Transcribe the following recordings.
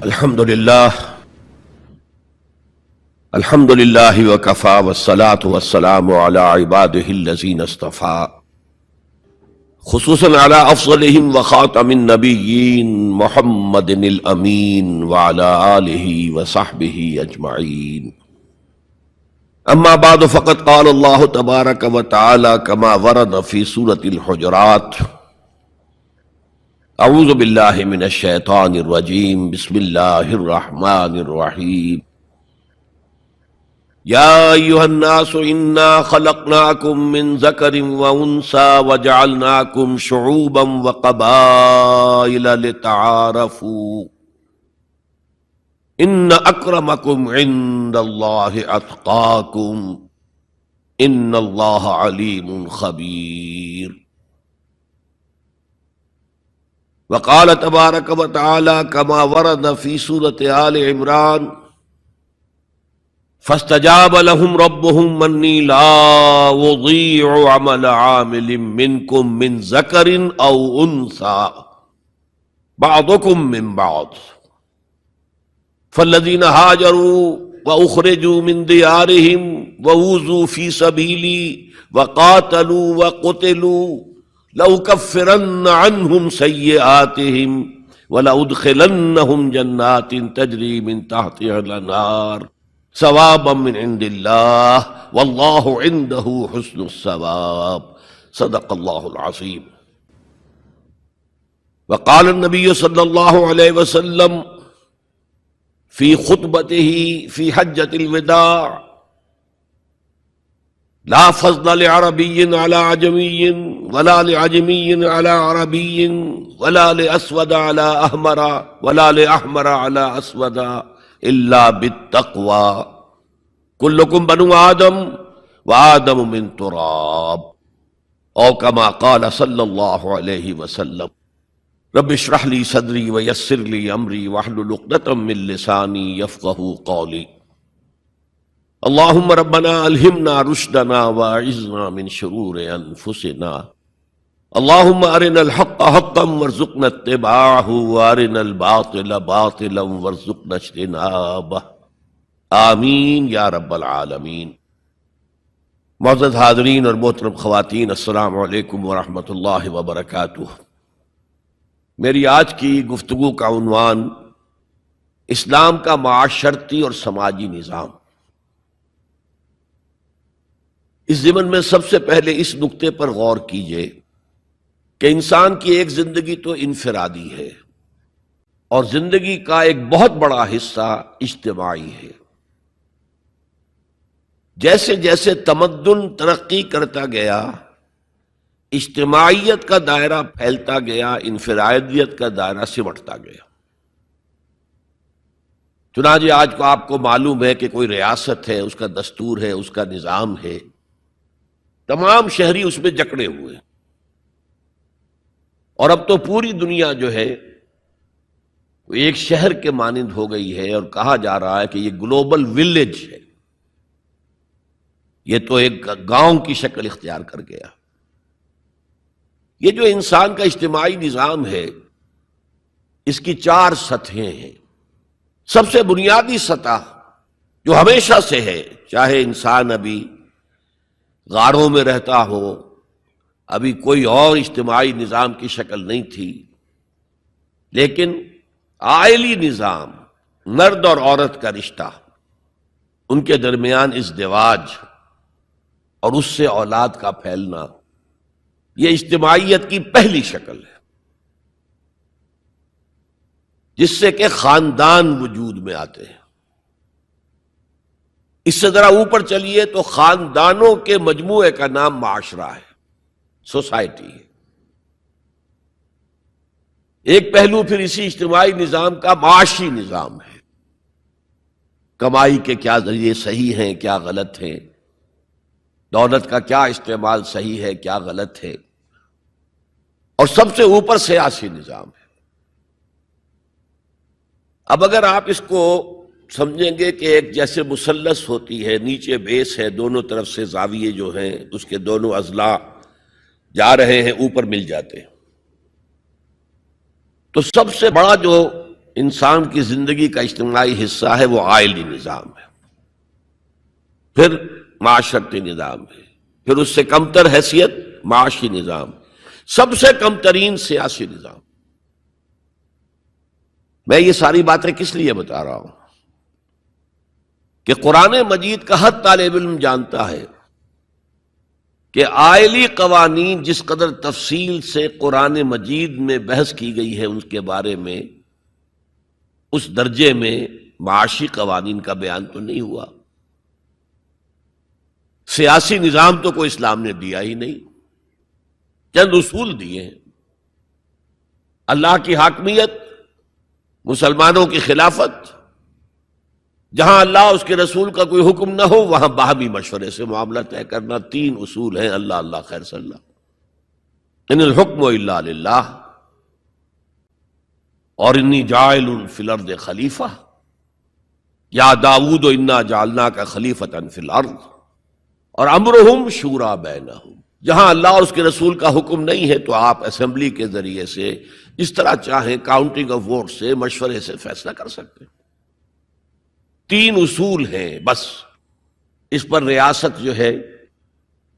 الحمد للہ وکفى والصلاة والسلام علی عباده الذین اصطفى خصوصا علی افضلهم وخاتم النبیین محمد الامین وعلی آلہ وصحبہ اجمعین. اما بعد فقد قال اللہ تبارک وتعالی کما ورد فی سورة الحجرات: اعوذ باللہ من الشیطان الرجیم بسم اللہ الرحمن الرحیم. یا ایھا الناس انا خلقناکم من ذکر وانثی وجعلناکم شعوبا وقبائل لتعارفوا ان اکرمکم عند اللہ اتقاکم ان اللہ علیم خبیر. وقال تبارک وتعالی کما ورد فی سورة آل عمران: فاستجاب لهم ربهم انی لا اضیع عمل عامل منکم من ذکر او انثی بعضکم من بعض فالذین هاجروا واخرجوا من دیارهم وأوذوا فی سبیلی وقاتلوا وقتلوا لأکفرن عنہم سیئاتہم ولأدخلنہم جنات تجری من تحتها الانہار ثوابا من عند اللہ واللہ عندہ حسن الثواب. صدق اللہ العظیم. وقال النبی صلی اللہ علیہ وسلم فی خطبتہ فی حجۃ الوداع: لا فضل لعربی علی عجمی ولا لعجمی علی عربی ولا لاسود علی احمر ولا لاحمر علی اسود الا بالتقوی کلکم بنو آدم وآدم من تراب او کما قال صلی اللہ علیہ وسلم. رب اشرح لی صدری ویسر لی امری واحلل عقدۃ من لسانی یفقہوا قولی. اللہم ربنا الہمنا رشدنا واعذنا من شرور انفسنا. اللہم ارنا الحق حقا وارزقنا اتباعہ وارنا الباطل باطلا وارزقنا اجتنابہ. آمین یا رب العالمین. معزز حاضرین اور محترم خواتین، السلام علیکم ورحمۃ اللہ وبرکاتہ. میری آج کی گفتگو کا عنوان اسلام کا معاشرتی اور سماجی نظام. اس ضمن میں سب سے پہلے اس نقطے پر غور کیجئے کہ انسان کی ایک زندگی تو انفرادی ہے اور زندگی کا ایک بہت بڑا حصہ اجتماعی ہے. جیسے جیسے تمدن ترقی کرتا گیا، اجتماعیت کا دائرہ پھیلتا گیا، انفرادیت کا دائرہ سمٹتا گیا. چنانچہ آج کو آپ کو معلوم ہے کہ کوئی ریاست ہے، اس کا دستور ہے، اس کا نظام ہے، تمام شہری اس میں جکڑے ہوئے. اور اب تو پوری دنیا جو ہے وہ ایک شہر کے مانند ہو گئی ہے، اور کہا جا رہا ہے کہ یہ گلوبل ولیج ہے، یہ تو ایک گاؤں کی شکل اختیار کر گیا. یہ جو انسان کا اجتماعی نظام ہے، اس کی 4 سطحیں ہیں. سب سے بنیادی سطح جو ہمیشہ سے ہے، چاہے انسان ابھی غاروں میں رہتا ہو، ابھی کوئی اور اجتماعی نظام کی شکل نہیں تھی، لیکن عائلی نظام، مرد اور عورت کا رشتہ، ان کے درمیان ازدواج اور اس سے اولاد کا پھیلنا، یہ اجتماعیت کی پہلی شکل ہے، جس سے کہ خاندان وجود میں آتے ہیں. اس سے ذرا اوپر چلیے تو خاندانوں کے مجموعے کا نام معاشرہ ہے، سوسائٹی ہے. ایک پہلو پھر اسی اجتماعی نظام کا معاشی نظام ہے. کمائی کے کیا ذریعے صحیح ہیں، کیا غلط ہیں، دولت کا کیا استعمال صحیح ہے، کیا غلط ہے. اور سب سے اوپر سیاسی نظام ہے. اب اگر آپ اس کو سمجھیں گے کہ ایک جیسے مثلث ہوتی ہے، نیچے بیس ہے، دونوں طرف سے زاویے جو ہیں اس کے دونوں اضلاع جا رہے ہیں، اوپر مل جاتے ہیں، تو سب سے بڑا جو انسان کی زندگی کا اجتماعی حصہ ہے وہ عائلی نظام ہے، پھر معاشرتی نظام ہے، پھر اس سے کمتر حیثیت معاشی نظام، سب سے کم ترین سیاسی نظام۔ میں یہ ساری باتیں کس لیے بتا رہا ہوں کہ قرآن مجید کا ہر طالب علم جانتا ہے کہ عائلی قوانین جس قدر تفصیل سے قرآن مجید میں بحث کی گئی ہے ان کے بارے میں، اس درجے میں معاشی قوانین کا بیان تو نہیں ہوا۔ سیاسی نظام تو کوئی اسلام نے دیا ہی نہیں، چند اصول دیے ہیں، اللہ کی حاکمیت، مسلمانوں کی خلافت، جہاں اللہ اس کے رسول کا کوئی حکم نہ ہو وہاں باہمی مشورے سے معاملہ طے کرنا، تین اصول ہیں، اللہ اللہ خیر صلی اللہ، ان الحکم الا للہ، اور انی جاعل فی الارض خلیفہ، یا داؤد انا جعلناک خلیفۃ فی الارض، اور امرہم شورا بینہم، جہاں اللہ اور اس کے رسول کا حکم نہیں ہے تو آپ اسمبلی کے ذریعے سے اس طرح چاہیں کاؤنٹنگ آف ووٹ سے مشورے سے فیصلہ کر سکتے ہیں۔ تین اصول ہیں بس، اس پر ریاست جو ہے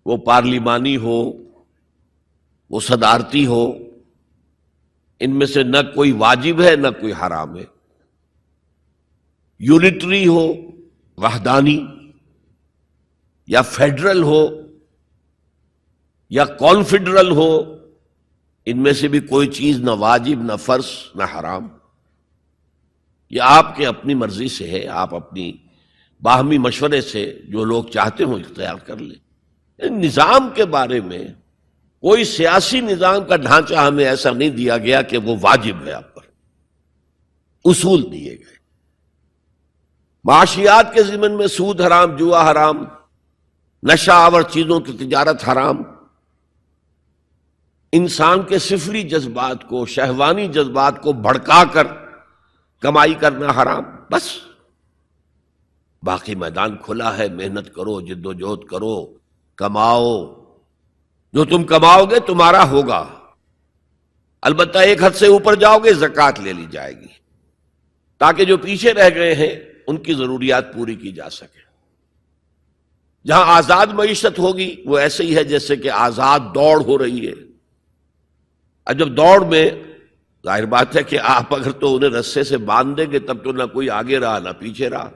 وہ پارلیمانی ہو، وہ صدارتی ہو، ان میں سے نہ کوئی واجب ہے نہ کوئی حرام ہے، یونٹری ہو وحدانی، یا فیڈرل ہو یا کانفیڈرل ہو، ان میں سے بھی کوئی چیز نہ واجب نہ فرض نہ حرام، یہ آپ کے اپنی مرضی سے ہے، آپ اپنی باہمی مشورے سے جو لوگ چاہتے ہوں اختیار کر لیں۔ نظام کے بارے میں کوئی سیاسی نظام کا ڈھانچہ ہمیں ایسا نہیں دیا گیا کہ وہ واجب ہے آپ پر، اصول دیے گئے۔ معاشیات کے ضمن میں سود حرام، جوا حرام، نشہ آور چیزوں کی تجارت حرام، انسان کے سفلی جذبات کو، شہوانی جذبات کو بھڑکا کر کمائی کرنا حرام، بس۔ باقی میدان کھلا ہے، محنت کرو، جد و جہد کرو، کماؤ، جو تم کماؤ گے تمہارا ہوگا، البتہ ایک حد سے اوپر جاؤ گے زکوٰۃ لے لی جائے گی تاکہ جو پیچھے رہ گئے ہیں ان کی ضروریات پوری کی جا سکے۔ جہاں آزاد معیشت ہوگی وہ ایسے ہی ہے جیسے کہ آزاد دوڑ ہو رہی ہے، اور جب دوڑ میں ظاہر بات ہے کہ آپ اگر تو انہیں رسے سے باندھ دیں گے تب تو نہ کوئی آگے رہا نہ پیچھے رہا،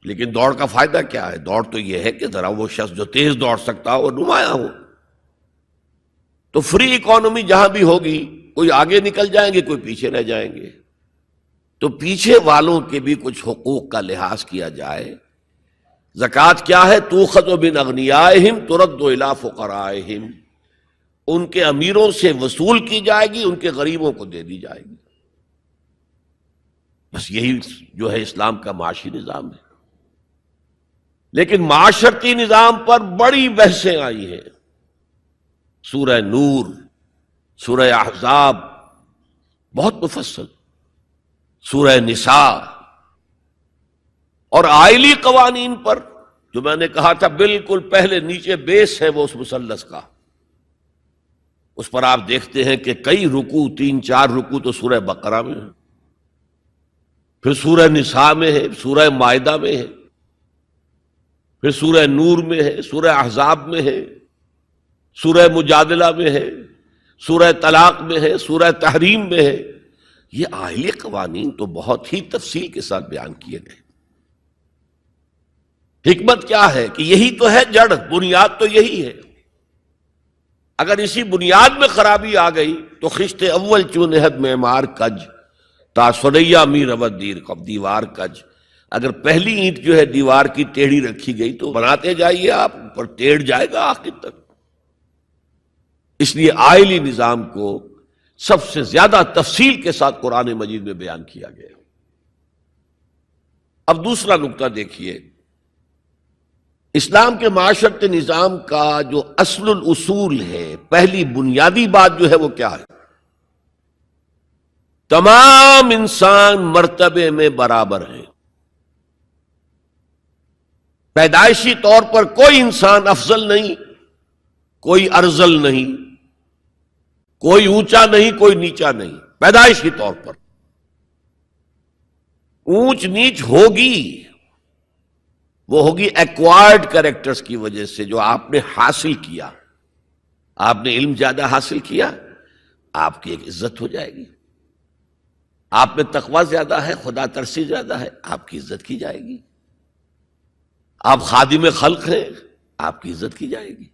لیکن دوڑ کا فائدہ کیا ہے؟ دوڑ تو یہ ہے کہ ذرا وہ شخص جو تیز دوڑ سکتا ہو وہ نمایاں ہو۔ تو فری اکانومی جہاں بھی ہوگی، کوئی آگے نکل جائیں گے کوئی پیچھے رہ جائیں گے، تو پیچھے والوں کے بھی کچھ حقوق کا لحاظ کیا جائے۔ زکوٰۃ کیا ہے؟ تؤخذ من اغنیائہم ترد الی فقرائہم، ان کے امیروں سے وصول کی جائے گی، ان کے غریبوں کو دے دی جائے گی، بس یہی جو ہے اسلام کا معاشی نظام ہے۔ لیکن معاشرتی نظام پر بڑی بحثیں آئی ہیں، سورہ نور، سورہ احزاب بہت مفصل، سورہ نساء، اور آئلی قوانین پر جو میں نے کہا تھا بالکل پہلے نیچے بیس ہے وہ اس مثلث کا، اس پر آپ دیکھتے ہیں کہ کئی رکوع، 3-4 رکوع تو سورہ بقرہ میں ہے، پھر سورہ نساء میں ہے، سورہ مائدہ میں ہے، پھر سورہ نور میں ہے، سورہ احزاب میں ہے، سورہ مجادلہ میں ہے، سورہ طلاق میں ہے، سورہ تحریم میں ہے۔ یہ آئلی قوانین تو بہت ہی تفصیل کے ساتھ بیان کیے گئے۔ حکمت کیا ہے کہ یہی تو ہے جڑ، بنیاد تو یہی ہے۔ اگر اسی بنیاد میں خرابی آ گئی تو خشت اول چونہد معمار کج، تا سریا می رود دیر کب دیوار کج، اگر پہلی اینٹ جو ہے دیوار کی ٹیڑھی رکھی گئی تو بناتے جائیے آپ، اوپر ٹیڑھ جائے گا آخر تک۔ اس لیے آئلی نظام کو سب سے زیادہ تفصیل کے ساتھ قرآن مجید میں بیان کیا گیا۔ اب دوسرا نقطہ دیکھیے، اسلام کے معاشرتی نظام کا جو اصل الاصول ہے، پہلی بنیادی بات جو ہے وہ کیا ہے؟ تمام انسان مرتبے میں برابر ہیں، پیدائشی طور پر کوئی انسان افضل نہیں، کوئی ارذل نہیں، کوئی اونچا نہیں، کوئی نیچا نہیں، پیدائشی طور پر اونچ نیچ ہوگی، وہ ہوگی ایکوائرڈ کریکٹرز کی وجہ سے، جو آپ نے حاصل کیا۔ آپ نے علم زیادہ حاصل کیا، آپ کی ایک عزت ہو جائے گی۔ آپ میں تقوی زیادہ ہے، خدا ترسی زیادہ ہے، آپ کی عزت کی جائے گی۔ آپ خادم خلق ہیں، آپ کی عزت کی جائے گی۔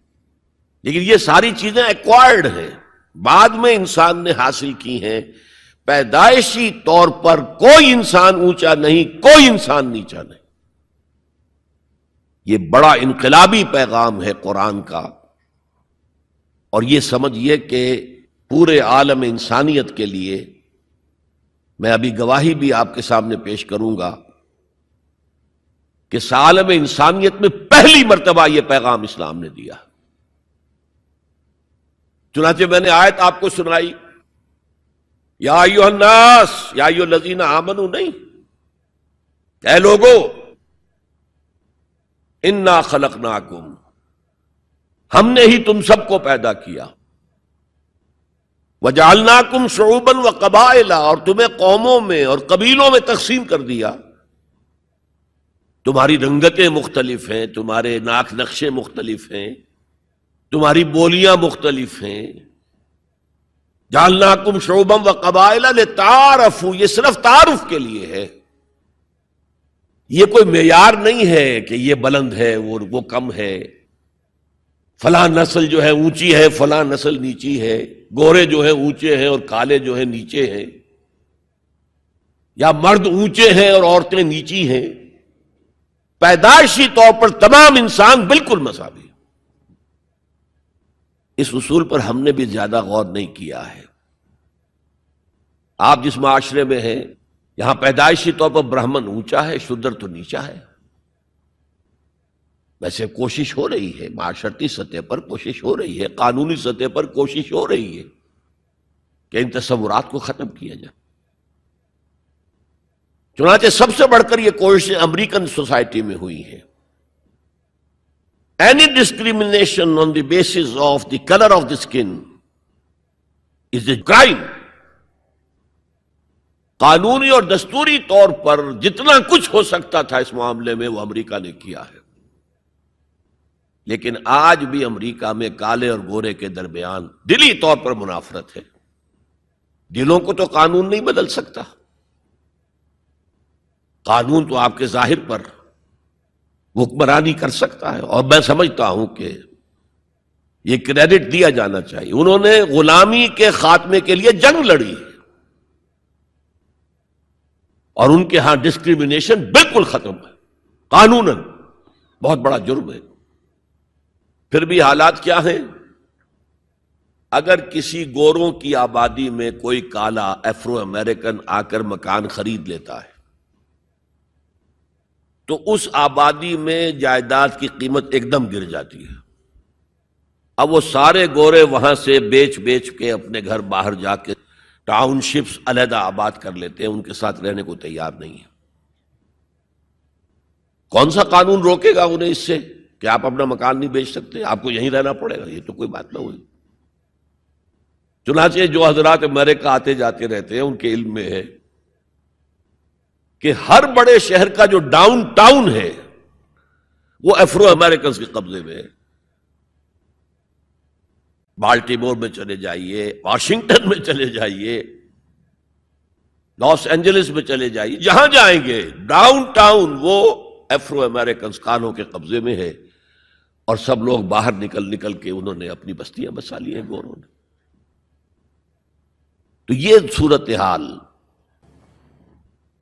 لیکن یہ ساری چیزیں ایکوائرڈ ہیں، بعد میں انسان نے حاصل کی ہیں۔ پیدائشی طور پر کوئی انسان اونچا نہیں، کوئی انسان نیچا نہیں۔ یہ بڑا انقلابی پیغام ہے قرآن کا، اور یہ سمجھیے کہ پورے عالم انسانیت کے لیے، میں ابھی گواہی بھی آپ کے سامنے پیش کروں گا کہ عالم انسانیت میں پہلی مرتبہ یہ پیغام اسلام نے دیا۔ چنانچہ میں نے آیت آپ کو سنائی، یا ایھا الناس، یا ایھا الذین آمنوا، نہیں، اے لوگو، انا خلقناکم، ہم نے ہی تم سب کو پیدا کیا، وجعلناکم شعوبا وقبائل، اور تمہیں قوموں میں اور قبیلوں میں تقسیم کر دیا۔ تمہاری رنگتیں مختلف ہیں، تمہارے ناک نقشے مختلف ہیں، تمہاری بولیاں مختلف ہیں۔ جعلناکم شعوبا وقبائل لتعارفوا، یہ صرف تعارف کے لیے ہے، یہ کوئی معیار نہیں ہے کہ یہ بلند ہے وہ کم ہے، فلاں نسل جو ہے اونچی ہے، فلاں نسل نیچی ہے، گورے جو ہیں اونچے ہیں اور کالے جو ہیں نیچے ہیں، یا مرد اونچے ہیں اور عورتیں نیچی ہیں۔ پیدائشی طور پر تمام انسان بالکل مساوی۔ اس اصول پر ہم نے بھی زیادہ غور نہیں کیا ہے۔ آپ جس معاشرے میں ہیں، یہاں پیدائشی طور پر برہمن اونچا ہے، شودر تو نیچا ہے۔ ویسے کوشش ہو رہی ہے، معاشرتی سطح پر کوشش ہو رہی ہے، قانونی سطح پر کوشش ہو رہی ہے کہ ان تصورات کو ختم کیا جائے۔ چنانچہ سب سے بڑھ کر یہ کوششیں امریکن سوسائٹی میں ہوئی ہیں۔ Any discrimination on the basis of the color of the skin is a crime۔ قانونی اور دستوری طور پر جتنا کچھ ہو سکتا تھا اس معاملے میں وہ امریکہ نے کیا ہے، لیکن آج بھی امریکہ میں کالے اور گورے کے درمیان دلی طور پر منافرت ہے۔ دلوں کو تو قانون نہیں بدل سکتا، قانون تو آپ کے ظاہر پر حکمرانی کر سکتا ہے، اور میں سمجھتا ہوں کہ یہ کریڈٹ دیا جانا چاہیے، انہوں نے غلامی کے خاتمے کے لیے جنگ لڑی اور ان کے ہاں ڈسکریمنیشن بالکل ختم ہے، قانوناً بہت بڑا جرم ہے۔ پھر بھی حالات کیا ہیں؟ اگر کسی گوروں کی آبادی میں کوئی کالا افرو امریکن آ کر مکان خرید لیتا ہے تو اس آبادی میں جائیداد کی قیمت ایک دم گر جاتی ہے۔ اب وہ سارے گورے وہاں سے بیچ کے اپنے گھر باہر جا کے ٹاؤن شپس علیحدہ آباد کر لیتے ہیں، ان کے ساتھ رہنے کو تیار نہیں ہے۔ کون سا قانون روکے گا انہیں اس سے کہ آپ اپنا مکان نہیں بیچ سکتے، آپ کو یہیں رہنا پڑے گا؟ یہ تو کوئی بات نہ ہوئی۔ چنانچہ جو حضرات امریکہ آتے جاتے رہتے ہیں ان کے علم میں ہے کہ ہر بڑے شہر کا جو ڈاؤن ٹاؤن ہے وہ افرو امریکنز کے قبضے میں ہے۔ بالٹیمور میں چلے جائیے، واشنگٹن میں چلے جائیے، لاس اینجلس میں چلے جائیے، جہاں جائیں گے ڈاؤن ٹاؤن وہ افرو امریکنز کانوں کے قبضے میں ہے، اور سب لوگ باہر نکل کے انہوں نے اپنی بستیاں بسا لی ہیں گوروں نے۔ تو یہ صورتحال،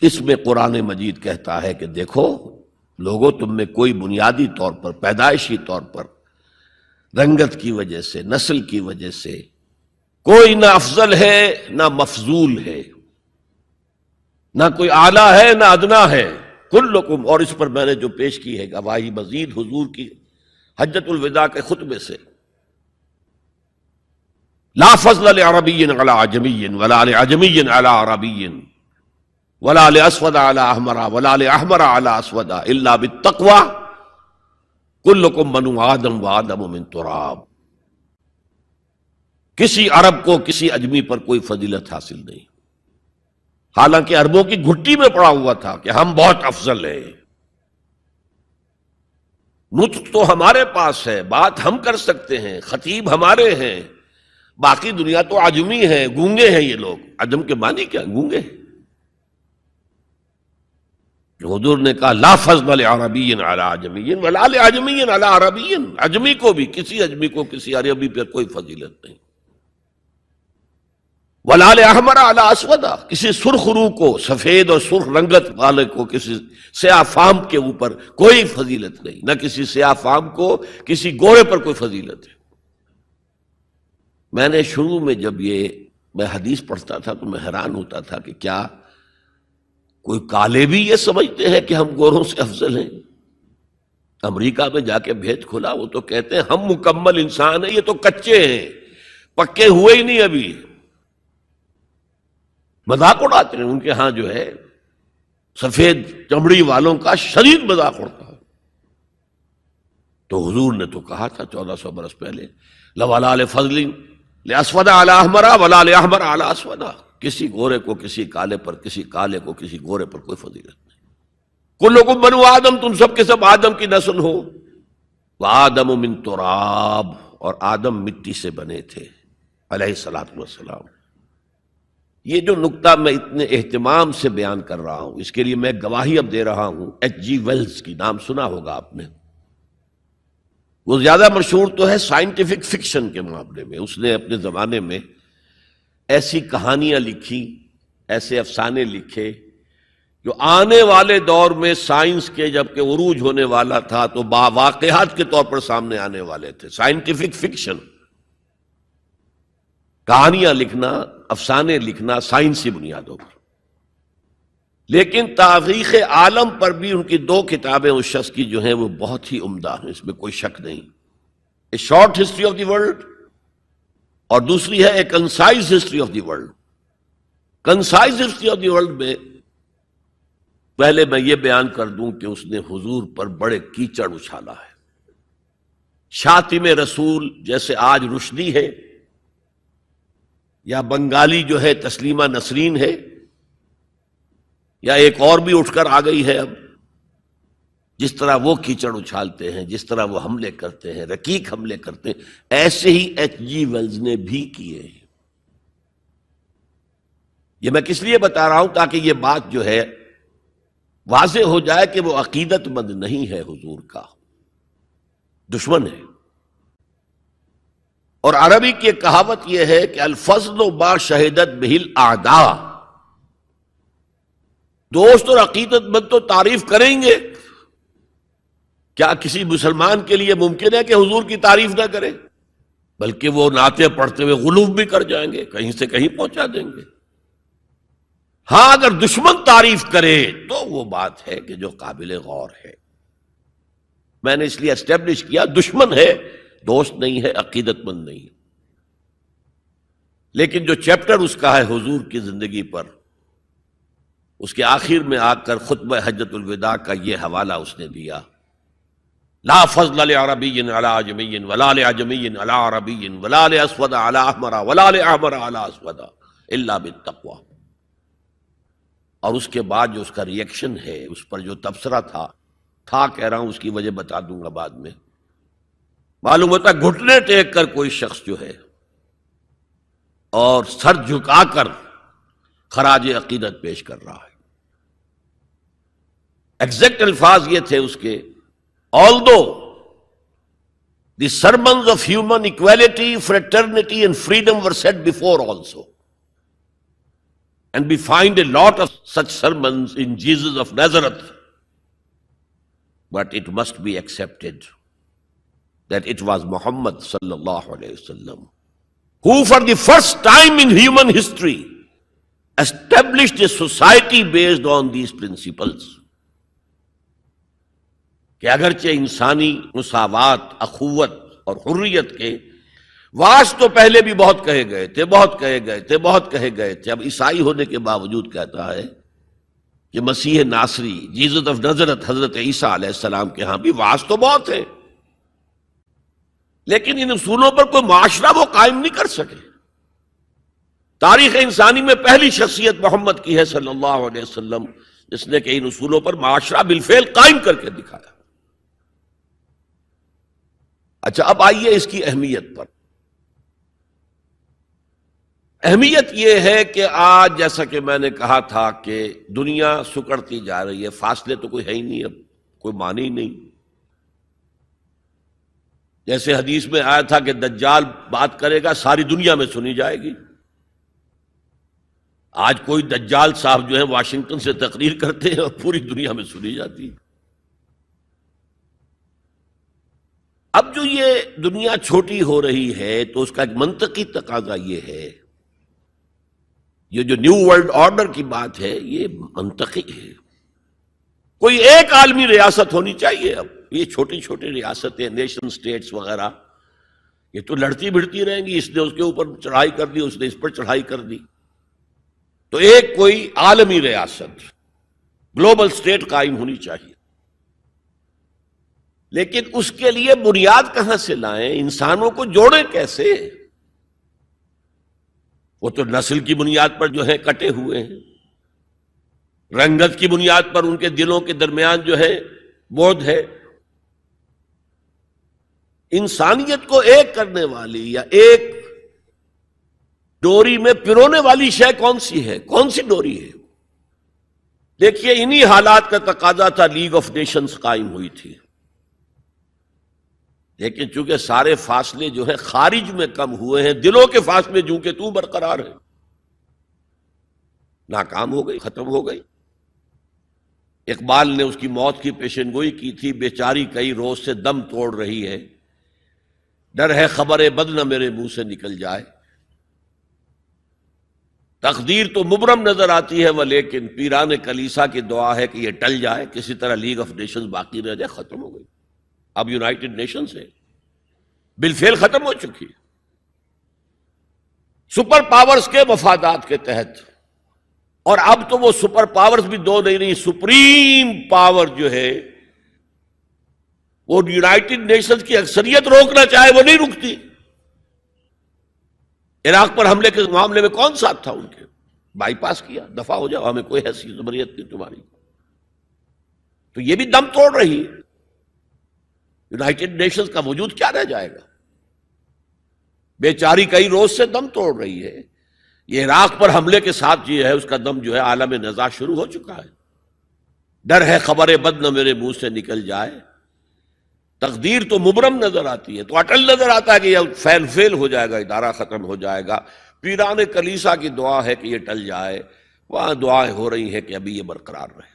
اس میں قرآن مجید کہتا ہے کہ دیکھو لوگوں، تم میں کوئی بنیادی طور پر، پیدائشی طور پر، رنگت کی وجہ سے، نسل کی وجہ سے کوئی نہ افضل ہے نہ مفضول ہے، نہ کوئی اعلیٰ ہے نہ ادنا ہے، کلکم۔ اور اس پر میں نے جو پیش کی ہے گواہی مزید حضور کی حجۃ الوداع کے خطبے سے، لا فضل لعربی علی عجمی ولا لعجمی علی عربی ولا لاسود علی احمر ولا لاحمر علی اسود الا بالتقوی کلکم بنو آدم وآدم من تراب۔ کسی عرب کو کسی اجمی پر کوئی فضیلت حاصل نہیں، حالانکہ عربوں کی گھٹی میں پڑا ہوا تھا کہ ہم بہت افضل ہیں. نطق تو ہمارے پاس ہے، بات ہم کر سکتے ہیں، خطیب ہمارے ہیں، باقی دنیا تو عجمی ہے، گونگے ہیں یہ لوگ. عجم کے معنی کیا؟ گونگے. حضور نے کہا لا فضل لعربی علی عجمی ولا لعجمی علی عربی، عجمی کو بھی، کسی عجمی کو کسی عربی پر کوئی فضیلت نہیں. ولا لأحمر علی اسود، کسی سرخ روح کو، سفید اور سرخ رنگت والے کو کسی سیاہ فام کے اوپر کوئی فضیلت نہیں، نہ کسی سیاہ فام کو کسی گورے پر کوئی فضیلت ہے. میں نے شروع میں جب میں حدیث پڑھتا تھا تو میں حیران ہوتا تھا کہ کیا کوئی کالے بھی یہ سمجھتے ہیں کہ ہم گوروں سے افضل ہیں؟ امریکہ میں جا کے بھید کھلا، وہ تو کہتے ہیں ہم مکمل انسان ہیں، یہ تو کچے ہیں، پکے ہوئے ہی نہیں ابھی. مذاق اڑاتے ہیں. ان کے ہاں جو ہے سفید چمڑی والوں کا شدید مذاق اڑتا ہے. تو حضور نے تو کہا تھا 1400 برس پہلے لولا لفضل لاسود علی احمر ولا لاحمر علی اسود، کسی گورے کو کسی کالے پر، کسی کالے کو کسی گورے پر کوئی فضیلت نہیں. کلکم بنو آدم، تم سب کے سب آدم کی نسل ہو. وآدم من تراب، اور آدم مٹی سے بنے تھے علیہ الصلوۃ والسلام. یہ جو نکتہ میں اتنے اہتمام سے بیان کر رہا ہوں، اس کے لیے میں گواہی اب دے رہا ہوں ایچ جی ویلز کی، نام سنا ہوگا آپ نے. وہ زیادہ مشہور تو ہے سائنٹیفک فکشن کے معاملے میں. اس نے اپنے زمانے میں ایسی کہانیاں لکھی، ایسے افسانے لکھے جو آنے والے دور میں سائنس کے جب کہ عروج ہونے والا تھا تو واقعات کے طور پر سامنے آنے والے تھے. سائنٹیفک فکشن، کہانیاں لکھنا، افسانے لکھنا سائنسی بنیادوں پر. لیکن تاریخ عالم پر بھی ان کی 2 کتابیں اس شخص کی جو ہیں وہ بہت ہی عمدہ ہیں، اس میں کوئی شک نہیں. A short history of the world, اور دوسری ہے a concise history of the world. Concise history of the world میں پہلے میں یہ بیان کر دوں کہ اس نے حضور پر بڑے کیچڑ اچھالا ہے. شاطم رسول جیسے آج رشدی ہے، یا بنگالی جو ہے تسلیمہ نسرین ہے، یا ایک اور بھی اٹھ کر آ گئی ہے اب، جس طرح وہ کیچڑ اچھالتے ہیں، جس طرح وہ حملے کرتے ہیں، رقیق حملے کرتے ہیں، ایسے ہی ایچ جی ویلز نے بھی کیے. یہ میں کس لیے بتا رہا ہوں؟ تاکہ یہ بات جو ہے واضح ہو جائے کہ وہ عقیدت مند نہیں ہے، حضور کا دشمن ہے. اور عربی کی ایک کہاوت یہ ہے کہ الفضل ما شہدت بہ الاعداء، دوست اور عقیدت مند تو تعریف کریں گے. کیا کسی مسلمان کے لیے ممکن ہے کہ حضور کی تعریف نہ کرے؟ بلکہ وہ نعتیں پڑھتے ہوئے غلوف بھی کر جائیں گے، کہیں سے کہیں پہنچا دیں گے. ہاں اگر دشمن تعریف کرے تو وہ بات ہے کہ جو قابل غور ہے. میں نے اس لیے اسٹیبلش کیا دشمن ہے، دوست نہیں ہے، عقیدت مند نہیں. لیکن جو چیپٹر اس کا ہے حضور کی زندگی پر، اس کے آخر میں آ کر خطبہ حجۃ الوداع کا یہ حوالہ اس نے دیا، لا فضل لعربی علی عجمی ولا لعجمی علی عربی ولا لاسود علی احمر ولا لاحمر علی اسود الا بالتقوی. اور اس کے بعد جو اس کا ریئیکشن ہے، اس پر جو تبصرہ تھا کہہ رہا ہوں، اس کی وجہ بتا دوں گا بعد میں. معلوم ہوتا ہے گھٹنے ٹیک کر کوئی شخص جو ہے اور سر جھکا کر خراج عقیدت پیش کر رہا ہے. ایگزیکٹ الفاظ یہ تھے اس کے، although the sermons of human equality, fraternity and freedom were said before also, and we find a lot of such sermons in Jesus of Nazareth, but it must be accepted that it was Muhammad sallallahu alayhi wasallam who for the first time in human history established a society based on these principles. کہ اگرچہ انسانی مساوات، اخوت اور حریت کے واس تو پہلے بھی بہت کہے گئے تھے، بہت کہے گئے تھے، بہت کہے گئے تھے. اب عیسائی ہونے کے باوجود کہتا ہے کہ مسیح ناصری، جیزس آف نازرت، حضرت عیسیٰ علیہ السلام کے ہاں بھی واس تو بہت ہے، لیکن ان اصولوں پر کوئی معاشرہ وہ قائم نہیں کر سکے. تاریخ انسانی میں پہلی شخصیت محمد کی ہے صلی اللہ علیہ وسلم، جس نے کہ ان اصولوں پر معاشرہ بالفعل قائم کر کے دکھایا۔ اچھا، اب آئیے اس کی اہمیت پر۔ اہمیت یہ ہے کہ آج جیسا کہ میں نے کہا تھا کہ دنیا سکڑتی جا رہی ہے، فاصلے تو کوئی ہے ہی نہیں، اب کوئی معنی ہی نہیں۔ جیسے حدیث میں آیا تھا کہ دجال بات کرے گا ساری دنیا میں سنی جائے گی، آج کوئی دجال صاحب جو ہے واشنگٹن سے تقریر کرتے ہیں اور پوری دنیا میں سنی جاتی ہے۔ اب جو یہ دنیا چھوٹی ہو رہی ہے تو اس کا ایک منطقی تقاضا یہ ہے، یہ جو نیو ورلڈ آرڈر کی بات ہے یہ منطقی ہے۔ کوئی ایک عالمی ریاست ہونی چاہیے۔ اب یہ چھوٹی چھوٹی ریاستیں، نیشن سٹیٹس وغیرہ، یہ تو لڑتی بھڑتی رہیں گی، اس نے اس کے اوپر چڑھائی کر دی، اس نے اس پر چڑھائی کر دی۔ تو ایک کوئی عالمی ریاست، گلوبل سٹیٹ قائم ہونی چاہیے، لیکن اس کے لیے بنیاد کہاں سے لائیں؟ انسانوں کو جوڑیں کیسے؟ وہ تو نسل کی بنیاد پر جو ہے کٹے ہوئے ہیں، رنگت کی بنیاد پر ان کے دلوں کے درمیان جو ہے بودھ ہے۔ انسانیت کو ایک کرنے والی یا ایک ڈوری میں پرونے والی شے کون سی ہے؟ کون سی ڈوری ہے؟ دیکھیے، انہی حالات کا تقاضا تھا، لیگ آف نیشنز قائم ہوئی تھی، لیکن چونکہ سارے فاصلے جو ہے خارج میں کم ہوئے ہیں، دلوں کے فاصلے جو کہ تو برقرار ہیں، ناکام ہو گئی، ختم ہو گئی۔ اقبال نے اس کی موت کی پیشن گوئی کی تھی، بیچاری کئی روز سے دم توڑ رہی ہے، ڈر ہے خبر بد نہ میرے منہ سے نکل جائے، تقدیر تو مبرم نظر آتی ہے ولیکن پیران کلیسا کی دعا ہے کہ یہ ٹل جائے، کسی طرح لیگ آف نیشنز باقی رہ جائے۔ ختم ہو گئی، اب یونائٹڈ نیشنز ہے، بالفعل ختم ہو چکی، سپر پاورز کے مفادات کے تحت۔ اور اب تو وہ سپر پاورز بھی دو نہیں رہی، سپریم پاور جو ہے وہ یونائٹڈ نیشنز کی اکثریت روکنا چاہے وہ نہیں رکتی۔ عراق پر حملے کے معاملے میں کون ساتھ تھا ان کے؟ بائی پاس کیا، دفاع ہو جاؤ، ہمیں کوئی حیثیت زبریت نہیں تمہاری۔ تو یہ بھی دم توڑ رہی ہے، یونائٹڈ نیشنز کا وجود کیا رہ جائے گا؟ بیچاری کئی روز سے دم توڑ رہی ہے۔ یہ عراق پر حملے کے ساتھ یہ ہے، اس کا دم جو ہے عالم نزاع شروع ہو چکا ہے۔ ڈر ہے خبر بد نہ میرے منہ سے نکل جائے، تقدیر تو مبرم نظر آتی ہے، تو اٹل نظر آتا ہے کہ یہ فیل ہو جائے گا، ادارہ ختم ہو جائے گا۔ پیران کلیسا کی دعا ہے کہ یہ ٹل جائے، وہاں دعائیں ہو رہی ہیں کہ ابھی یہ برقرار رہے۔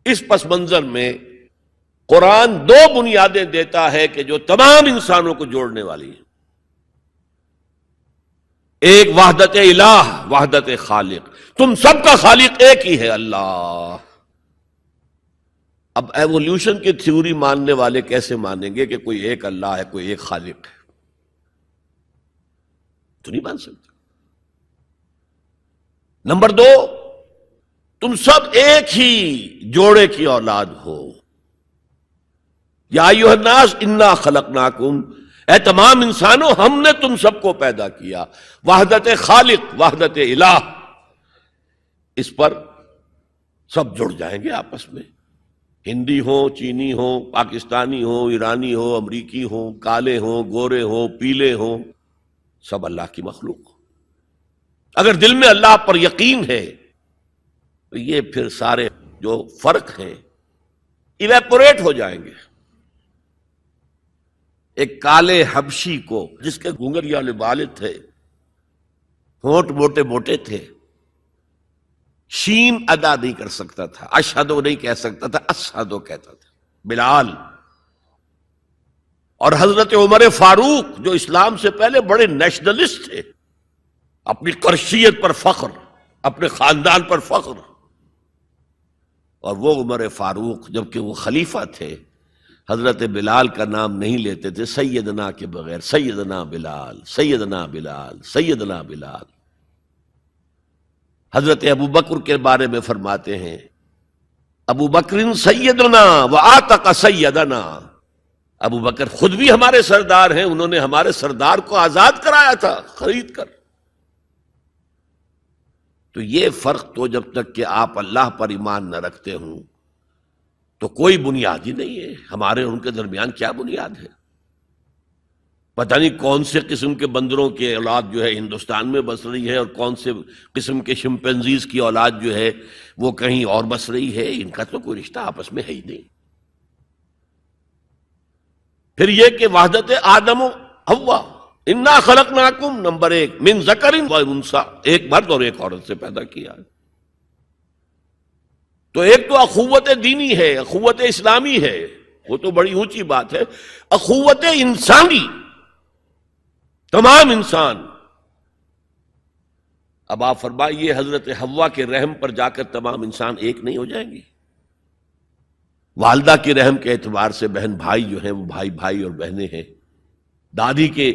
اس پس منظر میں قرآن دو بنیادیں دیتا ہے کہ جو تمام انسانوں کو جوڑنے والی ہیں۔ ایک وحدت الہ، وحدت خالق، تم سب کا خالق ایک ہی ہے، اللہ۔ اب ایوولوشن کی تھیوری ماننے والے کیسے مانیں گے کہ کوئی ایک اللہ ہے، کوئی ایک خالق ہے؟ تو نہیں مان سکتے۔ نمبر دو، تم سب ایک ہی جوڑے کی اولاد ہو۔ یا ایھا الناس انا خلقناکم، اے تمام انسانوں ہم نے تم سب کو پیدا کیا۔ وحدت خالق، وحدت الہ، اس پر سب جڑ جائیں گے آپس میں، ہندی ہو، چینی ہو، پاکستانی ہو، ایرانی ہو، امریکی ہو، کالے ہو، گورے ہو، پیلے ہو، سب اللہ کی مخلوق۔ اگر دل میں اللہ پر یقین ہے تو یہ پھر سارے جو فرق ہیں ایویپوریٹ ہو جائیں گے۔ ایک کالے حبشی کو، جس کے گھنگریاں والے بال تھے، ہونٹ موٹے موٹے تھے، شین ادا نہیں کر سکتا تھا، اشہدو نہیں کہہ سکتا تھا، اشہدو کہتا تھا، بلال۔ اور حضرت عمر فاروق جو اسلام سے پہلے بڑے نیشنلسٹ تھے، اپنی قرشیت پر فخر، اپنے خاندان پر فخر، اور وہ عمر فاروق جبکہ وہ خلیفہ تھے حضرت بلال کا نام نہیں لیتے تھے سیدنا کے بغیر، سیدنا بلال، سیدنا بلال، سیدنا بلال۔ حضرت ابو بکر کے بارے میں فرماتے ہیں ابو بکر سیدنا وآتق سیدنا، ابو بکر خود بھی ہمارے سردار ہیں، انہوں نے ہمارے سردار کو آزاد کرایا تھا خرید کر۔ تو یہ فرق تو جب تک کہ آپ اللہ پر ایمان نہ رکھتے ہوں تو کوئی بنیاد ہی نہیں ہے. ہمارے اور ان کے درمیان کیا بنیاد ہے؟ پتہ نہیں کون سے قسم کے بندروں کی اولاد جو ہے ہندوستان میں بس رہی ہے اور کون سے قسم کے شمپینزیز کی اولاد جو ہے وہ کہیں اور بس رہی ہے. ان کا تو کوئی رشتہ آپس میں ہے ہی نہیں. پھر یہ کہ وحدت آدم و حوا، انا خلقناکم، نمبر 1 من ذکر و انثی، ایک مرد اور ایک عورت سے پیدا کیا. تو ایک تو اخوت دینی ہے، اخوت اسلامی ہے، وہ تو بڑی اونچی بات ہے. اخوت انسانی، تمام انسان. اب آپ فرمائیے حضرت حوا کے رحم پر جا کر تمام انسان ایک نہیں ہو جائیں گے؟ والدہ کے رحم کے اعتبار سے بہن بھائی جو ہیں وہ بھائی بھائی اور بہنیں ہیں. دادی کے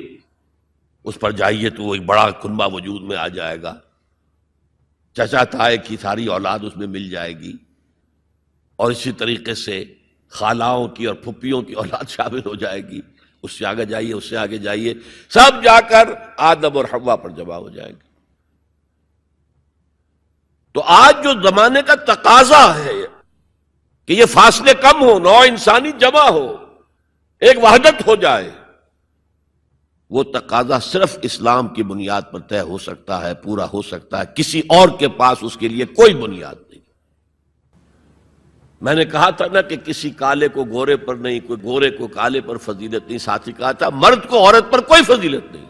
اس پر جائیے تو وہ ایک بڑا کنبہ وجود میں آ جائے گا. چچا تائے کی ساری اولاد اس میں مل جائے گی، اور اسی طریقے سے خالاؤں کی اور پھپھیوں کی اولاد شامل ہو جائے گی. اس سے آگے جائیے، اس سے آگے جائیے، سب جا کر آدم اور حوا پر جمع ہو جائے گی. تو آج جو زمانے کا تقاضا ہے کہ یہ فاصلے کم ہو، نوع انسانی جمع ہو، ایک وحدت ہو جائے، وہ تقاضا صرف اسلام کی بنیاد پر طے ہو سکتا ہے، پورا ہو سکتا ہے. کسی اور کے پاس اس کے لیے کوئی بنیاد نہیں. میں نے کہا تھا نا کہ کسی کالے کو گورے پر نہیں، کوئی گورے کو کالے پر فضیلت نہیں. ساتھ ہی کہا تھا مرد کو عورت پر کوئی فضیلت نہیں.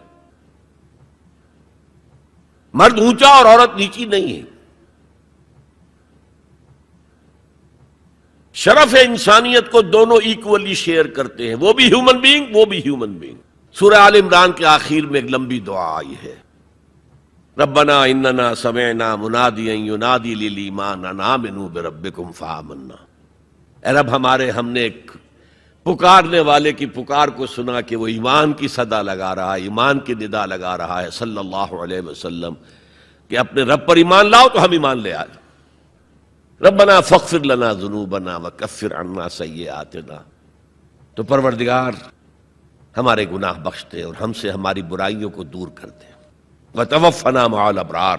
مرد اونچا اور عورت نیچی نہیں ہے. شرف انسانیت کو دونوں ایکولی شیئر کرتے ہیں، وہ بھی ہیومن بینگ، وہ بھی ہیومن بینگ. سورہ آل عمران کے آخر میں ایک لمبی دعا آئی ہے، ربنا اننا سمعنا منادیا ینادی للایمان ان آمنوا بربکم فآمنا. اے رب ہمارے، ہم نے ایک پکارنے والے کی پکار کو سنا کہ وہ ایمان کی صدا لگا رہا ہے، ایمان کی ندا لگا رہا ہے صلی اللہ علیہ وسلم کہ اپنے رب پر ایمان لاؤ. تو ہم ایمان لے آئے. ربنا فاغفر لنا ذنوبنا وکفر عنا سیئاتنا. تو پروردگار ہمارے گناہ بخش دے اور ہم سے ہماری برائیوں کو دور کر دے. وتوفنا مع الابرار،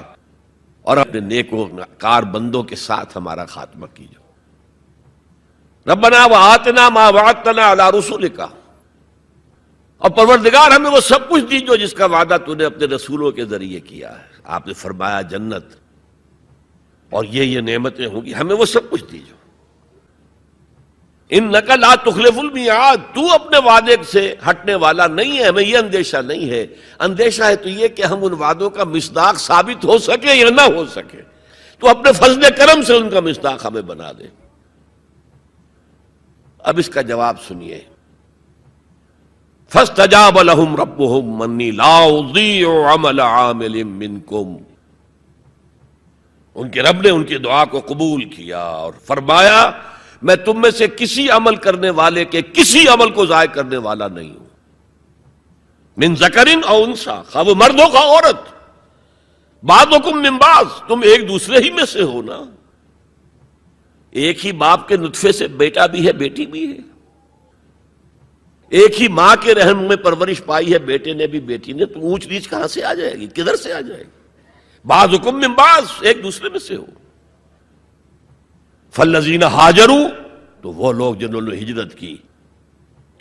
اور اپنے نیکوکار بندوں کے ساتھ ہمارا خاتمہ کیجو. ربنا وآتنا ما وعدتنا علی رسولک، اور پروردگار ہمیں وہ سب کچھ دیجو جس کا وعدہ تو نے اپنے رسولوں کے ذریعے کیا ہے. آپ نے فرمایا جنت اور یہ نعمتیں ہوں گی، ہمیں وہ سب کچھ دیجو. انک لا تخلف المیعاد، تو اپنے وعدے سے ہٹنے والا نہیں ہے. ہمیں یہ اندیشہ نہیں ہے. اندیشہ ہے تو یہ کہ ہم ان وعدوں کا مصداق ثابت ہو سکے یا نہ ہو سکے. تو اپنے فضل کرم سے ان کا مصداق ہمیں بنا دے. اب اس کا جواب سنیے. فاستجاب لهم ربهم انی لا اضیع عمل عامل منکم. ان کے رب نے ان کی دعا کو قبول کیا اور فرمایا میں تم میں سے کسی عمل کرنے والے کے کسی عمل کو ضائع کرنے والا نہیں ہوں. من ذکر او انثی، خواہ وہ مرد ہو خواہ عورت. بعضکم من بعض، تم ایک دوسرے ہی میں سے ہو نا. ایک ہی باپ کے نطفے سے بیٹا بھی ہے بیٹی بھی ہے. ایک ہی ماں کے رحم میں پرورش پائی ہے بیٹے نے بھی بیٹی نے. تو اونچ نیچ کہاں سے آ جائے گی؟ کدھر سے آ جائے گی؟ بعضکم من بعض، ایک دوسرے میں سے ہو. فالذین ہاجروا، تو وہ لوگ جنہوں نے ہجرت کی.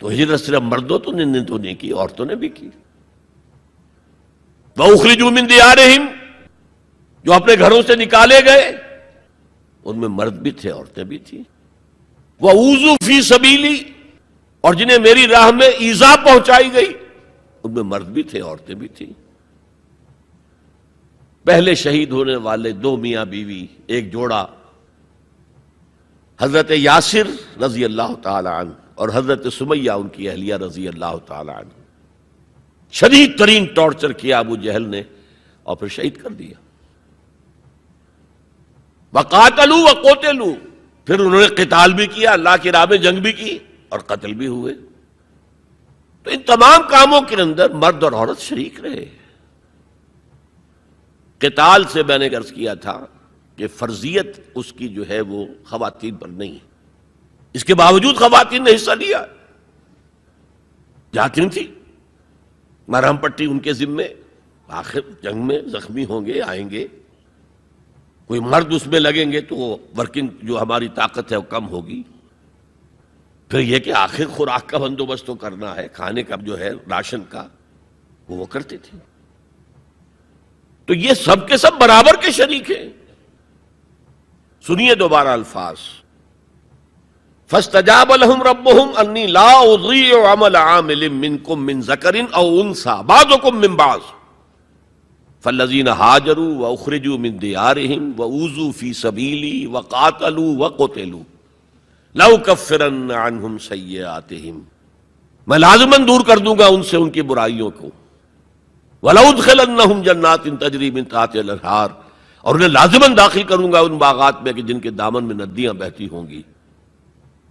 تو ہجرت صرف مردوں تو نے کی، عورتوں نے بھی کی. وَأُخْرِجُوا مِن دِيَارِهِمْ، جو اپنے گھروں سے نکالے گئے ان میں مرد بھی تھے عورتیں بھی تھیں. وَأُوذُوا فِي سَبِيلِي، اور جنہیں میری راہ میں ایذا پہنچائی گئی ان میں مرد بھی تھے عورتیں بھی تھیں. پہلے شہید ہونے والے 2 میاں بیوی، ایک جوڑا، حضرت یاسر رضی اللہ تعالی عنہ اور حضرت سمیہ ان کی اہلیہ رضی اللہ تعالی عنہ. شدید ترین ٹارچر کیا ابو جہل نے اور پھر شہید کر دیا. وقاتلوا وقتلوا، پھر انہوں نے قتال بھی کیا، اللہ کی راہ میں جنگ بھی کی اور قتل بھی ہوئے. تو ان تمام کاموں کے اندر مرد اور عورت شریک رہے. قتال سے میں نے عرض کیا تھا کہ فرضیت اس کی جو ہے وہ خواتین پر نہیں ہے. اس کے باوجود خواتین نے حصہ لیا، جاتی تھی مرہم پٹی ان کے ذمے. آخر جنگ میں زخمی ہوں گے، آئیں گے. کوئی مرد اس میں لگیں گے تو وہ ورکنگ جو ہماری طاقت ہے وہ کم ہوگی. پھر یہ کہ آخر خوراک کا بندوبست تو کرنا ہے، کھانے کا جو ہے راشن کا وہ کرتے تھے. تو یہ سب کے سب برابر کے شریک ہیں. سنیے دوبارہ الفاظ، فاستجاب لهم ربهم انی لا اضیع عمل عامل منکم من ذکر او انثى بعضکم من بعض فالذین ہاجروا واخرجوا من دیارهم واوذوا فی سبیلی وقاتلوا وقتلوا لأکفرن عنہم سیئاتہم، میں لازماً دور کر دوں گا ان سے ان کی برائیوں کو، وَلَأُدْخِلَنَّهُمْ جَنَّاتٍ تَجْرِي مِن تَحْتِهَا الْأَنْهَارُ، اور انہیں لازماً داخل کروں گا ان باغات میں کہ جن کے دامن میں ندیاں بہتی ہوں گی.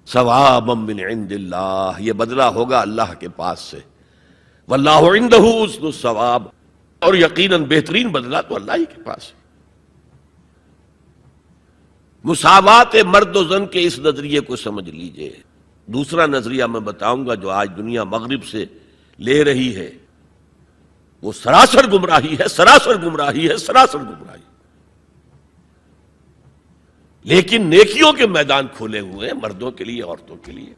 ثوابا من عند اللہ، یہ بدلہ ہوگا اللہ کے پاس سے. واللہ عندہ حسن الثواب، اور یقیناً بہترین بدلہ تو اللہ ہی کے پاس ہے. مساوات مرد و زن کے اس نظریے کو سمجھ لیجئے. دوسرا نظریہ میں بتاؤں گا جو آج دنیا مغرب سے لے رہی ہے، وہ سراسر گمراہی ہے، سراسر گمراہی ہے، سراسر گمراہی. لیکن نیکیوں کے میدان کھولے ہوئے ہیں مردوں کے لیے، عورتوں کے لیے.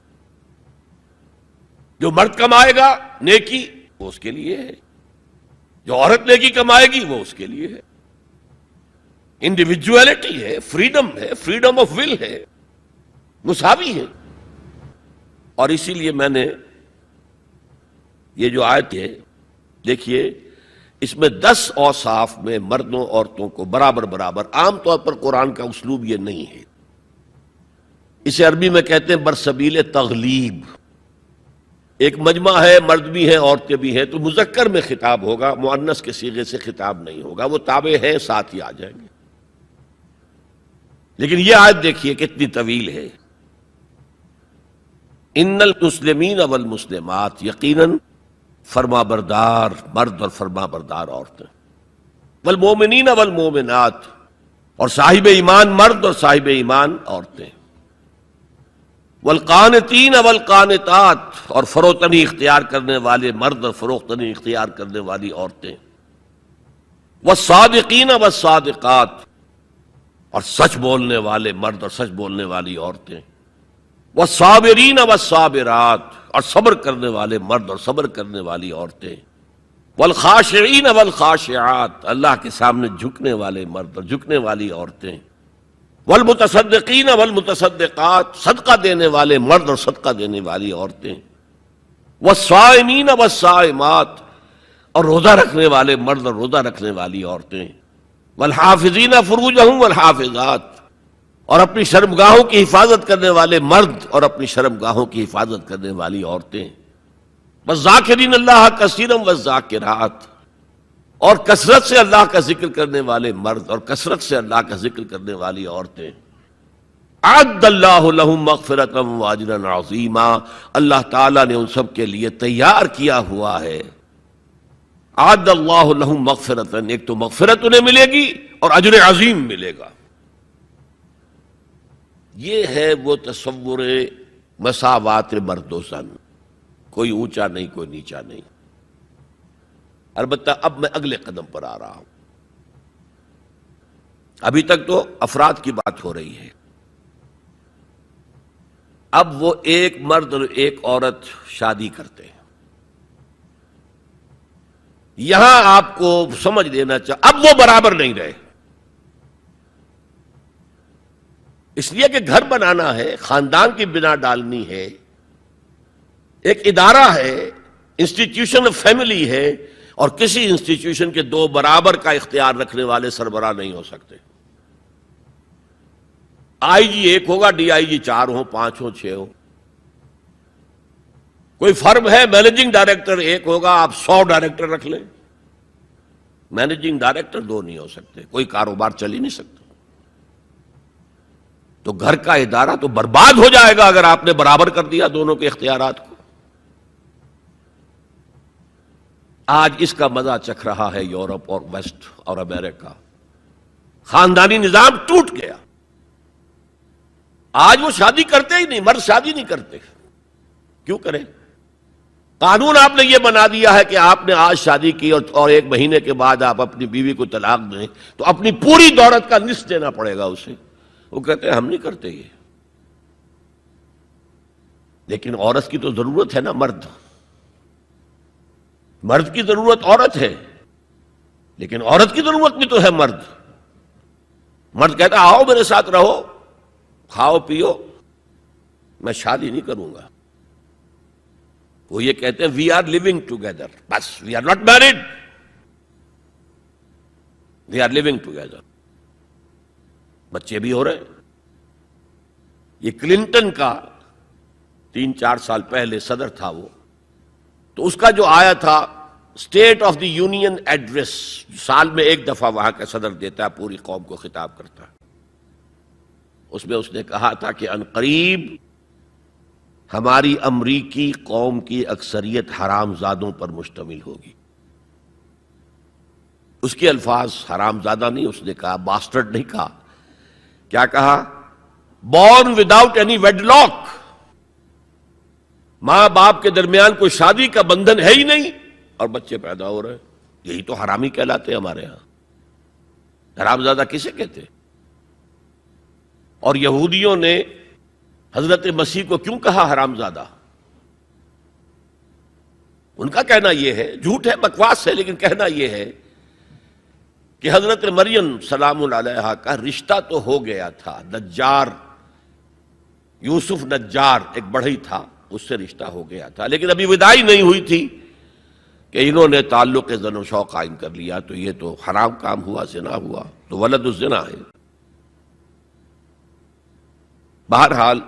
جو مرد کمائے گا نیکی وہ اس کے لیے ہے، جو عورت نیکی کمائے گی وہ اس کے لیے ہے. انڈیویجویلٹی ہے، فریڈم ہے، فریڈم آف ول ہے، مساوی ہے. اور اسی لیے میں نے یہ جو آیت ہے دیکھیے، اس میں 10 اوصاف میں مردوں عورتوں کو برابر برابر. عام طور پر قرآن کا اسلوب یہ نہیں ہے، اسے عربی میں کہتے ہیں برسبیل تغلیب. ایک مجمع ہے، مرد بھی ہیں عورتیں بھی ہیں، تو مذکر میں خطاب ہوگا، مؤنث کے صیغے سے خطاب نہیں ہوگا. وہ تابع ہیں، ساتھ ہی آ جائیں گے. لیکن یہ آیت دیکھیے کتنی طویل ہے. ان المسلمین والمسلمات، یقیناً فرما بردار مرد اور فرما بردار عورتیں، والمومنین والمومنات، اور صاحب ایمان مرد اور صاحب ایمان عورتیں، والقانتین والقانتات، اور فروتنی اختیار کرنے والے مرد اور فروختنی اختیار کرنے والی عورتیں، والصادقین والصادقات، اور سچ بولنے والے مرد اور سچ بولنے والی عورتیں، والصابرین والصابرات، اور صبر کرنے والے مرد اور صبر کرنے والی عورتیں، والخاشعین والخاشعات، اللہ کے سامنے جھکنے والے مرد اور جھکنے والی عورتیں، والمتصدقین والمتصدقات، صدقہ دینے والے مرد اور صدقہ دینے والی عورتیں، والصائمین والصائمات، اور روزہ رکھنے والے مرد اور روزہ رکھنے والی عورتیں، والحافظین فروجہم والحافظات، اور اپنی شرمگاہوں کی حفاظت کرنے والے مرد اور اپنی شرمگاہوں کی حفاظت کرنے والی عورتیں، والذاکرین اللہ کثیرا والذاکرات، اور کثرت سے اللہ کا ذکر کرنے والے مرد اور کثرت سے اللہ کا ذکر کرنے والی عورتیں. اعد اللہ لہم مغفرۃ واجرا عظیما، اللہ تعالیٰ نے ان سب کے لیے تیار کیا ہوا ہے. اعد اللہ لہم مغفرۃ، ایک تو مغفرت انہیں ملے گی اور اجر عظیم ملے گا. یہ ہے وہ تصور مساوات مرد و زن، کوئی اونچا نہیں کوئی نیچا نہیں. البتہ اب میں اگلے قدم پر آ رہا ہوں. ابھی تک تو افراد کی بات ہو رہی ہے، اب وہ ایک مرد اور ایک عورت شادی کرتے ہیں. یہاں آپ کو سمجھ لینا چاہیے اب وہ برابر نہیں رہے، اس لیے کہ گھر بنانا ہے، خاندان کی بنا ڈالنی ہے، ایک ادارہ ہے، انسٹیٹیوشن آف فیملی ہے، اور کسی انسٹیٹیوشن کے دو برابر کا اختیار رکھنے والے سربراہ نہیں ہو سکتے. آئی جی ایک ہوگا، ڈی آئی جی 4 ہوں، 5 ہوں، 6 ہوں. کوئی فرم ہے، مینیجنگ ڈائریکٹر ایک ہوگا، آپ 100 ڈائریکٹر رکھ لیں، مینیجنگ ڈائریکٹر 2 نہیں ہو سکتے، کوئی کاروبار چل ہی نہیں سکتا. تو گھر کا ادارہ تو برباد ہو جائے گا اگر آپ نے برابر کر دیا دونوں کے اختیارات کو. آج اس کا مزہ چکھ رہا ہے یورپ اور ویسٹ اور امریکہ. خاندانی نظام ٹوٹ گیا. آج وہ شادی کرتے ہی نہیں، مرد شادی نہیں کرتے. کیوں کریں؟ قانون آپ نے یہ بنا دیا ہے کہ آپ نے آج شادی کی اور 1 مہینے کے بعد آپ اپنی بیوی کو طلاق دیں تو اپنی پوری دولت کا نصف دینا پڑے گا اسے. وہ کہتے ہیں ہم نہیں کرتے یہ. لیکن عورت کی تو ضرورت ہے نا، مرد کی ضرورت عورت ہے، لیکن عورت کی ضرورت بھی تو ہے مرد. مرد کہتا ہے آؤ میرے ساتھ رہو، کھاؤ پیو، میں شادی نہیں کروں گا. وہ یہ کہتے ہیں وی آر لیونگ ٹوگیدر، بس we are not married, we are living together. بچے بھی ہو رہے ہیں. یہ کلنٹن کا 3-4 سال پہلے صدر تھا وہ، تو اس کا جو آیا تھا state of the union address, سال میں 1 دفعہ وہاں کا صدر دیتا ہے، پوری قوم کو خطاب کرتا ہے. اس میں اس نے کہا تھا کہ عنقریب ہماری امریکی قوم کی اکثریت حرام زادوں پر مشتمل ہوگی. اس کے الفاظ حرام زادہ نہیں، اس نے کہا باسٹرڈ نہیں کہا. کیا کہا؟ Born without any wedlock. ماں باپ کے درمیان کوئی شادی کا بندھن ہے ہی نہیں اور بچے پیدا ہو رہے ہیں. یہی تو حرامی کہلاتے ہیں ہمارے ہاں. حرام زادہ کسے کہتے؟ اور یہودیوں نے حضرت مسیح کو کیوں کہا حرام زادہ؟ ان کا کہنا یہ ہے، جھوٹ ہے بکواس ہے لیکن کہنا یہ ہے کہ حضرت مریم سلام علیہا کا رشتہ تو ہو گیا تھا، نجار یوسف نجار ایک بڑھئی تھا، اس سے رشتہ ہو گیا تھا، لیکن ابھی وداعی نہیں ہوئی تھی کہ انہوں نے تعلق زن و شو قائم کر لیا، تو یہ تو حرام کام ہوا، زنا ہوا، تو ولد الزنا ہے. بہرحال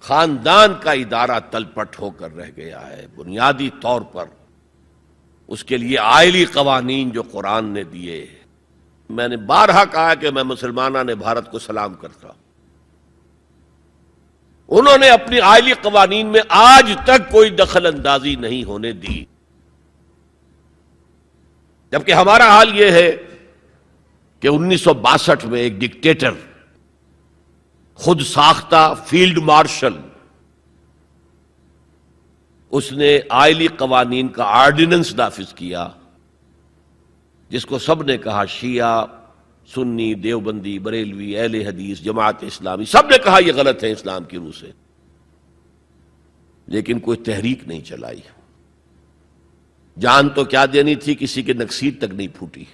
خاندان کا ادارہ تلپٹ ہو کر رہ گیا ہے. بنیادی طور پر اس کے لیے آئلی قوانین جو قرآن نے دیے. میں نے بارہا کہا کہ میں مسلمانہ نے بھارت کو سلام کرتا. انہوں نے اپنی آئلی قوانین میں آج تک کوئی دخل اندازی نہیں ہونے دی، جبکہ ہمارا حال یہ ہے کہ 1962 میں ایک ڈکٹیٹر، خود ساختہ فیلڈ مارشل، اس نے آئلی قوانین کا آرڈیننس نافذ کیا جس کو سب نے کہا، شیعہ، سنی، دیوبندی، بریلوی، اہل حدیث، جماعت اسلامی، سب نے کہا یہ غلط ہے اسلام کی روح سے، لیکن کوئی تحریک نہیں چلائی. جان تو کیا دینی تھی، کسی کے نکسیر تک نہیں پھوٹی.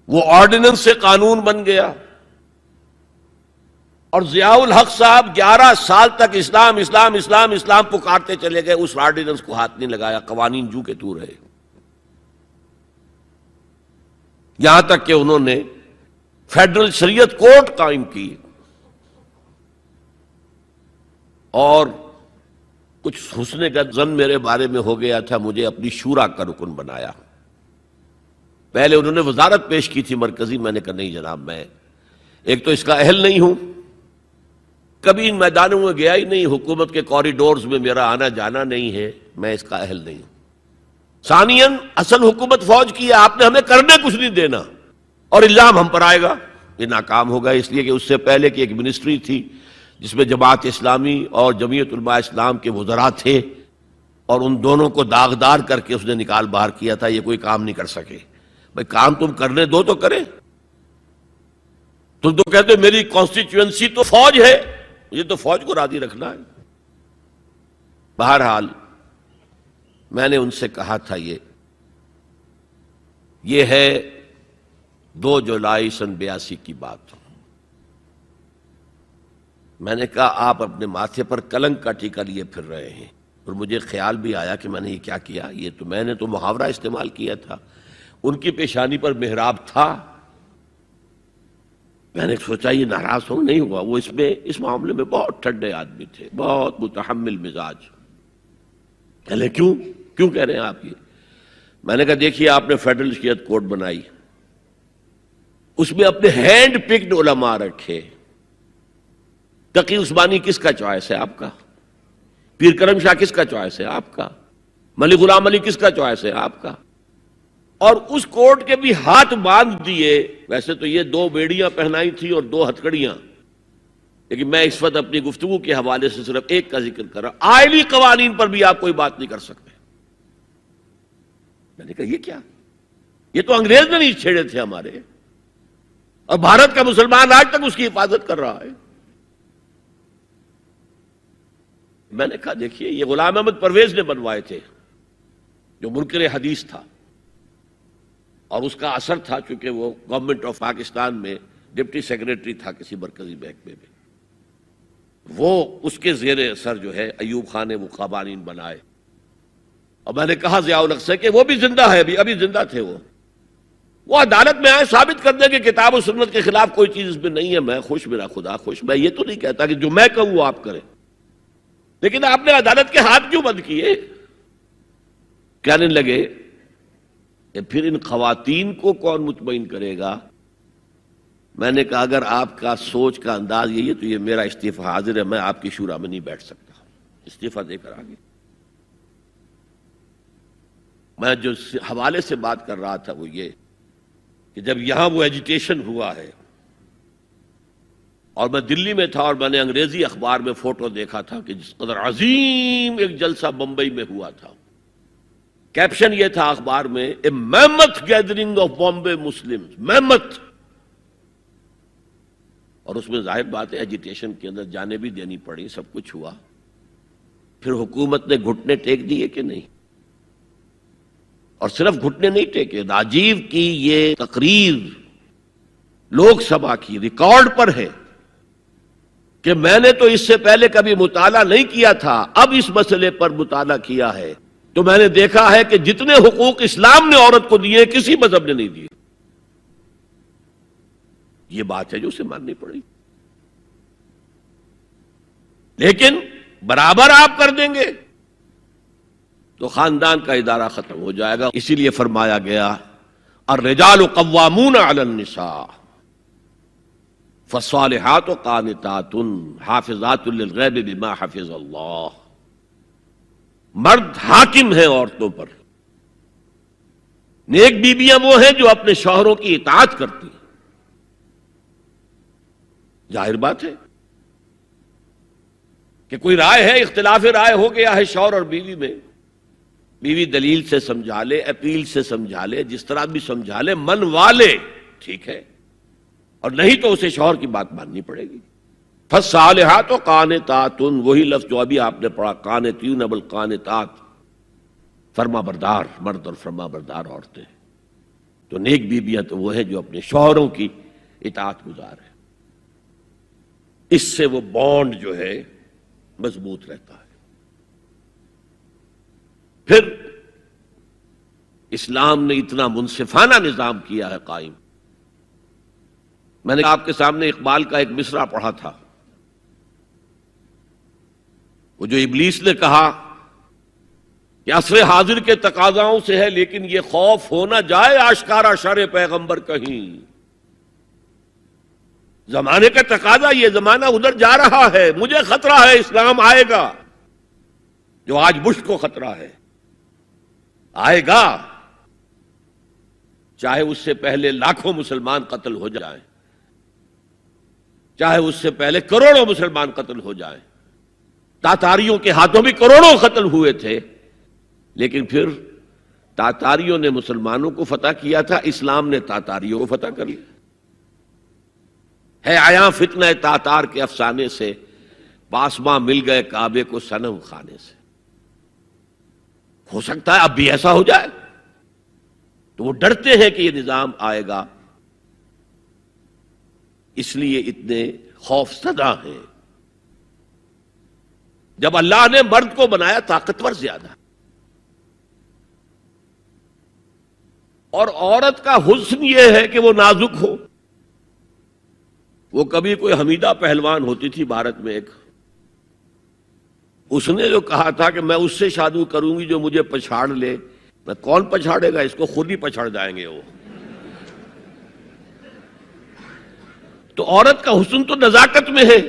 وہ آرڈیننس سے قانون بن گیا اور ضیاء الحق صاحب 11 سال تک اسلام اسلام اسلام اسلام پکارتے چلے گئے، اس آرڈیننس کو ہاتھ نہیں لگایا. قوانین جو کے تو رہے، یہاں تک کہ انہوں نے فیڈرل شریعت کورٹ قائم کی اور کچھ حسن کا ظن میرے بارے میں ہو گیا تھا، مجھے اپنی شورا کا رکن بنایا. پہلے انہوں نے وزارت پیش کی تھی مرکزی، میں نے کہا نہیں جناب، میں ایک تو اس کا اہل نہیں ہوں، کبھی ان میدانوں میں گیا ہی نہیں، حکومت کے کوریڈورز میں میرا آنا جانا نہیں ہے، میں اس کا اہل نہیں ہوں. ثانیاً اصل حکومت فوج کی ہے، آپ نے ہمیں کرنے کچھ نہیں دینا اور الزام ہم پر آئے گا. یہ ناکام ہوگا، اس لیے کہ اس سے پہلے کی ایک منسٹری تھی جس میں جماعت اسلامی اور جمعیت علماء اسلام کے وزراء تھے، اور ان دونوں کو داغدار کر کے اس نے نکال باہر کیا تھا. یہ کوئی کام نہیں کر سکے. بھائی کام تم کرنے دو تو کرے. تم تو کہتے میری کانسٹیچوئنسی تو فوج ہے، یہ تو فوج کو راضی رکھنا ہے. بہرحال میں نے ان سے کہا تھا یہ ہے 2 جولائی سن 82 کی بات. میں نے کہا آپ اپنے ماتھے پر کلنک کا ٹیکہ لیے پھر رہے ہیں. اور مجھے خیال بھی آیا کہ میں نے یہ کیا کیا، یہ تو میں نے تو محاورہ استعمال کیا تھا. ان کی پیشانی پر محراب تھا. میں نے سوچا یہ ناراض ہو نہیں ہوا، وہ اس معاملے میں بہت ٹھنڈے آدمی تھے، بہت متحمل مزاج. کہلے کیوں کہہ رہے ہیں آپ یہ؟ میں نے کہا دیکھیے آپ نے فیڈرل شریعت کورٹ بنائی، اس میں اپنے ہینڈ پکڈ علماء رکھے. تقی عثمانی کس کا چوائس ہے؟ آپ کا. پیر کرم شاہ کس کا چوائس ہے؟ آپ کا. ملک غلام علی کس کا چوائس ہے؟ آپ کا. اور اس کورٹ کے بھی ہاتھ باندھ دیے. ویسے تو یہ 2 بیڑیاں پہنائی تھی اور 2 ہتھکڑیاں، لیکن میں اس وقت اپنی گفتگو کے حوالے سے صرف ایک کا ذکر کر رہا ہوں، آئلی قوانین پر بھی آپ کوئی بات نہیں کر سکتے۔ میں نے کہا یہ کیا؟ یہ تو انگریز نے نہیں چھیڑے تھے ہمارے، اور بھارت کا مسلمان آج تک اس کی حفاظت کر رہا ہے۔ میں نے کہا دیکھیے یہ غلام احمد پرویز نے بنوائے تھے جو منکر حدیث تھا، اور اس کا اثر تھا چونکہ وہ گورنمنٹ آف پاکستان میں ڈپٹی سیکریٹری تھا کسی مرکزی محکمے میں، وہ اس کے زیر اثر جو ہے ایوب خان نے وہ قوانین بنائے۔ اور میں نے کہا ضیاء الحق سے کہ وہ بھی زندہ ہے، ابھی زندہ تھے وہ عدالت میں آئے ثابت کر دیں کہ کتاب و سنت کے خلاف کوئی چیز اس میں نہیں ہے، میں خوش، میرا خدا خوش۔ میں یہ تو نہیں کہتا کہ جو میں کہوں وہ آپ کریں، لیکن آپ نے عدالت کے ہاتھ کیوں بند کیے؟ کہنے لگے کہ پھر ان خواتین کو کون مطمئن کرے گا؟ میں نے کہا اگر آپ کا سوچ کا انداز یہی ہے تو یہ میرا استعفیٰ حاضر ہے، میں آپ کی شورا میں نہیں بیٹھ سکتا، استعفیٰ دے کر آگے۔ میں جو حوالے سے بات کر رہا تھا وہ یہ کہ جب یہاں وہ ایجیٹیشن ہوا ہے، اور میں دلی میں تھا اور میں نے انگریزی اخبار میں فوٹو دیکھا تھا کہ جس قدر عظیم ایک جلسہ بمبئی میں ہوا تھا، کیپشن یہ تھا اخبار میں، اے میمتھ گیدرنگ آف بامبے مسلمز، میمتھ، اور اس میں ظاہر بات ہے ایجیٹیشن کے اندر جانیں بھی دینی پڑی، سب کچھ ہوا۔ پھر حکومت نے گھٹنے ٹیک دیے کہ نہیں؟ اور صرف گھٹنے نہیں ٹیکے، راجیو کی یہ تقریر لوک سبھا کی ریکارڈ پر ہے کہ میں نے تو اس سے پہلے کبھی مطالعہ نہیں کیا تھا، اب اس مسئلے پر مطالعہ کیا ہے تو میں نے دیکھا ہے کہ جتنے حقوق اسلام نے عورت کو دیے کسی مذہب نے نہیں دیے۔ یہ بات ہے جو اسے ماننی پڑی، لیکن برابر آپ کر دیں گے تو خاندان کا ادارہ ختم ہو جائے گا۔ اسی لیے فرمایا گیا الرجال قوامون علی النساء فالصالحات قانتات حافظات للغیب بما حفظ اللہ۔ مرد حاکم ہیں عورتوں پر، نیک بیویاں وہ ہیں جو اپنے شوہروں کی اطاعت کرتی ہیں۔ ظاہر بات ہے کہ کوئی رائے ہے، اختلاف رائے ہو گیا ہے شوہر اور بیوی میں، بیوی دلیل سے سمجھا لے، اپیل سے سمجھا لے، جس طرح بھی سمجھا لے، من والے ٹھیک ہے، اور نہیں تو اسے شوہر کی بات ماننی پڑے گی۔ فالصالحات قانتات، وہی لفظ جو ابھی آپ نے پڑھا، قانتین بالقانتات، فرما بردار مرد اور فرما بردار عورتیں۔ تو نیک بیویاں تو وہ ہیں جو اپنے شوہروں کی اطاعت گزار ہیں، اس سے وہ بانڈ جو ہے مضبوط رہتا ہے۔ پھر اسلام نے اتنا منصفانہ نظام کیا ہے قائم۔ میں نے آپ کے سامنے اقبال کا ایک مصرع پڑھا تھا، وہ جو ابلیس نے کہا کہ عصر حاضر کے تقاضاؤں سے ہے لیکن یہ خوف ہو نہ جائے آشکارا شر پیغمبر کہیں۔ زمانے کا تقاضا، یہ زمانہ ادھر جا رہا ہے، مجھے خطرہ ہے اسلام آئے گا جو آج بش کو خطرہ ہے، آئے گا چاہے اس سے پہلے لاکھوں مسلمان قتل ہو جائیں، چاہے اس سے پہلے کروڑوں مسلمان قتل ہو جائیں۔ تاتاریوں کے ہاتھوں بھی کروڑوں قتل ہوئے تھے، لیکن پھر تاتاریوں نے مسلمانوں کو فتح کیا تھا، اسلام نے تاتاریوں کو فتح کر لیا۔ ہے آیا فتنہ تاتار کے افسانے سے، پاسماں مل گئے کعبے کو صنم خانے سے۔ ہو سکتا ہے اب بھی ایسا ہو جائے، تو وہ ڈرتے ہیں کہ یہ نظام آئے گا، اس لیے اتنے خوف زدہ ہیں۔ جب اللہ نے مرد کو بنایا طاقتور زیادہ، اور عورت کا حسن یہ ہے کہ وہ نازک ہو۔ وہ کبھی کوئی حمیدہ پہلوان ہوتی تھی بھارت میں ایک، اس نے جو کہا تھا کہ میں اس سے شادی کروں گی جو مجھے پچھاڑ لے۔ میں کون پچھاڑے گا اس کو، خود ہی پچھاڑ جائیں گے وہ۔ تو عورت کا حسن تو نزاکت میں ہے،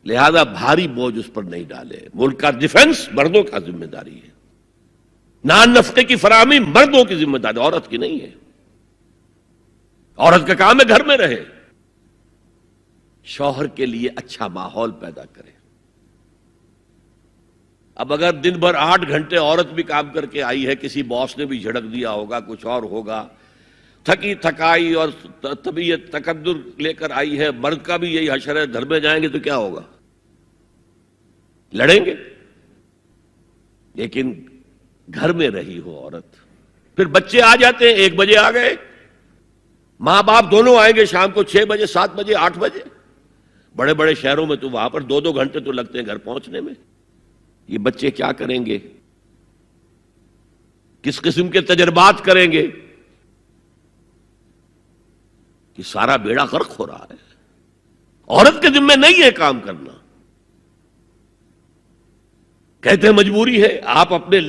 لہذا بھاری بوجھ اس پر نہیں ڈالے۔ ملک کا ڈیفنس مردوں کا ذمہ داری ہے، نان نفقے کی فراہمی مردوں کی ذمہ داری، عورت کی نہیں ہے۔ عورت کا کام ہے گھر میں رہے، شوہر کے لیے اچھا ماحول پیدا کرے. اب اگر دن بھر 8 گھنٹے عورت بھی کام کر کے آئی ہے، کسی باس نے بھی جھڑک دیا ہوگا، کچھ اور ہوگا، تھکی تھکائی اور طبیعت تقدر لے کر آئی ہے، مرد کا بھی یہی حشر ہے، گھر میں جائیں گے تو کیا ہوگا؟ لڑیں گے. لیکن گھر میں رہی ہو عورت، پھر بچے آ جاتے ہیں، 1 بجے آ گئے، ماں باپ دونوں آئیں گے شام کو 6 بجے، 7 بجے، 8 بجے. بڑے بڑے شہروں میں تو وہاں پر 2 گھنٹے تو لگتے ہیں گھر پہنچنے میں. یہ بچے کیا کریں گے؟ کس قسم کے تجربات کریں گے؟ کہ سارا بیڑا غرق ہو رہا ہے. عورت کے ذمہ نہیں ہے کام کرنا. کہتے ہیں مجبوری ہے. آپ اپنے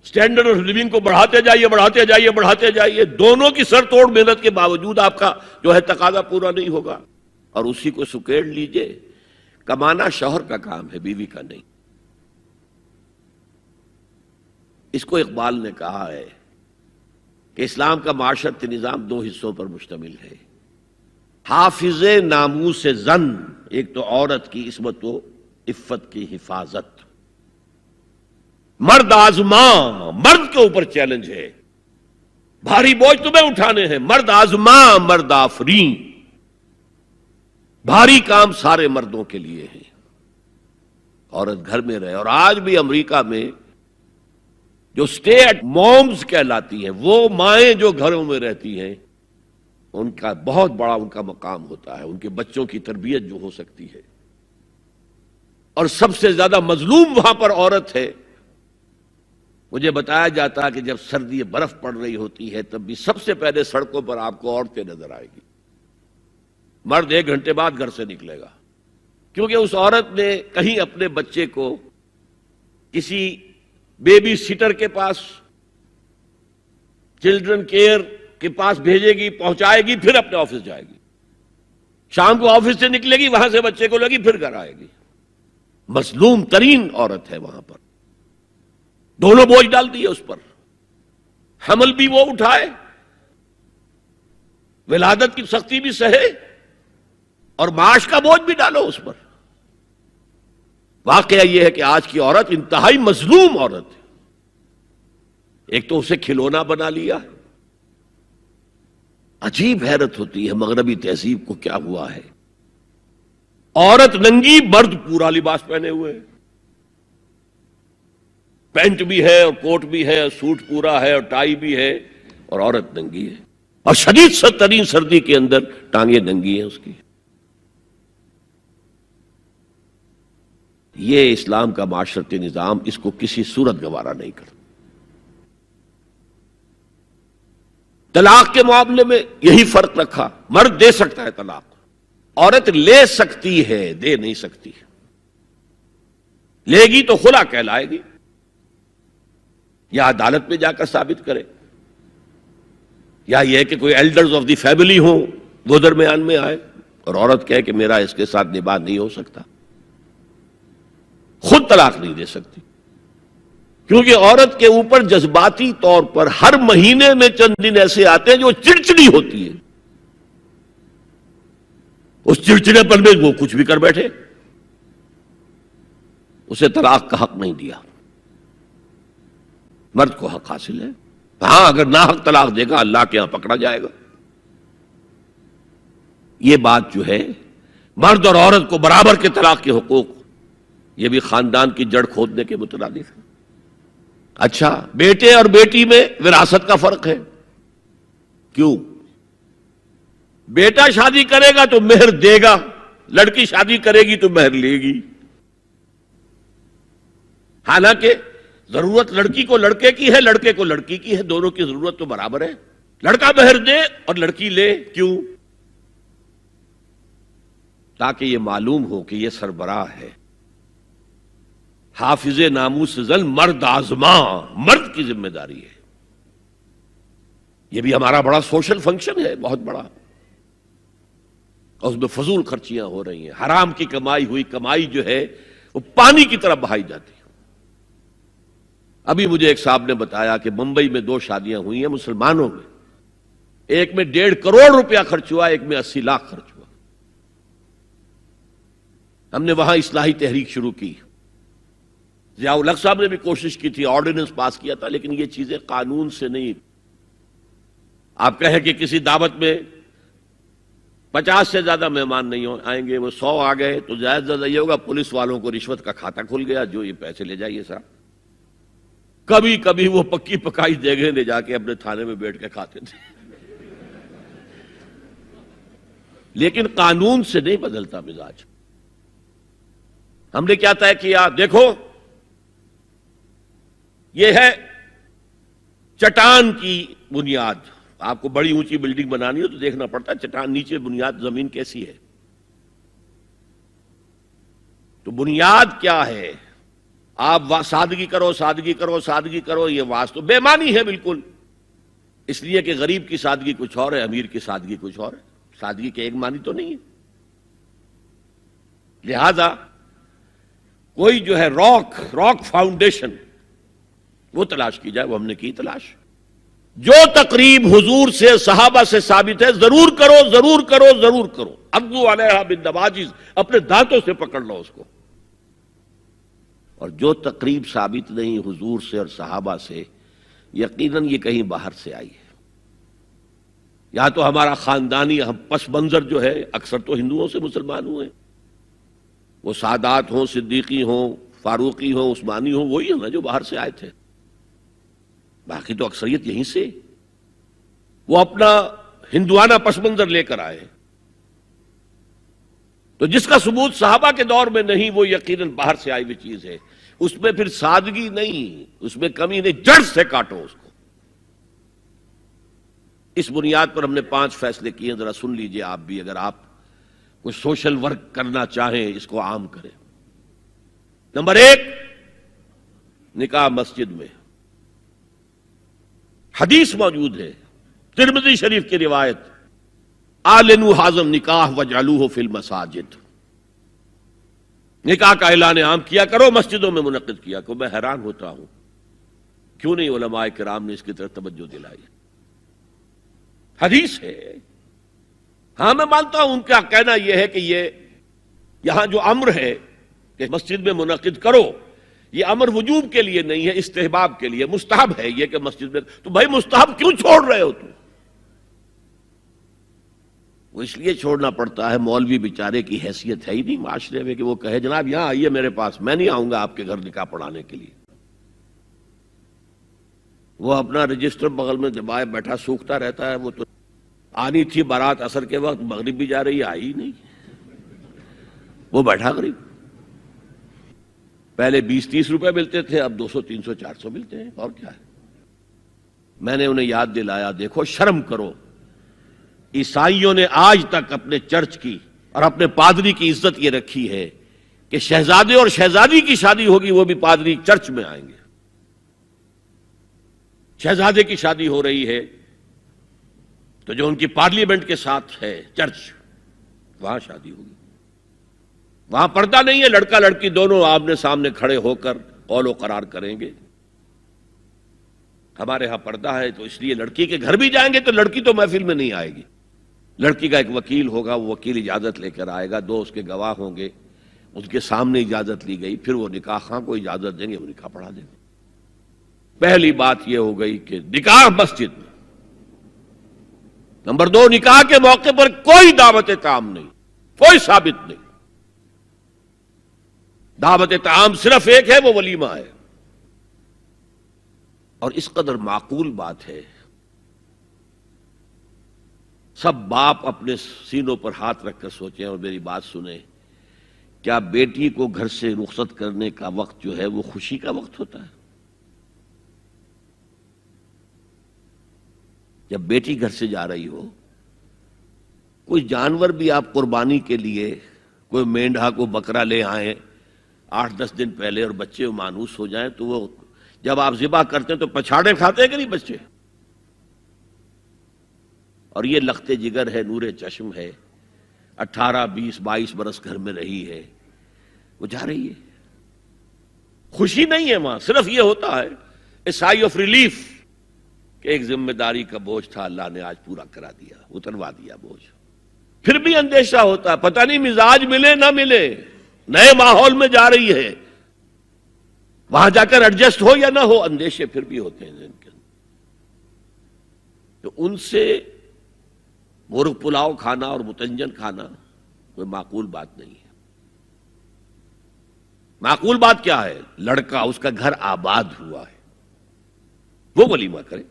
سٹینڈرڈ آف لیونگ کو بڑھاتے جائیے، بڑھاتے جائیے، بڑھاتے جائیے، دونوں کی سر توڑ محنت کے باوجود آپ کا جو ہے تقاضا پورا نہیں ہوگا، اور اسی کو سکیڑ لیجئے. کمانا شوہر کا کام ہے، بیوی کا نہیں. اس کو اقبال نے کہا ہے کہ اسلام کا معاشرتی نظام 2 حصوں پر مشتمل ہے. حافظ ناموس زن، ایک تو عورت کی عصمت و عفت کی حفاظت. مرد آزماں، مرد کے اوپر چیلنج ہے، بھاری بوجھ تمہیں اٹھانے ہیں. مرد آزماں، مرد آفرین. بھاری کام سارے مردوں کے لیے ہیں. عورت گھر میں رہے. اور آج بھی امریکہ میں جو سٹے ایٹ مومز کہلاتی ہیں، وہ مائیں جو گھروں میں رہتی ہیں، ان کا بہت بڑا ان کا مقام ہوتا ہے. ان کے بچوں کی تربیت جو ہو سکتی ہے. اور سب سے زیادہ مظلوم وہاں پر عورت ہے. مجھے بتایا جاتا ہے کہ جب سردی برف پڑ رہی ہوتی ہے تب بھی سب سے پہلے سڑکوں پر آپ کو عورتیں نظر آئے گی. مرد 1 گھنٹے بعد گھر سے نکلے گا، کیونکہ اس عورت نے کہیں اپنے بچے کو کسی بیبی سیٹر کے پاس، چلڈرن کیئر کے پاس بھیجے گی، پہنچائے گی، پھر اپنے آفس جائے گی. شام کو آفس سے نکلے گی، وہاں سے بچے کو لگی، پھر گھر آئے گی. مظلوم ترین عورت ہے وہاں پر. دونوں بوجھ ڈال دیے اس پر. حمل بھی وہ اٹھائے، ولادت کی سختی بھی سہے، اور معاش کا بوجھ بھی ڈالو اس پر. واقعہ یہ ہے کہ آج کی عورت انتہائی مظلوم عورت ہے. ایک تو اسے کھلونا بنا لیا. عجیب حیرت ہوتی ہے مغربی تہذیب کو کیا ہوا ہے. عورت ننگی، مرد پورا لباس پہنے ہوئے، پینٹ بھی ہے اور کوٹ بھی ہے اور سوٹ پورا ہے اور ٹائی بھی ہے، اور عورت ننگی ہے. اور شدید ترین سردی کے اندر ٹانگیں ننگی ہیں اس کی. یہ اسلام کا معاشرتی نظام اس کو کسی صورت گوارا نہیں کرتا. طلاق کے معاملے میں یہی فرق رکھا. مرد دے سکتا ہے طلاق، عورت لے سکتی ہے، دے نہیں سکتی. لے گی تو خلا کہلائے گی، یا عدالت میں جا کر ثابت کرے، یا یہ کہ کوئی ایلڈرز آف دی فیملی ہوں وہ درمیان میں آئے اور عورت کہے کہ میرا اس کے ساتھ نباہ نہیں ہو سکتا. خود طلاق نہیں دے سکتی، کیونکہ عورت کے اوپر جذباتی طور پر ہر مہینے میں چند دن ایسے آتے ہیں جو چڑچڑی ہوتی ہے. اس چڑچڑے پر میں وہ کچھ بھی کر بیٹھے. اسے طلاق کا حق نہیں دیا. مرد کو حق حاصل ہے. ہاں، اگر ناحق طلاق دے گا اللہ کے ہاں پکڑا جائے گا. یہ بات جو ہے مرد اور عورت کو برابر کے طلاق کے حقوق، یہ بھی خاندان کی جڑ کھودنے کے مترادف ہے. اچھا، بیٹے اور بیٹی میں وراثت کا فرق ہے. کیوں؟ بیٹا شادی کرے گا تو مہر دے گا، لڑکی شادی کرے گی تو مہر لے گی. حالانکہ ضرورت لڑکی کو لڑکے کی ہے، لڑکے کو لڑکی کی ہے، دونوں کی ضرورت تو برابر ہے. لڑکا مہر دے اور لڑکی لے. کیوں؟ تاکہ یہ معلوم ہو کہ یہ سربراہ ہے. حافظ ناموس زن، مرد آزماں، مرد کی ذمہ داری ہے. یہ بھی ہمارا بڑا سوشل فنکشن ہے، بہت بڑا. اور اس میں فضول خرچیاں ہو رہی ہیں. حرام کی کمائی ہوئی کمائی جو ہے وہ پانی کی طرح بہائی جاتی ہے. ابھی مجھے ایک صاحب نے بتایا کہ ممبئی میں 2 شادیاں ہوئی ہیں مسلمانوں میں. ایک میں 1.5 کروڑ روپیہ خرچ ہوا، ایک میں 80 لاکھ خرچ ہوا. ہم نے وہاں اصلاحی تحریک شروع کی. ضیاء الحق صاحب نے بھی کوشش کی تھی، آرڈیننس پاس کیا تھا، لیکن یہ چیزیں قانون سے نہیں. آپ کہیں کہ کسی دعوت میں 50 سے زیادہ مہمان نہیں آئیں گے، وہ 100 آ گئے تو زیادہ زیادہ یہ ہوگا پولیس والوں کو رشوت کا کھاتا کھل گیا، جو یہ پیسے لے جائیے صاحب. کبھی کبھی وہ پکی پکائی دیگیں لے جا کے اپنے تھانے میں بیٹھ کے کھاتے تھے. لیکن قانون سے نہیں بدلتا مزاج. ہم نے کیا طے کیا؟ دیکھو یہ ہے چٹان کی بنیاد. آپ کو بڑی اونچی بلڈنگ بنانی ہو تو دیکھنا پڑتا ہے چٹان نیچے بنیاد زمین کیسی ہے. تو بنیاد کیا ہے؟ آپ سادگی کرو، سادگی کرو، سادگی کرو، یہ واسطہ بے معنی ہے بالکل. اس لیے کہ غریب کی سادگی کچھ اور ہے، امیر کی سادگی کچھ اور ہے. سادگی کے ایک معنی تو نہیں ہے. لہذا کوئی جو ہے راک فاؤنڈیشن وہ تلاش کی جائے. وہ ہم نے کی تلاش. جو تقریب حضور سے صحابہ سے ثابت ہے ضرور کرو، ضرور کرو، ضرور کرو. عضوا علیہا بالنواجذ، اپنے دانتوں سے پکڑ لو اس کو. اور جو تقریب ثابت نہیں حضور سے اور صحابہ سے، یقیناً یہ کہیں باہر سے آئی ہے. یا تو ہمارا خاندانی پس منظر جو ہے، اکثر تو ہندوؤں سے مسلمان ہوئے، وہ سادات ہوں، صدیقی ہوں، فاروقی ہوں، عثمانی ہوں، وہی ہیں نا جو باہر سے آئے تھے. باقی تو اکثریت یہیں سے، وہ اپنا ہندوانہ پس منظر لے کر آئے. تو جس کا ثبوت صحابہ کے دور میں نہیں، وہ یقیناً باہر سے آئی ہوئی چیز ہے. اس میں پھر سادگی نہیں، اس میں کمی نہیں، جڑ سے کاٹو اس کو. اس بنیاد پر ہم نے 5 فیصلے کیے. ذرا سن لیجئے آپ بھی، اگر آپ کوئی سوشل ورک کرنا چاہیں اس کو عام کریں. نمبر 1، نکاح مسجد میں. حدیث موجود ہے، ترمذی شریف کی روایت، اعلنوا حاذا النکاح واجعلوه فی المساجد. نکاح کا اعلان عام کیا کرو، مسجدوں میں منعقد کیا کرو. میں حیران ہوتا ہوں کیوں نہیں علماء کرام نے اس کی طرف توجہ دلائی. حدیث ہے. ہاں میں مانتا ہوں ان کا کہنا یہ ہے کہ یہ یہاں جو امر ہے کہ مسجد میں منعقد کرو، یہ امر وجوب کے لیے نہیں ہے، استحباب کے لیے. مستحب ہے یہ کہ مسجد میں. تو بھائی مستحب کیوں چھوڑ رہے ہو تم؟ وہ اس لیے چھوڑنا پڑتا ہے، مولوی بیچارے کی حیثیت ہے ہی نہیں معاشرے میں کہ وہ کہے جناب یہاں آئیے میرے پاس، میں نہیں آؤں گا آپ کے گھر نکاح پڑھانے کے لیے. وہ اپنا رجسٹر بغل میں دبائے بیٹھا سوکھتا رہتا ہے. وہ تو آنی تھی بارات عصر کے وقت، مغرب بھی جا رہی ہے، آئی ہی نہیں، وہ بیٹھا قریب. پہلے 20-30 روپے ملتے تھے، اب 200 300 400 ملتے ہیں. اور کیا ہے؟ میں نے انہیں یاد دلایا، دیکھو شرم کرو. عیسائیوں نے آج تک اپنے چرچ کی اور اپنے پادری کی عزت یہ رکھی ہے کہ شہزادے اور شہزادی کی شادی ہوگی وہ بھی پادری چرچ میں آئیں گے. شہزادے کی شادی ہو رہی ہے تو جو ان کی پارلیمنٹ کے ساتھ ہے چرچ، وہاں شادی ہوگی. وہاں پردہ نہیں ہے، لڑکا لڑکی دونوں آمنے سامنے کھڑے ہو کر قول و قرار کریں گے. ہمارے ہاں پردہ ہے تو اس لیے لڑکی کے گھر بھی جائیں گے تو لڑکی تو محفل میں نہیں آئے گی. لڑکی کا ایک وکیل ہوگا، وہ وکیل اجازت لے کر آئے گا، 2 اس کے گواہ ہوں گے، اس کے سامنے اجازت لی گئی، پھر وہ نکاح خواہ کو اجازت دیں گے، وہ نکاح پڑھا دیں گے. پہلی بات یہ ہو گئی کہ نکاح مسجد میں. نمبر 2، نکاح کے موقع پر کوئی دعوت طعام نہیں، کوئی ثابت نہیں. دعوت طعام صرف ایک ہے، وہ ولیمہ ہے. اور اس قدر معقول بات ہے، سب باپ اپنے سینوں پر ہاتھ رکھ کر سوچیں اور میری بات سنیں. کیا بیٹی کو گھر سے رخصت کرنے کا وقت جو ہے وہ خوشی کا وقت ہوتا ہے؟ جب بیٹی گھر سے جا رہی ہو، کوئی جانور بھی آپ قربانی کے لیے، کوئی مینڈھا کو بکرا لے آئیں 8-10 دن پہلے اور بچے مانوس ہو جائیں تو وہ جب آپ ذبح کرتے ہیں تو پچھاڑے کھاتے ہیں کہ نہیں بچے؟ اور یہ لخت جگر ہے، نور چشم ہے، 18 20 22 برس گھر میں رہی ہے، وہ جا رہی ہے. خوشی نہیں ہے وہاں، صرف یہ ہوتا ہے اے سائی آف ریلیف کہ ایک ذمہ داری کا بوجھ تھا، اللہ نے آج پورا کرا دیا، اتروا دیا بوجھ. پھر بھی اندیشہ ہوتا ہے، پتہ نہیں مزاج ملے نہ ملے. نئے ماحول میں جا رہی ہے، وہاں جا کر ایڈجسٹ ہو یا نہ ہو، اندیشے پھر بھی ہوتے ہیں ذہن کے اندر۔ تو ان سے مرغ پلاؤ کھانا اور متنجن کھانا کوئی معقول بات نہیں ہے۔ معقول بات کیا ہے؟ لڑکا، اس کا گھر آباد ہوا ہے، وہ ولیمہ کرے،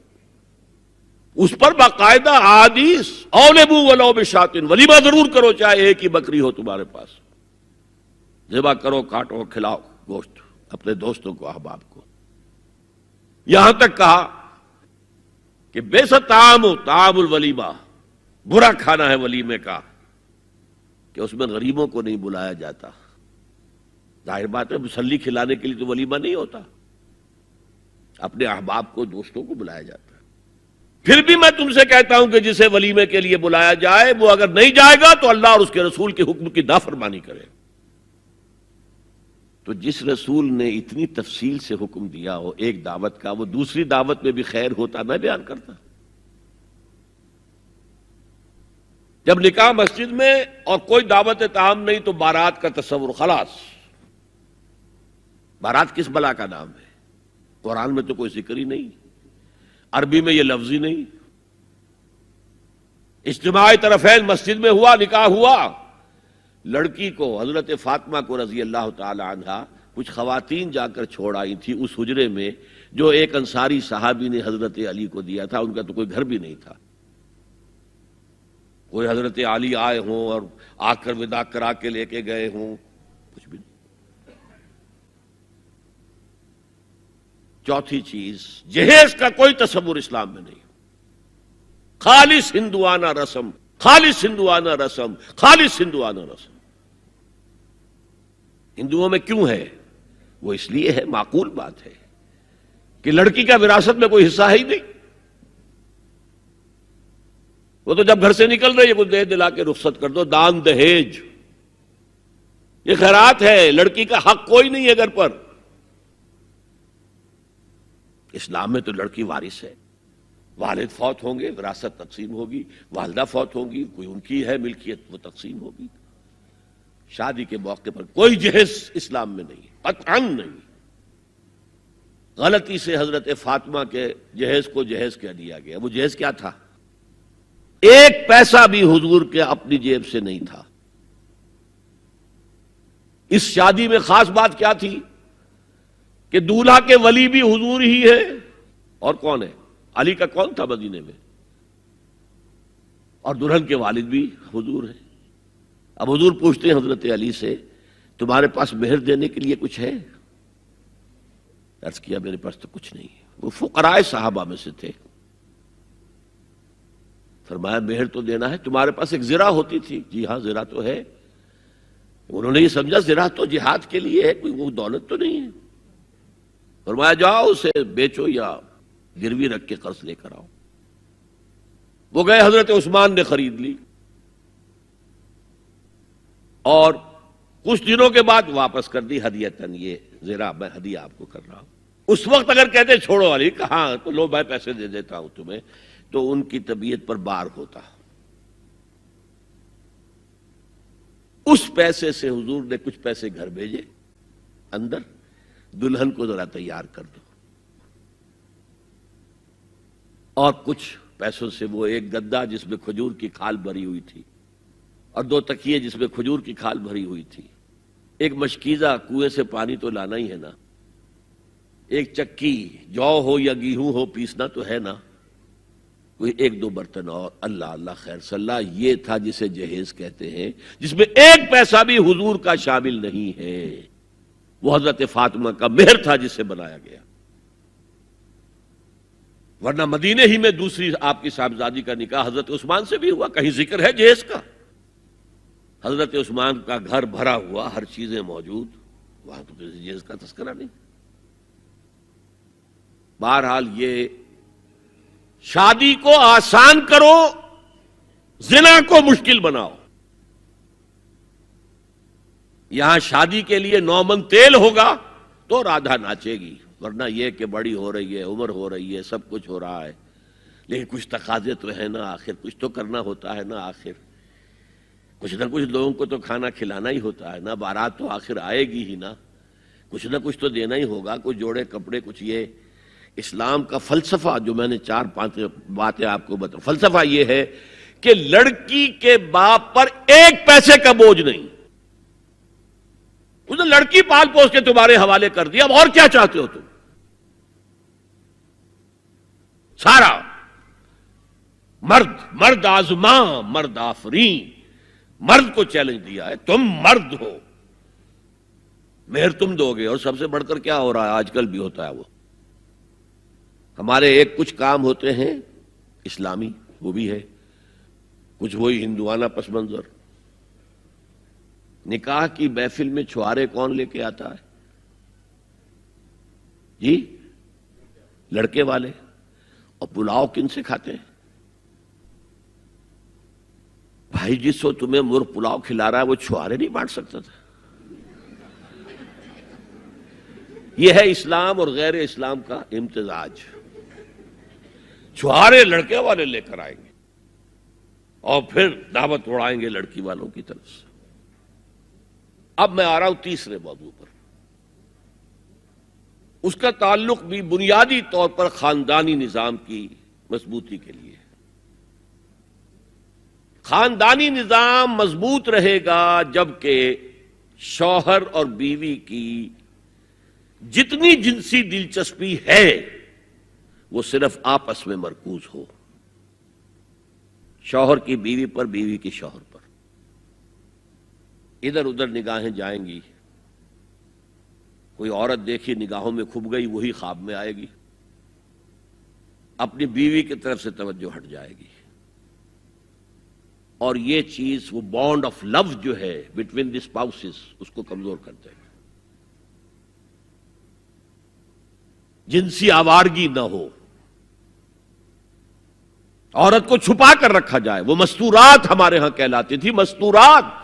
اس پر باقاعدہ احادیث اولبو ولو بشاتن، ولیمہ ضرور کرو چاہے ایک ہی بکری ہو تمہارے پاس، ذبح کرو، کاٹو، کھلاؤ گوشت اپنے دوستوں کو، احباب کو۔ یہاں تک کہا کہ بیس طعام طعام الولیمہ، برا کھانا ہے ولیمے کا کہ اس میں غریبوں کو نہیں بلایا جاتا۔ ظاہر بات ہے مسلی کھلانے کے لیے تو ولیمہ نہیں ہوتا، اپنے احباب کو، دوستوں کو بلایا جاتا ہے۔ پھر بھی میں تم سے کہتا ہوں کہ جسے ولیمے کے لیے بلایا جائے وہ اگر نہیں جائے گا تو اللہ اور اس کے رسول کے حکم کی نافرمانی کرے۔ تو جس رسول نے اتنی تفصیل سے حکم دیا ہو ایک دعوت کا، وہ دوسری دعوت میں بھی خیر ہوتا میں بیان کرتا۔ جب نکاح مسجد میں اور کوئی دعوت طعام نہیں تو بارات کا تصور خلاص۔ بارات کس بلا کا نام ہے؟ قرآن میں تو کوئی ذکر ہی نہیں، عربی میں یہ لفظ ہی نہیں۔ اجتماعی طرفین مسجد میں ہوا، نکاح ہوا، لڑکی کو، حضرت فاطمہ کو رضی اللہ تعالی عنہا، کچھ خواتین جا کر چھوڑ آئی تھی اس حجرے میں جو ایک انصاری صحابی نے حضرت علی کو دیا تھا۔ ان کا تو کوئی گھر بھی نہیں تھا، کوئی حضرت علی آئے ہوں اور آ کر وداع کرا کے لے کے گئے ہوں، کچھ بھی نہیں۔ چوتھی چیز، جہیز کا کوئی تصور اسلام میں نہیں، خالص ہندوانہ رسم، خالص ہندوانہ رسم، خالص ہندوانہ رسم۔ ہندوؤں میں کیوں ہے؟ وہ اس لیے ہے، معقول بات ہے کہ لڑکی کا وراثت میں کوئی حصہ ہے ہی نہیں، وہ تو جب گھر سے نکل رہی ہے کچھ دے دلا کے رخصت کر دو، دان دہیج، یہ خیرات ہے، لڑکی کا حق کوئی نہیں ہے گھر پر۔ اسلام میں تو لڑکی وارث ہے، والد فوت ہوں گے وراثت تقسیم ہوگی، والدہ فوت ہوں گی کوئی ان کی ہے ملکیت وہ تقسیم ہوگی۔ شادی کے موقع پر کوئی جہیز اسلام میں نہیں، قطعاً نہیں۔ غلطی سے حضرت فاطمہ کے جہیز کو جہیز کہہ دیا گیا، وہ جہیز کیا تھا؟ ایک پیسہ بھی حضور کے اپنی جیب سے نہیں تھا۔ اس شادی میں خاص بات کیا تھی کہ دولہا کے ولی بھی حضور ہی ہے، اور کون ہے؟ علی کا کون تھا مدینے میں؟ اور دلہن کے والد بھی حضور ہیں۔ اب حضور پوچھتے ہیں حضرت علی سے، تمہارے پاس مہر دینے کے لیے کچھ ہے؟ عرض کیا میرے پاس تو کچھ نہیں ہے۔ وہ فقراء صحابہ میں سے تھے۔ فرمایا مہر تو دینا ہے، تمہارے پاس ایک زرہ ہوتی تھی؟ جی ہاں زرہ تو ہے۔ انہوں نے یہ سمجھا زرہ تو جہاد کے لیے ہے، کوئی وہ دولت تو نہیں ہے۔ فرمایا جاؤ اسے بیچو یا گروی رکھ کے قرض لے کر آؤ۔ وہ گئے، حضرت عثمان نے خرید لی، اور کچھ دنوں کے بعد واپس کر دی ہدیتاً، یہ زرہ میں ہدیہ آپ کو کر رہا ہوں۔ اس وقت اگر کہتے چھوڑو علی، کہاں تو لو میں پیسے دے دیتا ہوں تمہیں، تو ان کی طبیعت پر بار ہوتا۔ اس پیسے سے حضور نے کچھ پیسے گھر بھیجے اندر، دلہن کو ذرا تیار کر دو، اور کچھ پیسوں سے وہ ایک گدا جس میں کھجور کی کھال بھری ہوئی تھی، اور 2 تکیے جس میں کھجور کی کھال بھری ہوئی تھی، ایک مشکیزہ، کنویں سے پانی تو لانا ہی ہے نا، ایک چکی، جو ہو یا گیہوں ہو پیسنا تو ہے نا، کوئی 1-2 برتن اور، اللہ اللہ خیر صلی اللہ، یہ تھا جسے جہیز کہتے ہیں، جس میں ایک پیسہ بھی حضور کا شامل نہیں ہے۔ وہ حضرت فاطمہ کا مہر تھا جسے بنایا گیا، ورنہ مدینے ہی میں دوسری آپ کی صاحبزادی کا نکاح حضرت عثمان سے بھی ہوا، کہیں ذکر ہے جہیز کا؟ حضرت عثمان کا گھر بھرا ہوا، ہر چیزیں موجود، وہاں تو کسی جہیز کا تذکرہ نہیں۔ بہرحال یہ شادی کو آسان کرو، زنا کو مشکل بناؤ۔ یہاں شادی کے لیے 9 من تیل ہوگا تو رادھا ناچے گی، ورنہ یہ کہ بڑی ہو رہی ہے، عمر ہو رہی ہے، سب کچھ ہو رہا ہے، لیکن کچھ تقاضے تو ہے نا، آخر کچھ تو کرنا ہوتا ہے نا، آخر کچھ نہ کچھ لوگوں کو تو کھانا کھلانا ہی ہوتا ہے نا، بارات تو آخر آئے گی ہی نا، کچھ نہ کچھ تو دینا ہی ہوگا، کچھ جوڑے کپڑے، کچھ یہ اسلام کا فلسفہ جو میں نے 4-5 باتیں آپ کو بتا، فلسفہ یہ ہے کہ لڑکی کے باپ پر 1 پیسے کا بوجھ نہیں، اس نے لڑکی پال پوس کے تمہارے حوالے کر دیا، اب اور کیا چاہتے ہو تم؟ سارا مرد آزماں مرد آفرین، مرد کو چیلنج دیا ہے، تم مرد ہو، مہر تم دو گے۔ اور سب سے بڑھ کر کیا ہو رہا ہے آج کل بھی ہوتا ہے، وہ ہمارے ایک کچھ کام ہوتے ہیں اسلامی، وہ بھی ہے، کچھ وہی ہندوانہ پس منظر۔ نکاح کی محفل میں چھوارے کون لے کے آتا ہے جی؟ لڑکے والے۔ اور پلاؤ کن سے کھاتے ہیں بھائی؟ جس کو تمہیں مرغ پلاؤ کھلا رہا ہے وہ چھوارے نہیں بانٹ سکتا تھا؟ یہ ہے اسلام اور غیر اسلام کا امتزاج۔ چھوارے لڑکے والے لے کر آئیں گے اور پھر دعوت اڑائیں گے لڑکی والوں کی طرف سے۔ اب میں آ رہا ہوں تیسرے موضوع پر، اس کا تعلق بھی بنیادی طور پر خاندانی نظام کی مضبوطی کے لیے۔ خاندانی نظام مضبوط رہے گا جبکہ شوہر اور بیوی کی جتنی جنسی دلچسپی ہے وہ صرف آپس میں مرکوز ہو، شوہر کی بیوی پر، بیوی کی شوہر پر۔ ادھر ادھر نگاہیں جائیں گی، کوئی عورت دیکھی نگاہوں میں کھب گئی، وہی خواب میں آئے گی، اپنی بیوی کی طرف سے توجہ ہٹ جائے گی، اور یہ چیز، وہ بانڈ آف لو جو ہے بٹوین دی اسپاؤسز، اس کو کمزور کر دے گا۔ جنسی آوارگی نہ ہو، عورت کو چھپا کر رکھا جائے، وہ مستورات ہمارے ہاں کہلاتی تھی، مستورات۔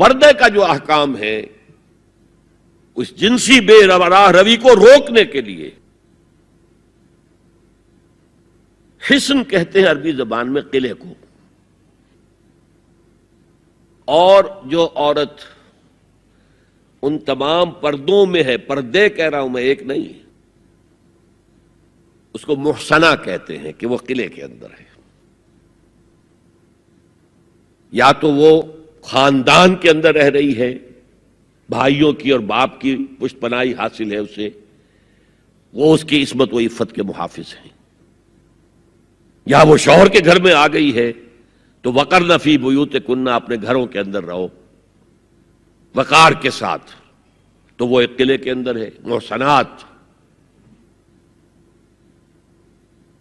پردے کا جو احکام ہے اس جنسی بے راہ روی کو روکنے کے لیے، حسن کہتے ہیں عربی زبان میں قلعے کو، اور جو عورت ان تمام پردوں میں ہے، پردے کہہ رہا ہوں میں، ایک نہیں، اس کو محسنہ کہتے ہیں کہ وہ قلعے کے اندر ہے۔ یا تو وہ خاندان کے اندر رہ رہی ہے، بھائیوں کی اور باپ کی پشت پناہی حاصل ہے اسے، وہ اس کی عصمت و عفت کے محافظ ہیں، یا وہ شوہر کے گھر میں آ گئی ہے تو وقرن فی بیوتکن، اپنے گھروں کے اندر رہو وقار کے ساتھ، تو وہ ایک قلعے کے اندر ہے، محسنات۔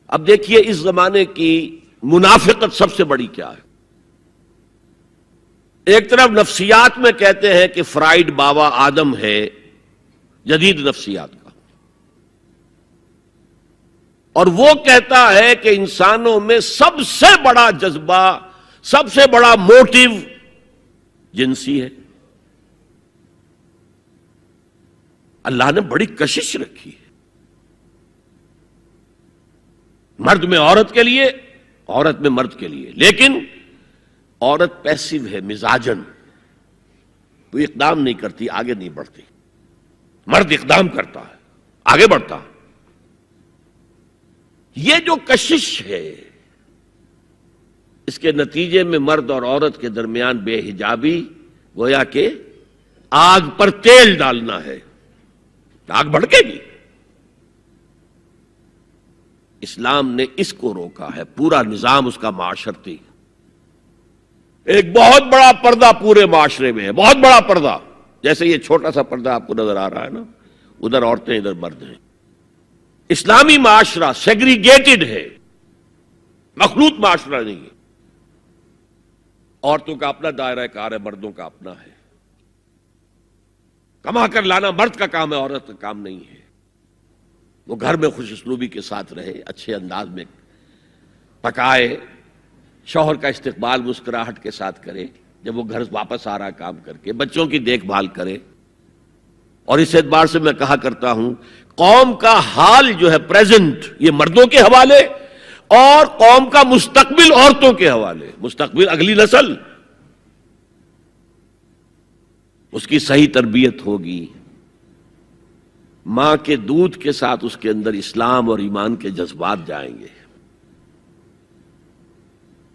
اب دیکھیے اس زمانے کی منافقت سب سے بڑی کیا ہے۔ ایک طرف نفسیات میں کہتے ہیں کہ فرائیڈ بابا آدم ہے جدید نفسیات کا، اور وہ کہتا ہے کہ انسانوں میں سب سے بڑا جذبہ، سب سے بڑا موٹیو جنسی ہے۔ اللہ نے بڑی کشش رکھی ہے، مرد میں عورت کے لیے، عورت میں مرد کے لیے، لیکن عورت پیسیو ہے مزاجن، وہ اقدام نہیں کرتی، آگے نہیں بڑھتی، مرد اقدام کرتا ہے، آگے بڑھتا ہے۔ یہ جو کشش ہے، اس کے نتیجے میں مرد اور عورت کے درمیان بے حجابی گویا کہ آگ پر تیل ڈالنا ہے، آگ بھڑکے گی۔ اسلام نے اس کو روکا ہے، پورا نظام اس کا معاشرتی، ایک بہت بڑا پردہ پورے معاشرے میں ہے، بہت بڑا پردہ، جیسے یہ چھوٹا سا پردہ آپ کو نظر آ رہا ہے نا، ادھر عورتیں ادھر مرد ہیں۔ اسلامی معاشرہ سیگریگیٹڈ ہے، مخلوط معاشرہ نہیں ہے، عورتوں کا اپنا دائرہ کار ہے، مردوں کا اپنا ہے، کما کر لانا مرد کا کام ہے، عورت کا کام نہیں ہے۔ وہ گھر میں خوش اسلوبی کے ساتھ رہے، اچھے انداز میں پکائے، شوہر کا استقبال مسکراہٹ کے ساتھ کرے، جب وہ گھر واپس آ رہا کام کر کے، بچوں کی دیکھ بھال کرے۔ اور اس اعتبار سے میں کہا کرتا ہوں، قوم کا حال جو ہے پریزنٹ، یہ مردوں کے حوالے، اور قوم کا مستقبل عورتوں کے حوالے، مستقبل اگلی نسل، اس کی صحیح تربیت ہوگی، ماں کے دودھ کے ساتھ اس کے اندر اسلام اور ایمان کے جذبات جائیں گے۔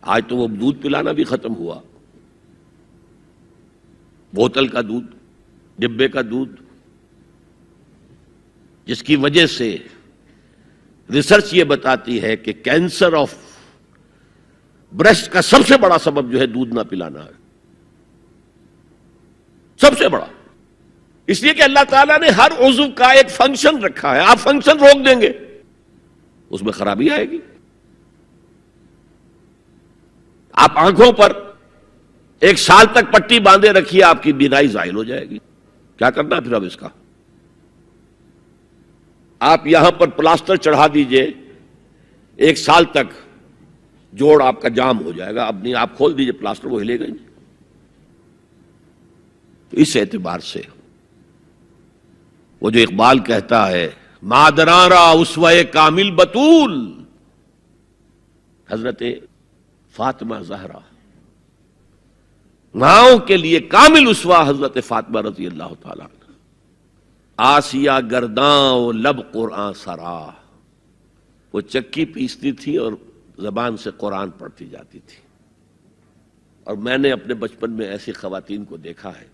آج تو وہ دودھ پلانا بھی ختم ہوا، بوتل کا دودھ، ڈبے کا دودھ، جس کی وجہ سے ریسرچ یہ بتاتی ہے کہ کینسر آف بریسٹ کا سب سے بڑا سبب جو ہے دودھ نہ پلانا ہے، سب سے بڑا، اس لیے کہ اللہ تعالیٰ نے ہر عضو کا ایک فنکشن رکھا ہے، آپ فنکشن روک دیں گے اس میں خرابی آئے گی۔ آپ آنکھوں پر 1 سال تک پٹی باندھے رکھیے، آپ کی بینائی زائل ہو جائے گی، کیا کرنا پھر اب اس کا؟ آپ یہاں پر پلاسٹر چڑھا دیجئے، 1 سال تک جوڑ آپ کا جام ہو جائے گا، اب نہیں، آپ کھول دیجئے پلاسٹر، وہ ہلے گا نہیں۔ اس اعتبار سے وہ جو اقبال کہتا ہے مادراں را اسوہ کامل بطول، حضرت فاطمہ زہرا، ماؤں کے لیے کامل اسوہ حضرت فاطمہ رضی اللہ تعالیٰ عنہ، آسیہ گرداں و لب قرآن سرا، وہ چکی پیستی تھی اور زبان سے قرآن پڑھتی جاتی تھی۔ اور میں نے اپنے بچپن میں ایسی خواتین کو دیکھا ہے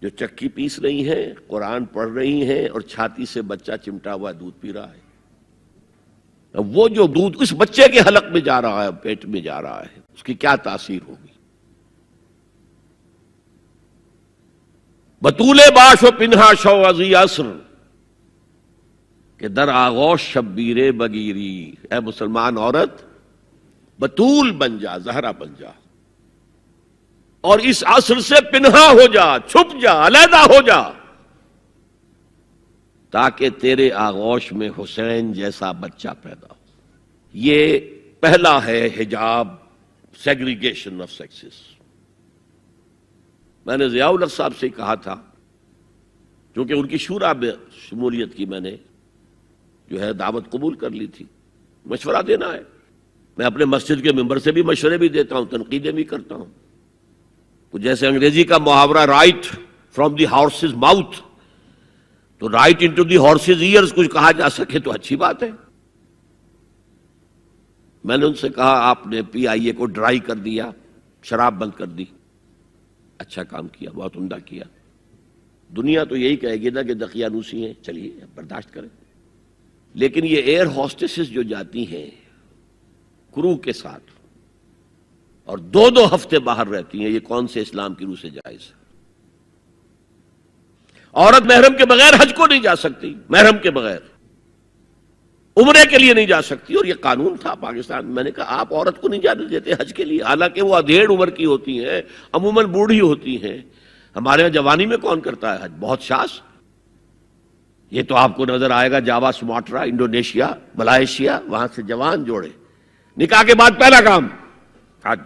جو چکی پیس رہی ہیں، قرآن پڑھ رہی ہیں اور چھاتی سے بچہ چمٹا ہوا دودھ پی رہا ہے۔ اب وہ جو دودھ اس بچے کے حلق میں جا رہا ہے، پیٹ میں جا رہا ہے، اس کی کیا تاثیر ہوگی؟ بطول باش و پنہا شو ازی عصر کہ در آغوش شبیر بگیری، اے مسلمان عورت بطول بن جا، زہرا بن جا، اور اس عصر سے پنہا ہو جا، چھپ جا، علیحدہ ہو جا، تاکہ تیرے آغوش میں حسین جیسا بچہ پیدا ہو۔ یہ پہلا ہے حجاب، سیگریگیشن آف سیکسز۔ میں نے ضیاء الحق صاحب سے کہا تھا، کیونکہ ان کی شورا میں شمولیت کی میں نے جو ہے دعوت قبول کر لی تھی، مشورہ دینا ہے۔ میں اپنے مسجد کے ممبر سے بھی مشورے بھی دیتا ہوں، تنقیدیں بھی کرتا ہوں۔ جیسے انگریزی کا محاورہ right from the horse's mouth, تو right into the horse's ears کچھ کہا جا سکے تو اچھی بات ہے۔ میں نے ان سے کہا آپ نے پی آئی اے کو ڈرائی کر دیا، شراب بند کر دی، اچھا کام کیا، بہت عمدہ کیا۔ دنیا تو یہی کہے گی نا کہ دقیانوسی ہیں، چلیے برداشت کریں، لیکن یہ ایئر ہوسٹسز جو جاتی ہیں کرو کے ساتھ اور 2 ہفتے باہر رہتی ہیں، یہ کون سے اسلام کی روح سے جائز ہے؟ عورت محرم کے بغیر حج کو نہیں جا سکتی، محرم کے بغیر عمرے کے لیے نہیں جا سکتی، اور یہ قانون تھا پاکستان میں۔ میں نے کہا آپ عورت کو نہیں جانے دیتے حج کے لیے، حالانکہ وہ ادھیڑ عمر کی ہوتی ہیں، عموماً بوڑھی ہوتی ہیں۔ ہمارے یہاں جوانی میں کون کرتا ہے حج؟ بہت شاذ۔ یہ تو آپ کو نظر آئے گا جاوا، سماٹرا، انڈونیشیا، ملائیشیا، وہاں سے جوان جوڑے نکاح کے بعد پہلا کام حج۔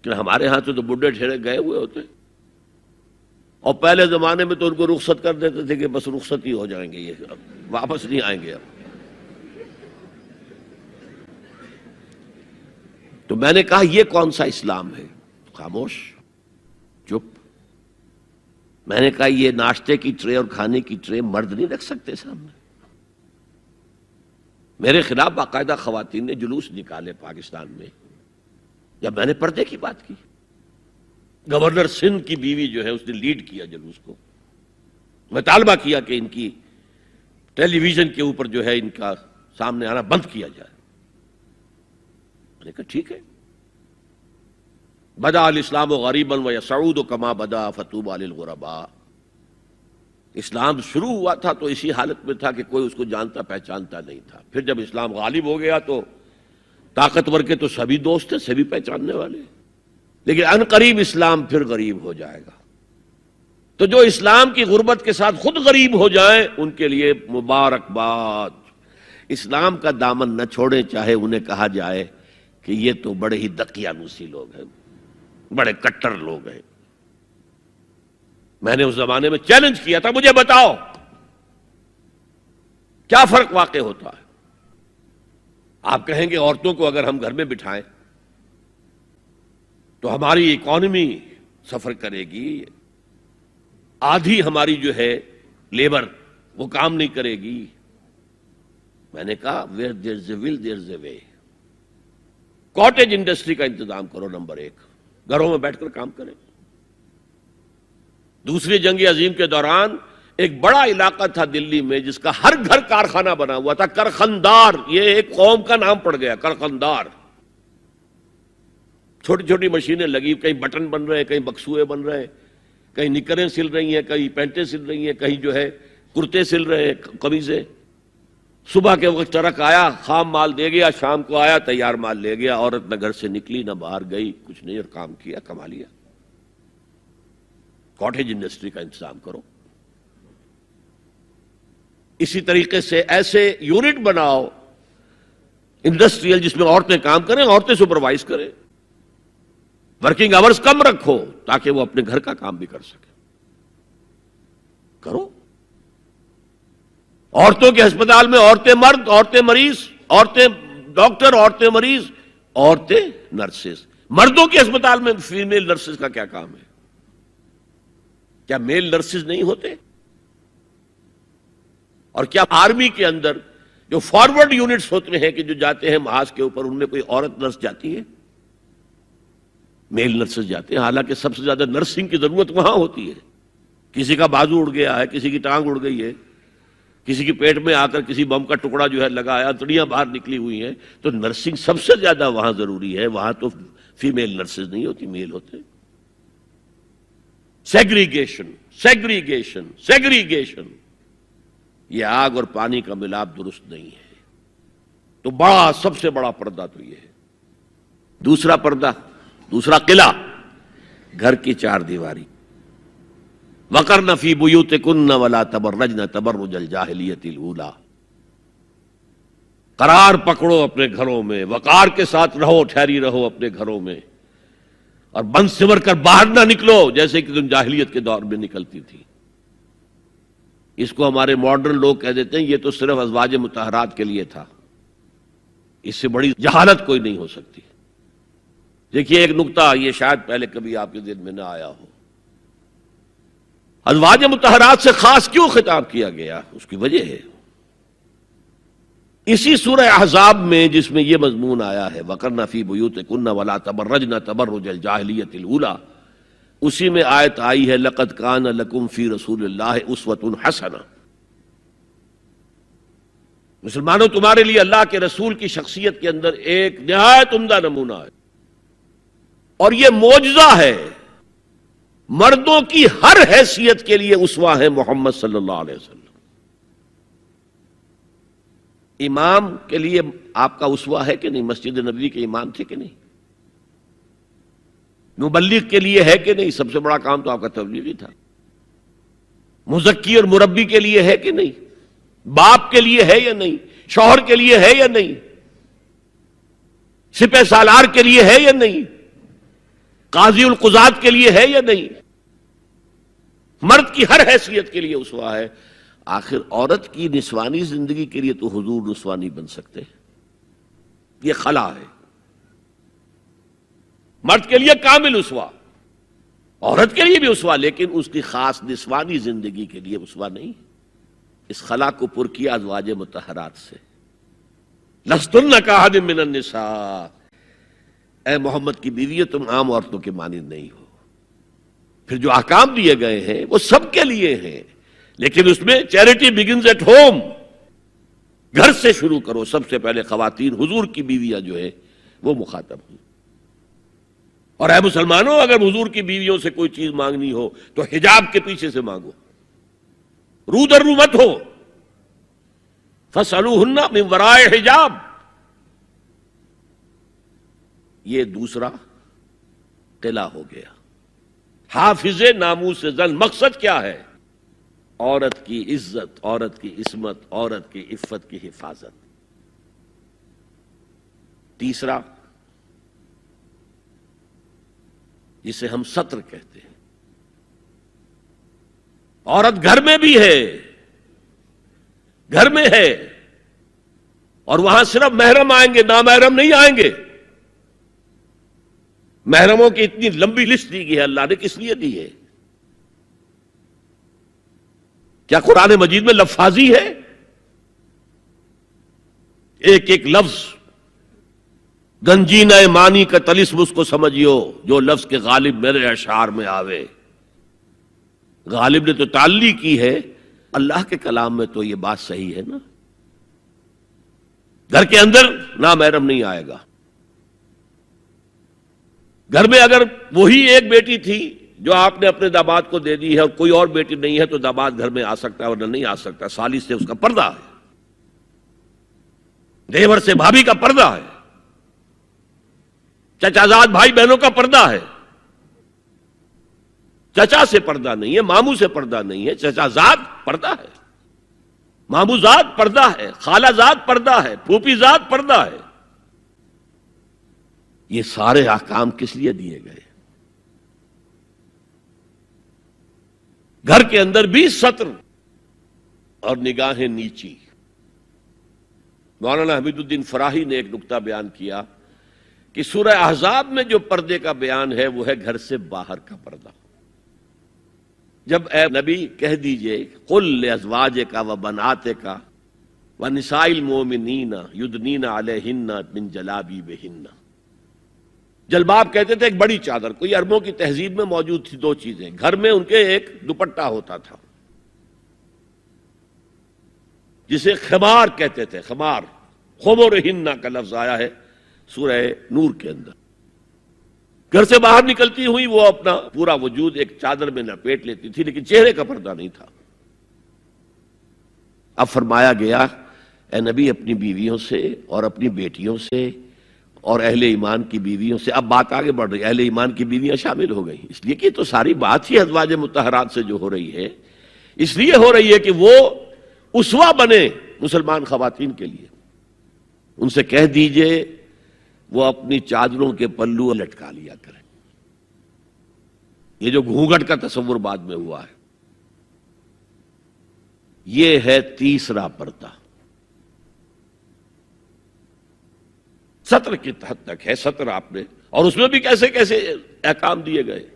کہ ہمارے ہاں تو بڈھے ٹھیرے گئے ہوئے ہوتے، اور پہلے زمانے میں تو ان کو رخصت کر دیتے تھے کہ بس رخصت ہی ہو جائیں گے، یہ اب واپس نہیں آئیں گے اب۔ تو میں نے کہا یہ کون سا اسلام ہے؟ خاموش، چپ۔ میں نے کہا یہ ناشتے کی ٹرے اور کھانے کی ٹرے مرد نہیں رکھ سکتے سامنے؟ میرے خلاف باقاعدہ خواتین نے جلوس نکالے پاکستان میں جب میں نے پردے کی بات کی۔ گورنر سندھ کی بیوی جو ہے اس نے لیڈ کیا جلوس کو، مطالبہ کیا کہ ان کی ٹیلی ویژن کے اوپر جو ہے ان کا سامنے آنا بند کیا جائے۔ میں نے کہا ٹھیک ہے۔ بدا الاسلام غریبا ویسعود کما بدا فطوبی للغرباء۔ اسلام شروع ہوا تھا تو اسی حالت میں تھا کہ کوئی اس کو جانتا پہچانتا نہیں تھا، پھر جب اسلام غالب ہو گیا تو طاقتور کے تو سبھی دوست ہیں، سبھی پہچاننے والے، لیکن ان قریب اسلام پھر غریب ہو جائے گا۔ تو جو اسلام کی غربت کے ساتھ خود غریب ہو جائیں ان کے لیے مبارکباد۔ اسلام کا دامن نہ چھوڑیں، چاہے انہیں کہا جائے کہ یہ تو بڑے ہی دقیانوسی لوگ ہیں، بڑے کٹر لوگ ہیں۔ میں نے اس زمانے میں چیلنج کیا تھا، مجھے بتاؤ کیا فرق واقع ہوتا ہے؟ آپ کہیں گے عورتوں کو اگر ہم گھر میں بٹھائیں تو ہماری اکانومی سفر کرے گی، آدھی ہماری جو ہے لیبر وہ کام نہیں کرے گی۔ میں نے کہا where there is a will there is a way. Cottage industry کا انتظام کرو، نمبر 1، گھروں میں بیٹھ کر کام کریں۔ دوسری جنگ عظیم کے دوران ایک بڑا علاقہ تھا دلی میں جس کا ہر گھر کارخانہ بنا ہوا تھا، کرخندار، یہ ایک قوم کا نام پڑ گیا، کرخندار۔ چھوٹی چھوٹی مشینیں لگی، کہیں بٹن بن رہے ہیں، کہیں بکسوئے بن رہے ہیں، کہیں نکریں سل رہی ہیں، کہیں پینٹیں سل رہی ہیں، کہیں جو ہے کرتے سل رہے ہیں، قمیضیں۔ صبح کے وقت ٹرک آیا، خام مال دے گیا، شام کو آیا، تیار مال لے گیا۔ عورت نہ گھر سے نکلی نہ باہر گئی، کچھ نہیں، اور کام کیا، کما لیا۔ کاٹیج انڈسٹری کا انتظام کرو۔ اسی طریقے سے ایسے یونٹ بناؤ انڈسٹریل جس میں عورتیں کام کریں، عورتیں سپروائز کریں، ورکنگ آورز کم رکھو تاکہ وہ اپنے گھر کا کام بھی کر سکیں۔ کرو۔ عورتوں کے ہسپتال میں عورتیں مرد، عورتیں مریض، عورتیں ڈاکٹر، عورتیں مریض، عورتیں نرسز۔ مردوں کے ہسپتال میں فیمیل نرسز کا کیا کام ہے؟ کیا میل نرسز نہیں ہوتے؟ اور کیا آرمی کے اندر جو فارورڈ یونٹس ہوتے ہیں کہ جو جاتے ہیں محاذ کے اوپر، ان میں کوئی عورت نرس جاتی ہے؟ میل نرسز جاتے ہیں، حالانکہ سب سے زیادہ نرسنگ کی ضرورت وہاں ہوتی ہے۔ کسی کا بازو اڑ گیا ہے، کسی کی ٹانگ اڑ گئی ہے، کسی کے پیٹ میں آ کر کسی بم کا ٹکڑا جو ہے لگایا، تڑیاں باہر نکلی ہوئی ہیں، تو نرسنگ سب سے زیادہ وہاں ضروری ہے۔ وہاں تو فیمیل نرسز نہیں ہوتی، میل ہوتے۔ سیگریگیشن، سیگریگیشن، سیگریگیشن، یہ آگ اور پانی کا ملاپ درست نہیں ہے۔ تو بڑا، سب سے بڑا پردہ تو یہ ہے۔ دوسرا پردہ، دوسرا قلعہ، گھر کی چار دیواری۔ وَقَرْنَ فِي بُيُوتِكُنَّ وَلَا تَبَرَّجْنَ تَبَرُّجَ الْجَاهِلِيَّةِ الْأُولَىٰ۔ قرار پکڑو اپنے گھروں میں، وقار کے ساتھ رہو، ٹھہری رہو اپنے گھروں میں، اور بند سمر کر باہر نہ نکلو جیسے کہ تم جاہلیت کے دور میں نکلتی تھی۔ اس کو ہمارے ماڈرن لوگ کہہ دیتے ہیں یہ تو صرف ازواج مطہرات کے لیے تھا، اس سے بڑی جہالت کوئی نہیں ہو سکتی۔ دیکھیے ایک نقطہ، یہ شاید پہلے کبھی آپ کے ذہن میں نہ آیا ہو، ازواج مطہرات سے خاص کیوں خطاب کیا گیا؟ اس کی وجہ ہے اسی سورہ احزاب میں جس میں یہ مضمون آیا ہے وَقَرْنَ فِي بُيُوتِكُنَّ وَلَا تَبَرَّجْنَ تَبَرُّجَ الْجَاهِلِيَّةِ الْأُولَىٰ۔ اسی میں آیت آئی ہے لَقَدْ كَانَ لَكُمْ فِي رَسُولِ اللَّهِ أُسْوَةٌ حَسَنَةٌ۔ مسلمانوں تمہارے لیے اللہ کے رسول کی شخصیت کے اندر ایک نہایت عمدہ نمونہ ہے، اور یہ معجزہ ہے۔ مردوں کی ہر حیثیت کے لیے اسوہ ہے محمد صلی اللہ علیہ وسلم۔ امام کے لیے آپ کا اسوہ ہے کہ نہیں؟ مسجد نبوی کے امام تھے کہ نہیں؟ مبلغ کے لیے ہے کہ نہیں؟ سب سے بڑا کام تو آپ کا تبلیغی تھا۔ مزکی اور مربی کے لیے ہے کہ نہیں؟ باپ کے لیے ہے یا نہیں؟ شوہر کے لیے ہے یا نہیں؟ سپہ سالار کے لیے ہے یا نہیں؟ قاضی القضات کے لیے ہے یا نہیں؟ مرد کی ہر حیثیت کے لیے اسوہ ہے۔ آخر عورت کی نسوانی زندگی کے لیے تو حضور رسوا نہیں بن سکتے، یہ خلا ہے۔ مرد کے لیے کامل اسوہ، عورت کے لیے بھی اسوہ، لیکن اس کی خاص نسوانی زندگی کے لیے اسوہ نہیں۔ اس خلا کو پر کیا ازواج مطہرات سے۔ لستن کاحد من النساء، اے محمد کی بیوی تم عام عورتوں کے مانند نہیں ہو۔ پھر جو احکام دیے گئے ہیں وہ سب کے لیے ہیں، لیکن اس میں چیریٹی بگنز ایٹ ہوم، گھر سے شروع کرو۔ سب سے پہلے خواتین، حضور کی بیویاں جو ہے وہ مخاطب ہوں۔ اور اے مسلمانوں، اگر حضور کی بیویوں سے کوئی چیز مانگنی ہو تو حجاب کے پیچھے سے مانگو، رو در رو مت ہو۔ فَاسْأَلُوهُنَّ مِنْ وَرَاءِ حجاب۔ یہ دوسرا قلعہ ہو گیا، حافظ ناموس زن۔ مقصد کیا ہے؟ عورت کی عزت، عورت کی عصمت، عورت کی عفت کی حفاظت۔ تیسرا جسے ہم ستر کہتے ہیں، عورت گھر میں بھی ہے، گھر میں ہے، اور وہاں صرف محرم آئیں گے، نامحرم نہیں آئیں گے۔ محرموں کی اتنی لمبی لسٹ دی گئی ہے، اللہ نے کس لیے دی ہے؟ کیا قرآن مجید میں لفاظی ہے؟ ایک ایک لفظ گنجینہ معنی کا طلسم اس کو سمجھیو، جو لفظ کے غالب میرے اشعار میں آوے۔ غالب نے تو تعلی کی ہے، اللہ کے کلام میں تو یہ بات صحیح ہے نا۔ گھر کے اندر نامحرم نہیں آئے گا۔ گھر میں اگر وہی ایک بیٹی تھی جو آپ نے اپنے داماد کو دے دی ہے اور کوئی اور بیٹی نہیں ہے تو داماد گھر میں آ سکتا ہے ورنہ نہیں آ سکتا۔ سالی سے اس کا پردہ ہے، دیور سے بھابھی کا پردہ ہے، چچا زاد بھائی بہنوں کا پردہ ہے۔ چچا سے پردہ نہیں ہے، ماموں سے پردہ نہیں ہے، چچا زاد پردہ ہے، ماموں زاد پردہ ہے، خالہ زاد پردہ ہے، پھوپھی زاد پردہ ہے۔ یہ سارے احکام کس لیے دیے گئے؟ گھر کے اندر بھی ستر اور نگاہیں نیچی۔ مولانا حمید الدین فراہی نے ایک نکتہ بیان کیا کہ سورہ احزاب میں جو پردے کا بیان ہے وہ ہے گھر سے باہر کا پردہ۔ جب اے نبی کہہ دیجئے قل لازواجک و بناتک و نساء المؤمنین یدنین علیہن من جلابیبہن۔ جلباب کہتے تھے ایک بڑی چادر، کوئی عربوں کی تہذیب میں موجود تھی دو چیزیں، گھر میں ان کے ایک دوپٹہ ہوتا تھا جسے خمار کہتے تھے، خمار، خمرہن کا لفظ آیا ہے سورہ نور کے اندر۔ گھر سے باہر نکلتی ہوئی وہ اپنا پورا وجود ایک چادر میں لپیٹ لیتی تھی لیکن چہرے کا پردہ نہیں تھا۔ اب فرمایا گیا اے نبی اپنی بیویوں سے اور اپنی بیٹیوں سے اور اہل ایمان کی بیویوں سے، اب بات آگے بڑھ رہی ہے، اہل ایمان کی بیویاں شامل ہو گئی، اس لیے کہ تو ساری بات ہی ازواج مطہرات سے جو ہو رہی ہے، اس لیے ہو رہی ہے کہ وہ اسوہ بنے مسلمان خواتین کے لیے۔ ان سے کہہ دیجئے وہ اپنی چادروں کے پلو لٹکا لیا کریں۔ یہ جو گھونگھٹ کا تصور بعد میں ہوا ہے، یہ ہے تیسرا پردہ۔ ستر کی حد تک ہے ستر آپ نے، اور اس میں بھی کیسے کیسے احکام دیے گئے۔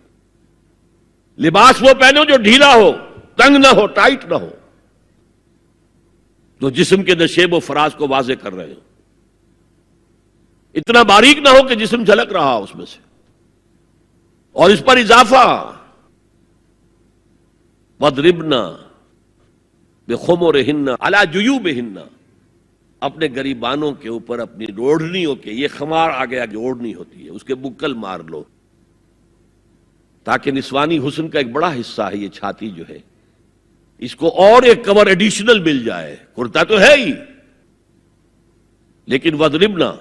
لباس وہ پہنو جو ڈھیلا ہو، تنگ نہ ہو، ٹائٹ نہ ہو، جو جسم کے نشیب و فراز کو واضح کر رہے ہو، اتنا باریک نہ ہو کہ جسم جھلک رہا اس میں سے۔ اور اس پر اضافہ وَاضْرِبْنَا بِخُمُرِهِنَّ عَلَى جُيُوبِهِنَّ، اپنے گریبانوں کے اوپر اپنی اوڑھنیوں کے، یہ خمار آ گیا جو اوڑھنی ہوتی ہے، اس کے بکل مار لو، تاکہ نسوانی حسن کا ایک بڑا حصہ ہے یہ چھاتی جو ہے، اس کو اور ایک کور ایڈیشنل مل جائے۔ کرتا تو ہے ہی لیکن وَاضْرِبْنَا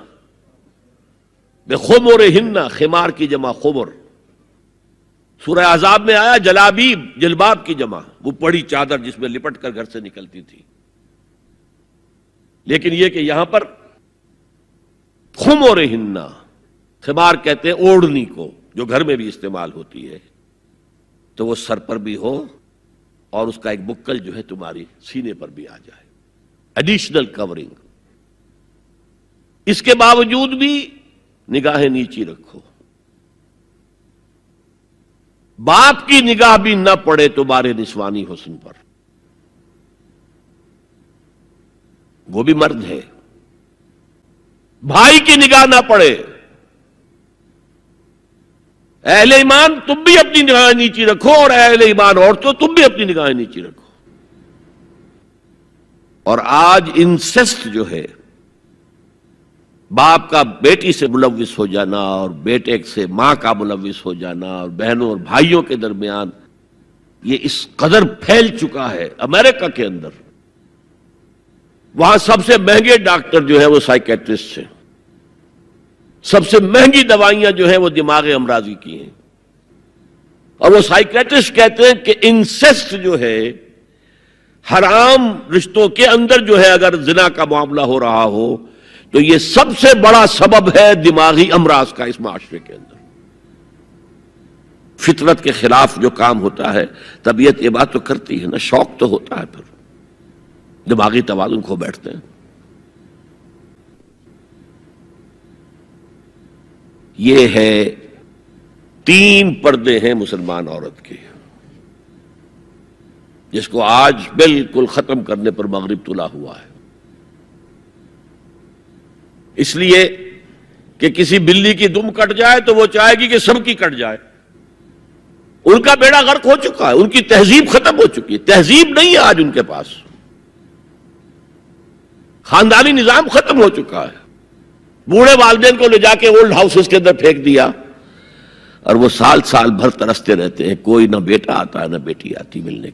بِخُمُرِهِنَّ، خمار کی جمع خمر۔ سورہ احزاب میں آیا جلابیب، جلباب کی جمع، وہ بڑی چادر جس میں لپٹ کر گھر سے نکلتی تھی۔ لیکن یہ کہ یہاں پر خمرہن، خمار کہتے ہیں اوڑھنی کو جو گھر میں بھی استعمال ہوتی ہے، تو وہ سر پر بھی ہو اور اس کا ایک بکل جو ہے تمہاری سینے پر بھی آ جائے، ایڈیشنل کورنگ۔ اس کے باوجود بھی نگاہیں نیچی رکھو، باپ کی نگاہ بھی نہ پڑے تمہارے نسوانی حسن پر، وہ بھی مرد ہے، بھائی کی نگاہ نہ پڑے۔ اہل ایمان تم بھی اپنی نگاہیں نیچی رکھو، اور اہل ایمان عورتوں تم بھی اپنی نگاہیں نیچی رکھو۔ اور آج انسسٹ جو ہے، باپ کا بیٹی سے ملوث ہو جانا اور بیٹے سے ماں کا ملوث ہو جانا اور بہنوں اور بھائیوں کے درمیان، یہ اس قدر پھیل چکا ہے۔ امریکہ کے اندر وہاں سب سے مہنگے ڈاکٹر جو ہے وہ سائیکیٹرسٹ ہیں، سب سے مہنگی دوائیاں جو ہیں وہ دماغ امراضی کی ہیں، اور وہ سائیکیٹرسٹ کہتے ہیں کہ انسسٹ جو ہے، حرام رشتوں کے اندر جو ہے اگر زنا کا معاملہ ہو رہا ہو تو یہ سب سے بڑا سبب ہے دماغی امراض کا اس معاشرے کے اندر۔ فطرت کے خلاف جو کام ہوتا ہے، طبیعت یہ بات تو کرتی ہے نا، شوق تو ہوتا ہے، پھر دماغی توازن کھو بیٹھتے ہیں۔ یہ ہے 3 پردے ہیں مسلمان عورت کے، جس کو آج بالکل ختم کرنے پر مغرب تلا ہوا ہے، اس لیے کہ کسی بلی کی دم کٹ جائے تو وہ چاہے گی کہ سب کی کٹ جائے۔ ان کا بیڑا غرق ہو چکا ہے، ان کی تہذیب ختم ہو چکی ہے، تہذیب نہیں ہے آج ان کے پاس، خاندانی نظام ختم ہو چکا ہے۔ بوڑھے والدین کو لے جا کے اولڈ ہاؤسز کے اندر پھینک دیا، اور وہ سال سال بھر ترستے رہتے ہیں، کوئی نہ بیٹا آتا ہے نہ بیٹی آتی ملنے۔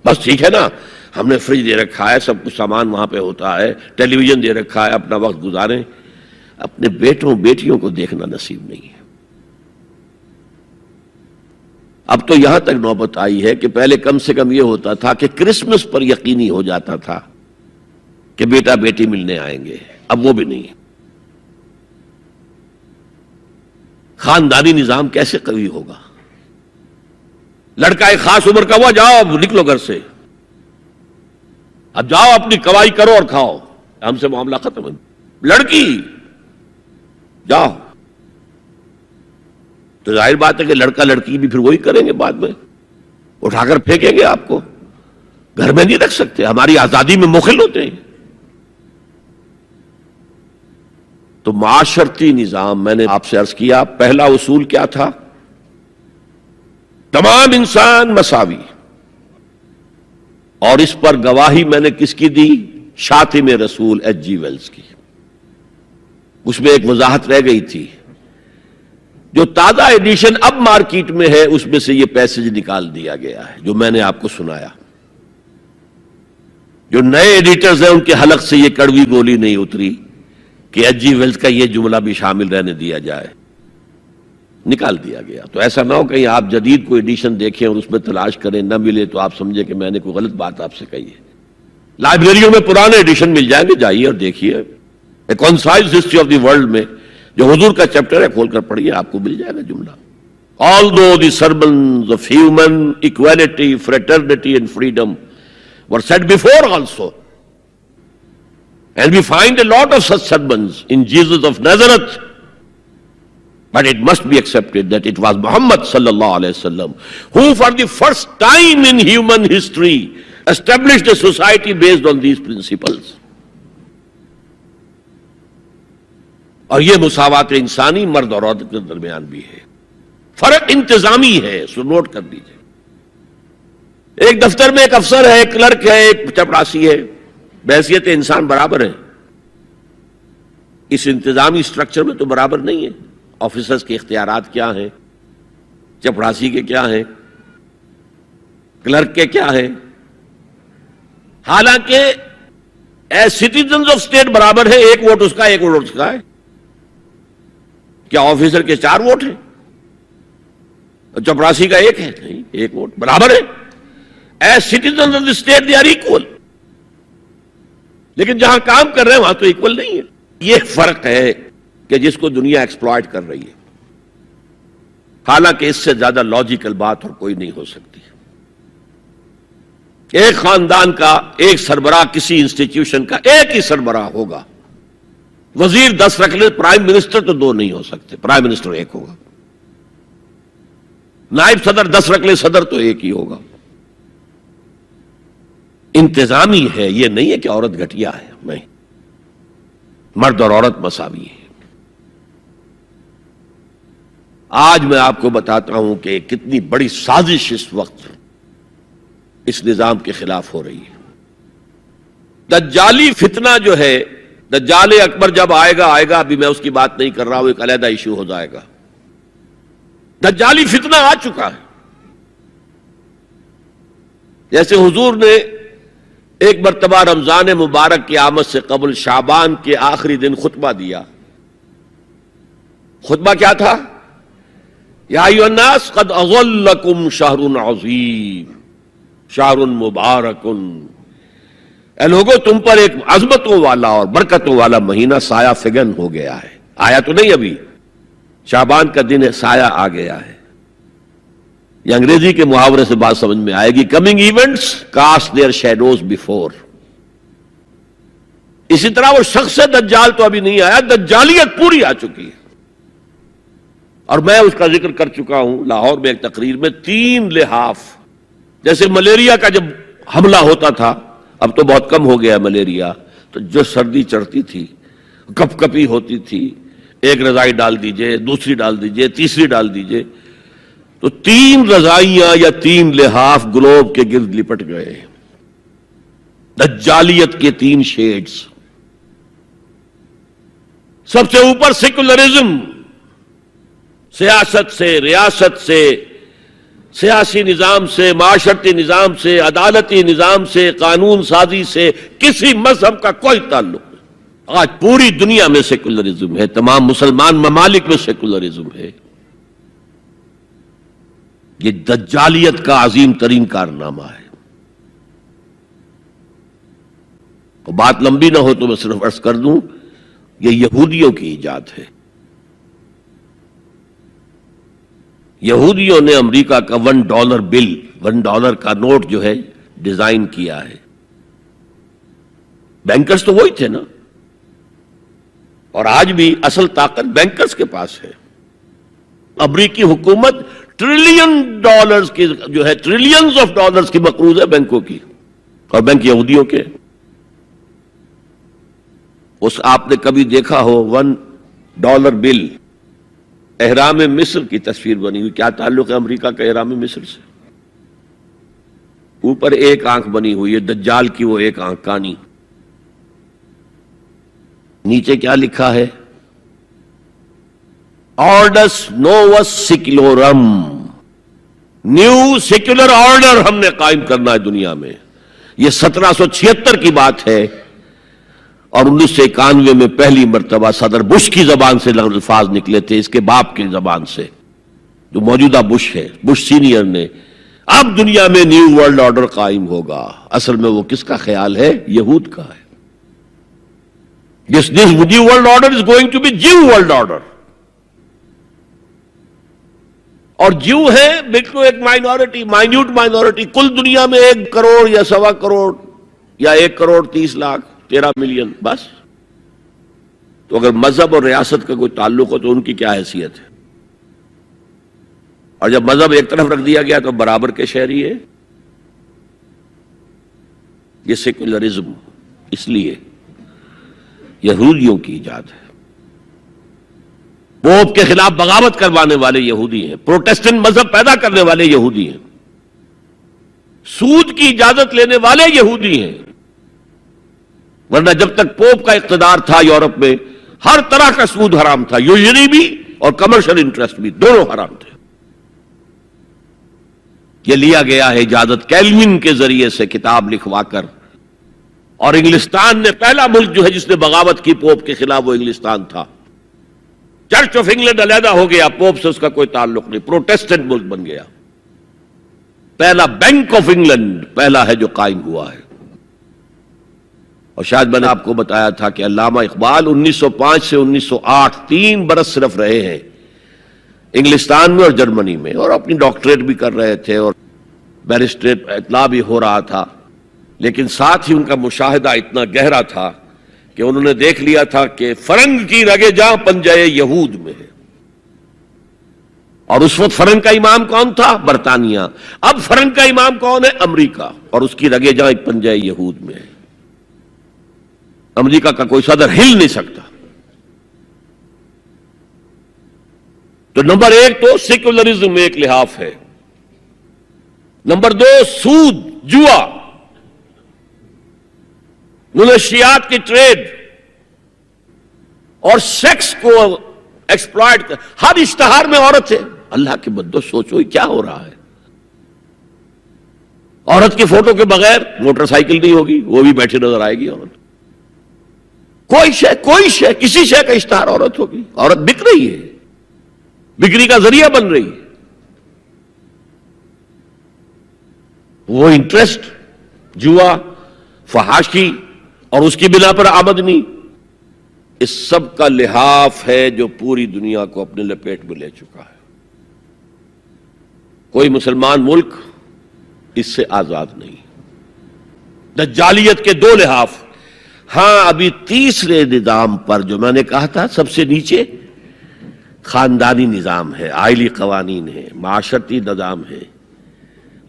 بس ٹھیک ہے نا، ہم نے فریج دے رکھا ہے، سب کچھ سامان وہاں پہ ہوتا ہے، ٹیلی ویژن دے رکھا ہے، اپنا وقت گزاریں، اپنے بیٹوں بیٹیوں کو دیکھنا نصیب نہیں ہے۔ اب تو یہاں تک نوبت آئی ہے کہ پہلے کم سے کم یہ ہوتا تھا کہ کرسمس پر یقینی ہو جاتا تھا کہ بیٹا بیٹی ملنے آئیں گے، اب وہ بھی نہیں ہے۔ خاندانی نظام کیسے قوی ہوگا؟ لڑکا ایک خاص عمر کا ہوا، جاؤ اب نکلو گھر سے، اب جاؤ اپنی کوائی کرو اور کھاؤ، ہم سے معاملہ ختم ہے۔ لڑکی جاؤ، تو ظاہر بات ہے کہ لڑکا لڑکی بھی پھر وہی کریں گے، بعد میں اٹھا کر پھینکیں گے آپ کو، گھر میں نہیں رکھ سکتے، ہماری آزادی میں مخل ہوتے ہیں۔ تو معاشرتی نظام، میں نے آپ سے عرض کیا، پہلا اصول کیا تھا؟ تمام انسان مساوی، اور اس پر گواہی میں نے کس کی دی؟ شاتم رسول H.G. ویلز کی۔ اس میں ایک وضاحت رہ گئی تھی، جو تازہ ایڈیشن اب مارکیٹ میں ہے اس میں سے یہ پیسج نکال دیا گیا ہے جو میں نے آپ کو سنایا۔ جو نئے ایڈیٹرز ہیں ان کے حلق سے یہ کڑوی گولی نہیں اتری کہ H.G. ویلز کا یہ جملہ بھی شامل رہنے دیا جائے، نکال دیا گیا۔ تو ایسا نہ ہو کہیں آپ جدید کو ایڈیشن دیکھیں اور اس میں تلاش کریں، نہ ملے تو آپ سمجھیں کہ میں نے کوئی غلط بات آپ سے کہی ہے۔ لائبریریوں میں پرانے ایڈیشن مل جائیں گے، جائیے اور دیکھیے، a concise history of the world میں جو حضور کا چیپٹر ہے کھول کر پڑھیے، آپ کو مل جائے گا جملہ۔ Although the sermons of human equality, fraternity and freedom were said before also, and we find a lot of such sermons in Jesus of Nazareth, but it must be accepted that it was Muhammad sallallahu alaihi wasallam who for the first time in human history established a society based on these principles. اور یہ مساوات انسانی مرد اور عورت کے درمیان بھی ہے، فرق انتظامی ہے، سو نوٹ کر لیجیے۔ ایک دفتر میں ایک افسر ہے، ایک کلرک ہے، ایک چپراسی ہے، بحیثیت انسان برابر ہے۔ اس انتظامی سٹرکچر میں تو برابر نہیں ہے۔ آفیسرز کے اختیارات کیا ہیں، چپراسی کے کیا ہیں، کلرک کے کیا ہیں، حالانکہ ایز سٹیزنز آف اسٹیٹ برابر ہے، ایک ووٹ اس کا، ایک ووٹ اس کا ہے۔ کیا آفیسر کے 4 ووٹ ہیں اور چپراسی کا 1 ہے؟ نہیں، 1 ووٹ برابر ہے۔ As citizens of the state they are equal, لیکن جہاں کام کر رہے ہیں وہاں تو ایکول نہیں ہے۔ یہ فرق ہے کہ جس کو دنیا ایکسپلائٹ کر رہی ہے، حالانکہ اس سے زیادہ لاجیکل بات اور کوئی نہیں ہو سکتی۔ ایک خاندان کا ایک سربراہ، کسی انسٹیٹیوشن کا ایک ہی سربراہ ہوگا، وزیر 10 رکھ لے، پرائم منسٹر تو 2 نہیں ہو سکتے، پرائم منسٹر 1 ہوگا، نائب صدر 10 رکھ لے، صدر تو 1 ہی ہوگا۔ انتظامی ہے، یہ نہیں ہے کہ عورت گھٹیا ہے، نہیں، مرد اور عورت مساوی ہے۔ آج میں آپ کو بتاتا ہوں کہ کتنی بڑی سازش اس وقت اس نظام کے خلاف ہو رہی ہے۔ دجالی فتنہ جو ہے، دجال اکبر جب آئے گا، ابھی میں اس کی بات نہیں کر رہا ہوں، ایک علیحدہ ایشو ہو جائے گا۔ دجالی فتنہ آ چکا ہے۔ جیسے حضور نے ایک مرتبہ رمضان مبارک کی آمد سے قبل شعبان کے آخری دن خطبہ دیا۔ خطبہ کیا تھا؟ یا ایھا الناس قد اظلکم شہر عظیم شہر مبارک، اے لوگو تم پر ایک عظمتوں والا اور برکتوں والا مہینہ سایہ فگن ہو گیا ہے۔ آیا تو نہیں ابھی، شعبان کا دن ہے، سایہ آ گیا ہے۔ یہ انگریزی کے محاورے سے بات سمجھ میں آئے گی، coming events cast their shadows before. اسی طرح وہ شخص دجال تو ابھی نہیں آیا، دجالیت پوری آ چکی ہے۔ اور میں اس کا ذکر کر چکا ہوں لاہور میں ایک تقریر میں، 3 لحاف. جیسے ملیریا کا جب حملہ ہوتا تھا، اب تو بہت کم ہو گیا ملیریا، تو جو سردی چڑھتی تھی، کپ کپی ہوتی تھی، ایک رضائی ڈال دیجئے، دوسری ڈال دیجئے، تیسری ڈال دیجئے، تو 3 رضائیاں یا 3 لحاف گلوب کے گرد لپٹ گئے. دجالیت کے 3 شیڈز. سب سے اوپر سیکولرزم، سیاست سے، ریاست سے، سیاسی نظام سے، معاشرتی نظام سے، عدالتی نظام سے، قانون سازی سے کسی مذہب کا کوئی تعلق نہیں. آج پوری دنیا میں سیکولرزم ہے، تمام مسلمان ممالک میں سیکولرزم ہے. یہ دجالیت کا عظیم ترین کارنامہ ہے. تو بات لمبی نہ ہو تو میں صرف عرض کر دوں، یہ یہودیوں کی ایجاد ہے. یہودیوں نے امریکہ کا $1 بل، $1 کا نوٹ جو ہے ڈیزائن کیا ہے. بینکرز تو وہی تھے نا، اور آج بھی اصل طاقت بینکرز کے پاس ہے. امریکی حکومت $1 کی جو ہے، ٹریلینز آف ڈالرز کی مقروض ہے بینکوں کی، اور بینک یہودیوں کے. اس آپ نے کبھی دیکھا ہو $1 بل، احرام مصر کی تصویر بنی ہوئی؟ کیا تعلق ہے امریکہ کا احرام مصر سے؟ اوپر ایک آنکھ بنی ہوئی ہے، دجال کی وہ ایک آنکھ کانی. نیچے کیا لکھا ہے؟ آرڈس نووس سیکولورم، نیو سیکولر آرڈر ہم نے قائم کرنا ہے دنیا میں. یہ 1776 کی بات ہے، اور 1991 میں پہلی مرتبہ صدر بش کی زبان سے الفاظ نکلے تھے، اس کے باپ کی زبان سے، جو موجودہ بش ہے، بش سینئر نے. اب دنیا میں نیو ورلڈ آرڈر قائم ہوگا. اصل میں وہ کس کا خیال ہے؟ یہود کا ہے. This new world order is going to be Jew world order. اور جو ہے بالکل ایک مائنورٹی، مائنیوٹ مائنورٹی. کل دنیا میں 1 کروڑ یا 1.25 کروڑ یا 1 کروڑ 30 لاکھ 13 ملین بس. تو اگر مذہب اور ریاست کا کوئی تعلق ہو تو ان کی کیا حیثیت ہے؟ اور جب مذہب ایک طرف رکھ دیا گیا تو برابر کے شہری ہے. یہ سیکولرزم اس لیے یہودیوں کی ایجاد ہے. پوپ کے خلاف بغاوت کروانے والے یہودی ہیں، پروٹیسٹنٹ مذہب پیدا کرنے والے یہودی ہیں، سود کی اجازت لینے والے یہودی ہیں. ورنہ جب تک پوپ کا اقتدار تھا یورپ میں، ہر طرح کا سود حرام تھا، یوزری بھی اور کمرشل انٹرسٹ بھی، دونوں حرام تھے. یہ لیا گیا ہے اجازت کیلوین کے ذریعے سے کتاب لکھوا کر. اور انگلستان نے پہلا ملک جو ہے جس نے بغاوت کی پوپ کے خلاف، وہ انگلستان تھا. چرچ آف انگلینڈ علیحدہ ہو گیا، پوپ سے اس کا کوئی تعلق نہیں، پروٹیسٹنٹ ملک بن گیا. پہلا بینک آف انگلینڈ پہلا ہے جو قائم ہوا ہے. اور شاید میں نے آپ کو بتایا تھا کہ علامہ اقبال 1905 سے 1908 3 برس صرف رہے ہیں انگلستان میں اور جرمنی میں، اور اپنی ڈاکٹریٹ بھی کر رہے تھے اور بیرسٹریٹ اطلاع بھی ہو رہا تھا. لیکن ساتھ ہی ان کا مشاہدہ اتنا گہرا تھا کہ انہوں نے دیکھ لیا تھا کہ فرنگ کی رگے جاں پنجے یہود میں ہے. اور اس وقت فرنگ کا امام کون تھا؟ برطانیہ. اب فرنگ کا امام کون ہے؟ امریکہ. اور اس کی رگے جاں پنجے یہود میں ہے. امریکہ کا کوئی صدر ہل نہیں سکتا. تو نمبر 1 تو سیکولرزم ایک لحاف ہے. نمبر 2 سود، جوا، منشیات کی ٹریڈ اور سیکس کو ایکسپلائٹ کر. ہر اشتہار میں عورت ہے. اللہ کے بندو سوچو کیا ہو رہا ہے. عورت کی فوٹو کے بغیر موٹر سائیکل نہیں ہوگی، وہ بھی بیٹھی نظر آئے گی عورت. کوئی شے کسی شے کا اشتہار عورت ہوگی. عورت بک رہی ہے، بکری کا ذریعہ بن رہی ہے. وہ انٹرسٹ، جوا، فحاشی اور اس کی بنا پر آمدنی، اس سب کا لحاف ہے جو پوری دنیا کو اپنے لپیٹ میں لے چکا ہے. کوئی مسلمان ملک اس سے آزاد نہیں. دجالیت کے 2 لحاف. ہاں ابھی تیسرے نظام پر جو میں نے کہا تھا سب سے نیچے، خاندانی نظام ہے، آئلی قوانین ہے، معاشرتی نظام ہے،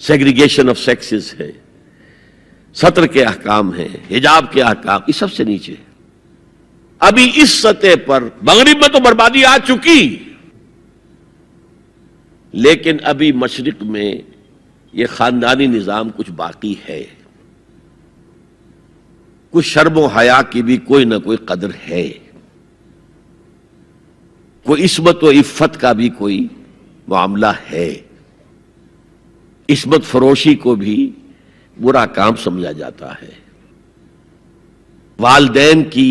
سیگریگیشن آف سیکسز ہے، سطر کے احکام ہیں، حجاب کے احکام، یہ سب سے نیچے. ابھی اس سطح پر مغرب میں تو بربادی آ چکی، لیکن ابھی مشرق میں یہ خاندانی نظام کچھ باقی ہے. کچھ شرم و حیا کی بھی کوئی نہ کوئی قدر ہے، کوئی عصمت و عفت کا بھی کوئی معاملہ ہے. عصمت فروشی کو بھی برا کام سمجھا جاتا ہے، والدین کی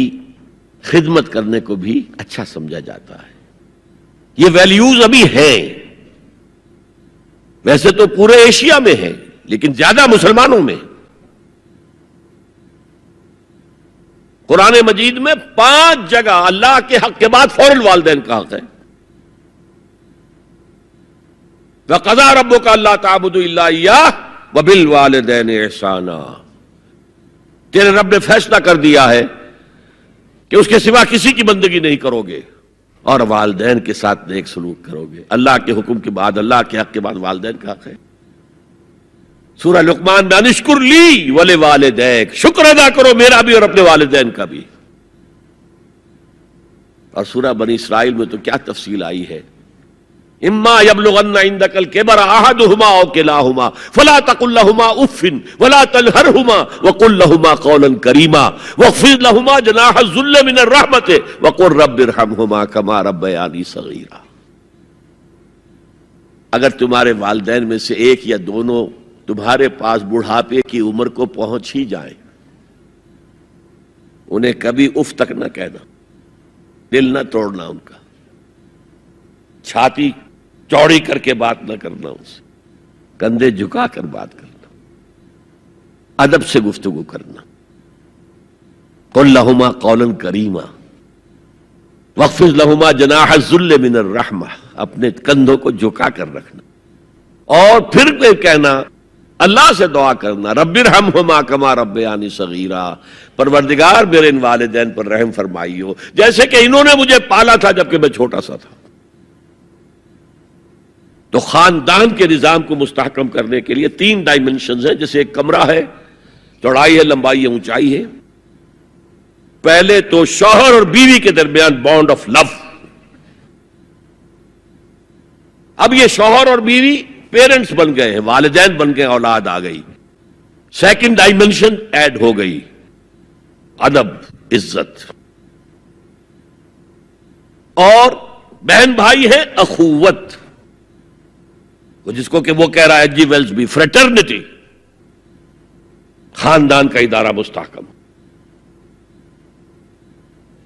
خدمت کرنے کو بھی اچھا سمجھا جاتا ہے. یہ ویلیوز ابھی ہیں، ویسے تو پورے ایشیا میں ہیں لیکن زیادہ مسلمانوں میں. قرآن مجید میں 5 جگہ اللہ کے حق کے بعد فوراً والدین کا حق ہے. وَقَضَىٰ رَبُّكَ أَلَّا تَعْبُدُوا إِلَّا إِيَّاهُ وَبِالْوَالِدَيْنِ إِحْسَانًا. تیرے رب نے فیصلہ کر دیا ہے کہ اس کے سوا کسی کی بندگی نہیں کرو گے اور والدین کے ساتھ نیک سلوک کرو گے. اللہ کے حکم کے بعد، اللہ کے حق کے بعد والدین کا حق ہے. سورہ لقمان میں انشکر لی ولوالدیک، شکر ادا کرو میرا بھی اور اپنے والدین کا بھی. اور سورہ بنی اسرائیل میں تو کیا تفصیل آئی ہے. اما یبلغن عندک الکبر احدہما او کلاہما فلا تقل لهما اف ولا تنهرهما وقل لهما قولا کریما واخفض لهما جناح الذل من الرحمۃ وقل رب ارحمهما كما ربیانی صغیرا. اگر تمہارے والدین میں سے ایک یا دونوں تمہارے پاس بڑھاپے کی عمر کو پہنچ ہی جائیں، انہیں کبھی اف تک نہ کہنا، دل نہ توڑنا ان کا، چھاتی چوڑی کر کے بات نہ کرنا، ان سے کندھے جھکا کر بات کرنا، ادب سے گفتگو کرنا. قل لهما قولا کریما واخفض لهما جناح الذل من الرحمہ، اپنے کندھوں کو جھکا کر رکھنا. اور پھر کہنا، اللہ سے دعا کرنا، رب ارحمہما کما ربیانی صغیرا، پروردگار میرے ان والدین پر رحم فرمائیو جیسے کہ انہوں نے مجھے پالا تھا جبکہ میں چھوٹا سا تھا. تو خاندان کے نظام کو مستحکم کرنے کے لیے 3 ڈائمنشنز ہیں. جیسے ایک کمرہ ہے، چوڑائی ہے، لمبائی ہے، اونچائی ہے. پہلے تو شوہر اور بیوی کے درمیان بانڈ آف لو. اب یہ شوہر اور بیوی پیرنٹس بن گئے ہیں، والدین بن گئے، اولاد آ گئی. سیکنڈ ڈائمنشن ایڈ ہو گئی، ادب، عزت. اور بہن بھائی ہے، اخوت، جس کو کہ وہ کہہ رہا ہے جی ویلز بھی، فریٹرنٹی. خاندان کا ادارہ مستحکم.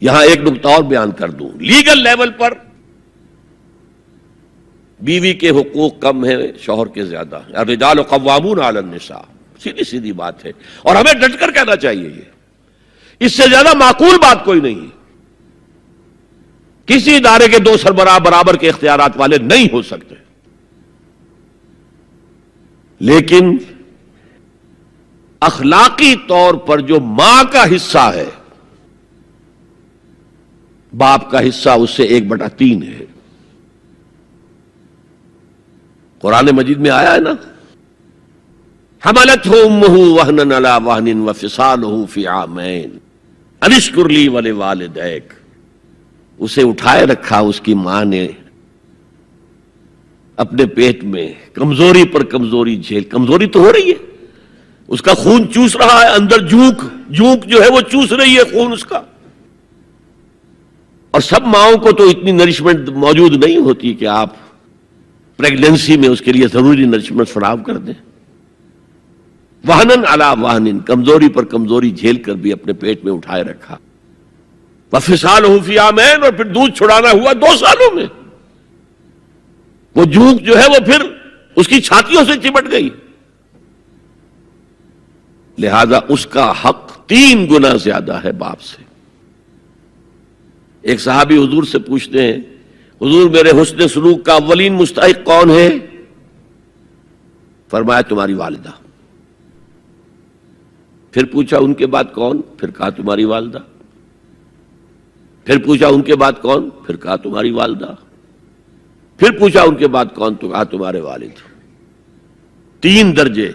یہاں ایک نقطہ اور بیان کر دوں. لیگل لیول پر بیوی کے حقوق کم ہیں، شوہر کے زیادہ ہیں. الرجال قوامون علی النساء، سیدھی سیدھی بات ہے اور ہمیں ڈٹ کر کہنا چاہیے. یہ اس سے زیادہ معقول بات کوئی نہیں. کسی ادارے کے 2 سربراہ برابر کے اختیارات والے نہیں ہو سکتے، لیکن اخلاقی طور پر جو ماں کا حصہ ہے، باپ کا حصہ اس سے 1/3 ہے. قرآن مجید میں آیا ہے نا، حملتہ امہ وہنا علی وہن وفصالہ فی عامین ان اشکر لی ولوالدیک. اسے اٹھائے رکھا اس کی ماں نے اپنے پیٹ میں، کمزوری پر کمزوری جھیل. کمزوری تو ہو رہی ہے، اس کا خون چوس رہا ہے اندر، جھونک جو ہے وہ چوس رہی ہے خون اس کا. اور سب ماؤں کو تو اتنی نرشمنٹ موجود نہیں ہوتی کہ آپ پریگننسی میں اس کے لیے ضروری نرشمنٹ فراہم کر دیں. وہنن علی وہن، کمزوری پر کمزوری جھیل کر بھی اپنے پیٹ میں اٹھائے رکھا. وفصالہ فی عامین، اور پھر دودھ چھڑانا ہوا 2 سالوں میں. وہ جھونک جو ہے وہ پھر اس کی چھاتیوں سے چمٹ گئی. لہذا اس کا حق 3 گنا زیادہ ہے باپ سے. ایک صحابی حضور سے پوچھتے ہیں، حضور میرے حسن سلوک کا اولین مستحق کون ہے؟ فرمایا تمہاری والدہ. پھر پوچھا ان کے بعد کون؟ پھر کہا تمہاری والدہ. پھر پوچھا ان کے بعد کون؟ پھر کہا تمہاری والدہ. پھر پوچھا ان کے بعد کون؟ تو کہا تمہارے والد۔ 3 درجے۔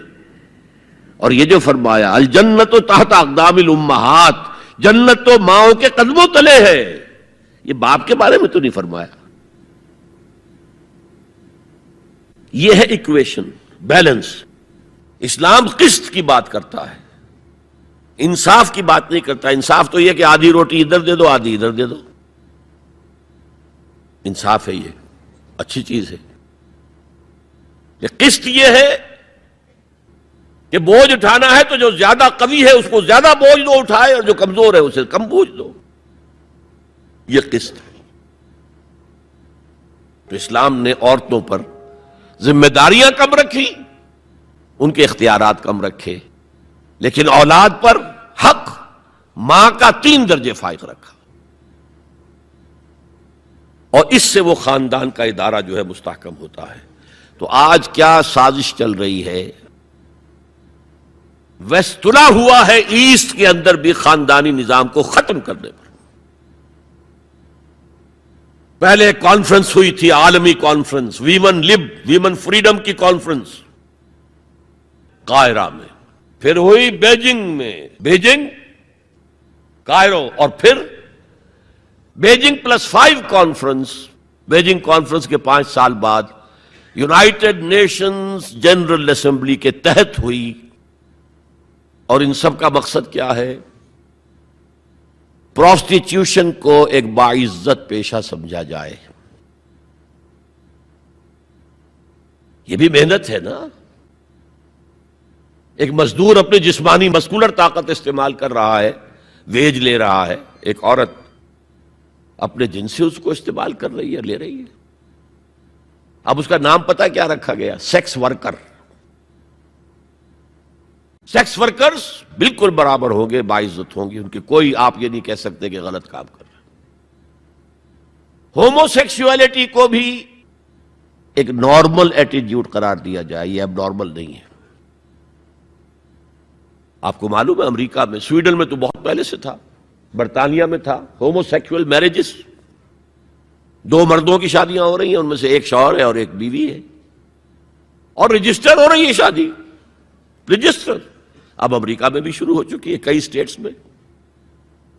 اور یہ جو فرمایا الجنت تحت اقدام الامہات، جنت تو ماؤں کے قدموں تلے ہے، یہ باپ کے بارے میں تو نہیں فرمایا۔ یہ ہے ایکویشن، بیلنس۔ اسلام قسط کی بات کرتا ہے، انصاف کی بات نہیں کرتا۔ انصاف تو یہ کہ آدھی روٹی ادھر دے دو آدھی ادھر دے دو، انصاف ہے، یہ اچھی چیز ہے۔ یہ قسط یہ ہے کہ بوجھ اٹھانا ہے تو جو زیادہ قوی ہے اس کو زیادہ بوجھ دو اٹھائے، اور جو کمزور ہے اسے کم بوجھ دو، یہ قسط ہے۔ تو اسلام نے عورتوں پر ذمہ داریاں کم رکھی، ان کے اختیارات کم رکھے، لیکن اولاد پر حق ماں کا 3 درجے فائق رکھا، اور اس سے وہ خاندان کا ادارہ جو ہے مستحکم ہوتا ہے۔ تو آج کیا سازش چل رہی ہے؟ ویسٹ تلا ہوا ہے ایسٹ کے اندر بھی خاندانی نظام کو ختم کرنے پر۔ پہلے کانفرنس ہوئی تھی، عالمی کانفرنس، ویمن فریڈم کی کانفرنس قاہرہ میں، پھر ہوئی بیجنگ کائرو، اور پھر بیجنگ +5 کانفرنس۔ بیجنگ کانفرنس کے 5 سال بعد یونائٹڈ نیشنز جنرل اسمبلی کے تحت ہوئی، اور ان سب کا مقصد کیا ہے؟ پروسٹیٹیوشن کو ایک باعزت پیشہ سمجھا جائے۔ یہ بھی محنت ہے نا، ایک مزدور اپنے جسمانی مسکولر طاقت استعمال کر رہا ہے، ویج لے رہا ہے، ایک عورت اپنے جن سے اس کو استعمال کر رہی ہے، لے رہی ہے۔ اب اس کا نام پتہ کیا رکھا گیا؟ Sex worker. سیکس ورکرز بالکل برابر ہوں گے، باعزت ہوں گے، ان کے کوئی آپ یہ نہیں کہہ سکتے کہ غلط کام کر رہے۔ ہومو سیکسولیٹی کو بھی ایک نارمل ایٹیٹیوڈ قرار دیا جائے، یہ اب نارمل نہیں ہے۔ آپ کو معلوم ہے امریکہ میں، سویڈن میں تو بہت پہلے سے تھا، برطانیہ میں تھا، ہومو سیکسول میرجز، 2 مردوں کی شادیاں ہو رہی ہیں، ان میں سے ایک شوہر ہے اور ایک بیوی ہے، اور رجسٹر ہو رہی ہے شادی، رجسٹر۔ اب امریکہ میں بھی شروع ہو چکی ہے، کئی سٹیٹس میں،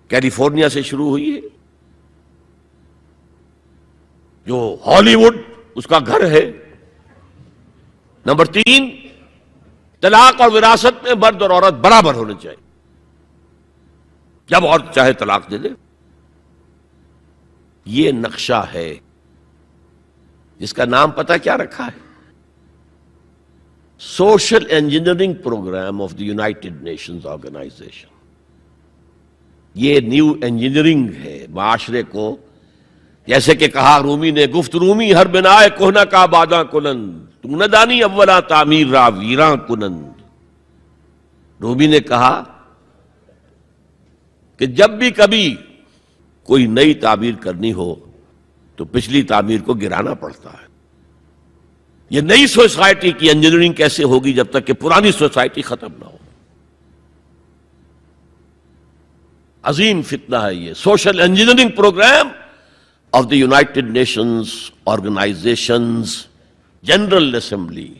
کیلیفورنیا سے شروع ہوئی ہے، جو ہالی ووڈ اس کا گھر ہے۔ نمبر 3، طلاق اور وراثت میں مرد اور عورت برابر ہونے چاہیے، جب عورت چاہے طلاق دے دے۔ یہ نقشہ ہے جس کا نام پتہ کیا رکھا ہے؟ Social engineering programme of the United Nations organization. یہ نیو انجینئرنگ ہے معاشرے کو، جیسے کہ کہا رومی نے، گفت رومی ہر بنائے کوہنا کا باداں کنند، تو نہ دانی اولا تعمیر را ویراں کنند۔ رومی نے کہا کہ جب بھی کبھی کوئی نئی تعمیر کرنی ہو تو پچھلی تعمیر کو گرانا پڑتا ہے۔ یہ نئی سوسائٹی کی انجینئرنگ کیسے ہوگی جب تک کہ پرانی سوسائٹی ختم نہ ہو؟ عظیم فتنہ ہے یہ social engineering programme of the United Nations organizations general assembly.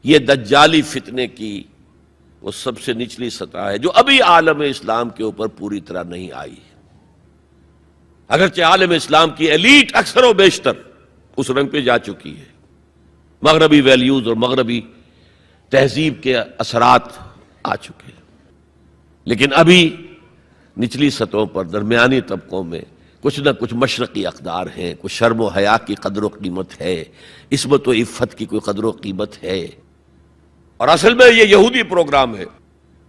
یہ دجالی فتنے کی وہ سب سے نچلی سطح ہے جو ابھی عالم اسلام کے اوپر پوری طرح نہیں آئی۔ اگرچہ عالم اسلام کی ایلیٹ اکثر و بیشتر اس رنگ پہ جا چکی ہے، مغربی ویلیوز اور مغربی تہذیب کے اثرات آ چکے ہیں، لیکن ابھی نچلی سطحوں پر درمیانی طبقوں میں کچھ نہ کچھ مشرقی اقدار ہیں، کچھ شرم و حیا کی قدر و قیمت ہے، عصمت و عفت کی کوئی قدر و قیمت ہے۔ اور اصل میں یہ یہودی پروگرام ہے،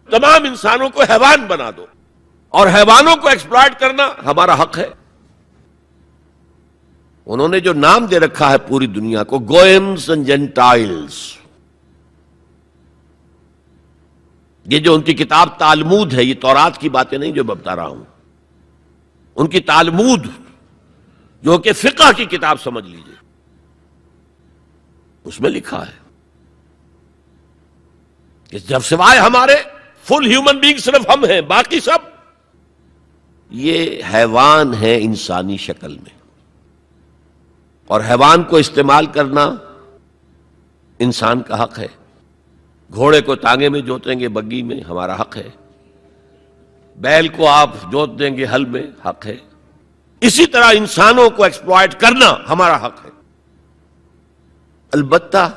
تمام انسانوں کو حیوان بنا دو، اور حیوانوں کو ایکسپلائٹ کرنا ہمارا حق ہے۔ انہوں نے جو نام دے رکھا ہے پوری دنیا کو، گوئمز اینڈ جینٹائلز، یہ جو ان کی کتاب تالمود ہے، یہ تورات کی باتیں نہیں جو میں بتا رہا ہوں، ان کی تالمود جو کہ فقہ کی کتاب سمجھ لیجئے، اس میں لکھا ہے کہ جب سوائے ہمارے فل ہیومن بینگ صرف ہم ہیں، باقی سب یہ حیوان ہیں انسانی شکل میں۔ اور حیوان کو استعمال کرنا انسان کا حق ہے. گھوڑے کو تانگے میں جوتیں گے بگی میں، ہمارا حق ہے. بیل کو آپ جوت دیں گے ہل میں، حق ہے. اسی طرح انسانوں کو ایکسپلائٹ کرنا ہمارا حق ہے. البتہ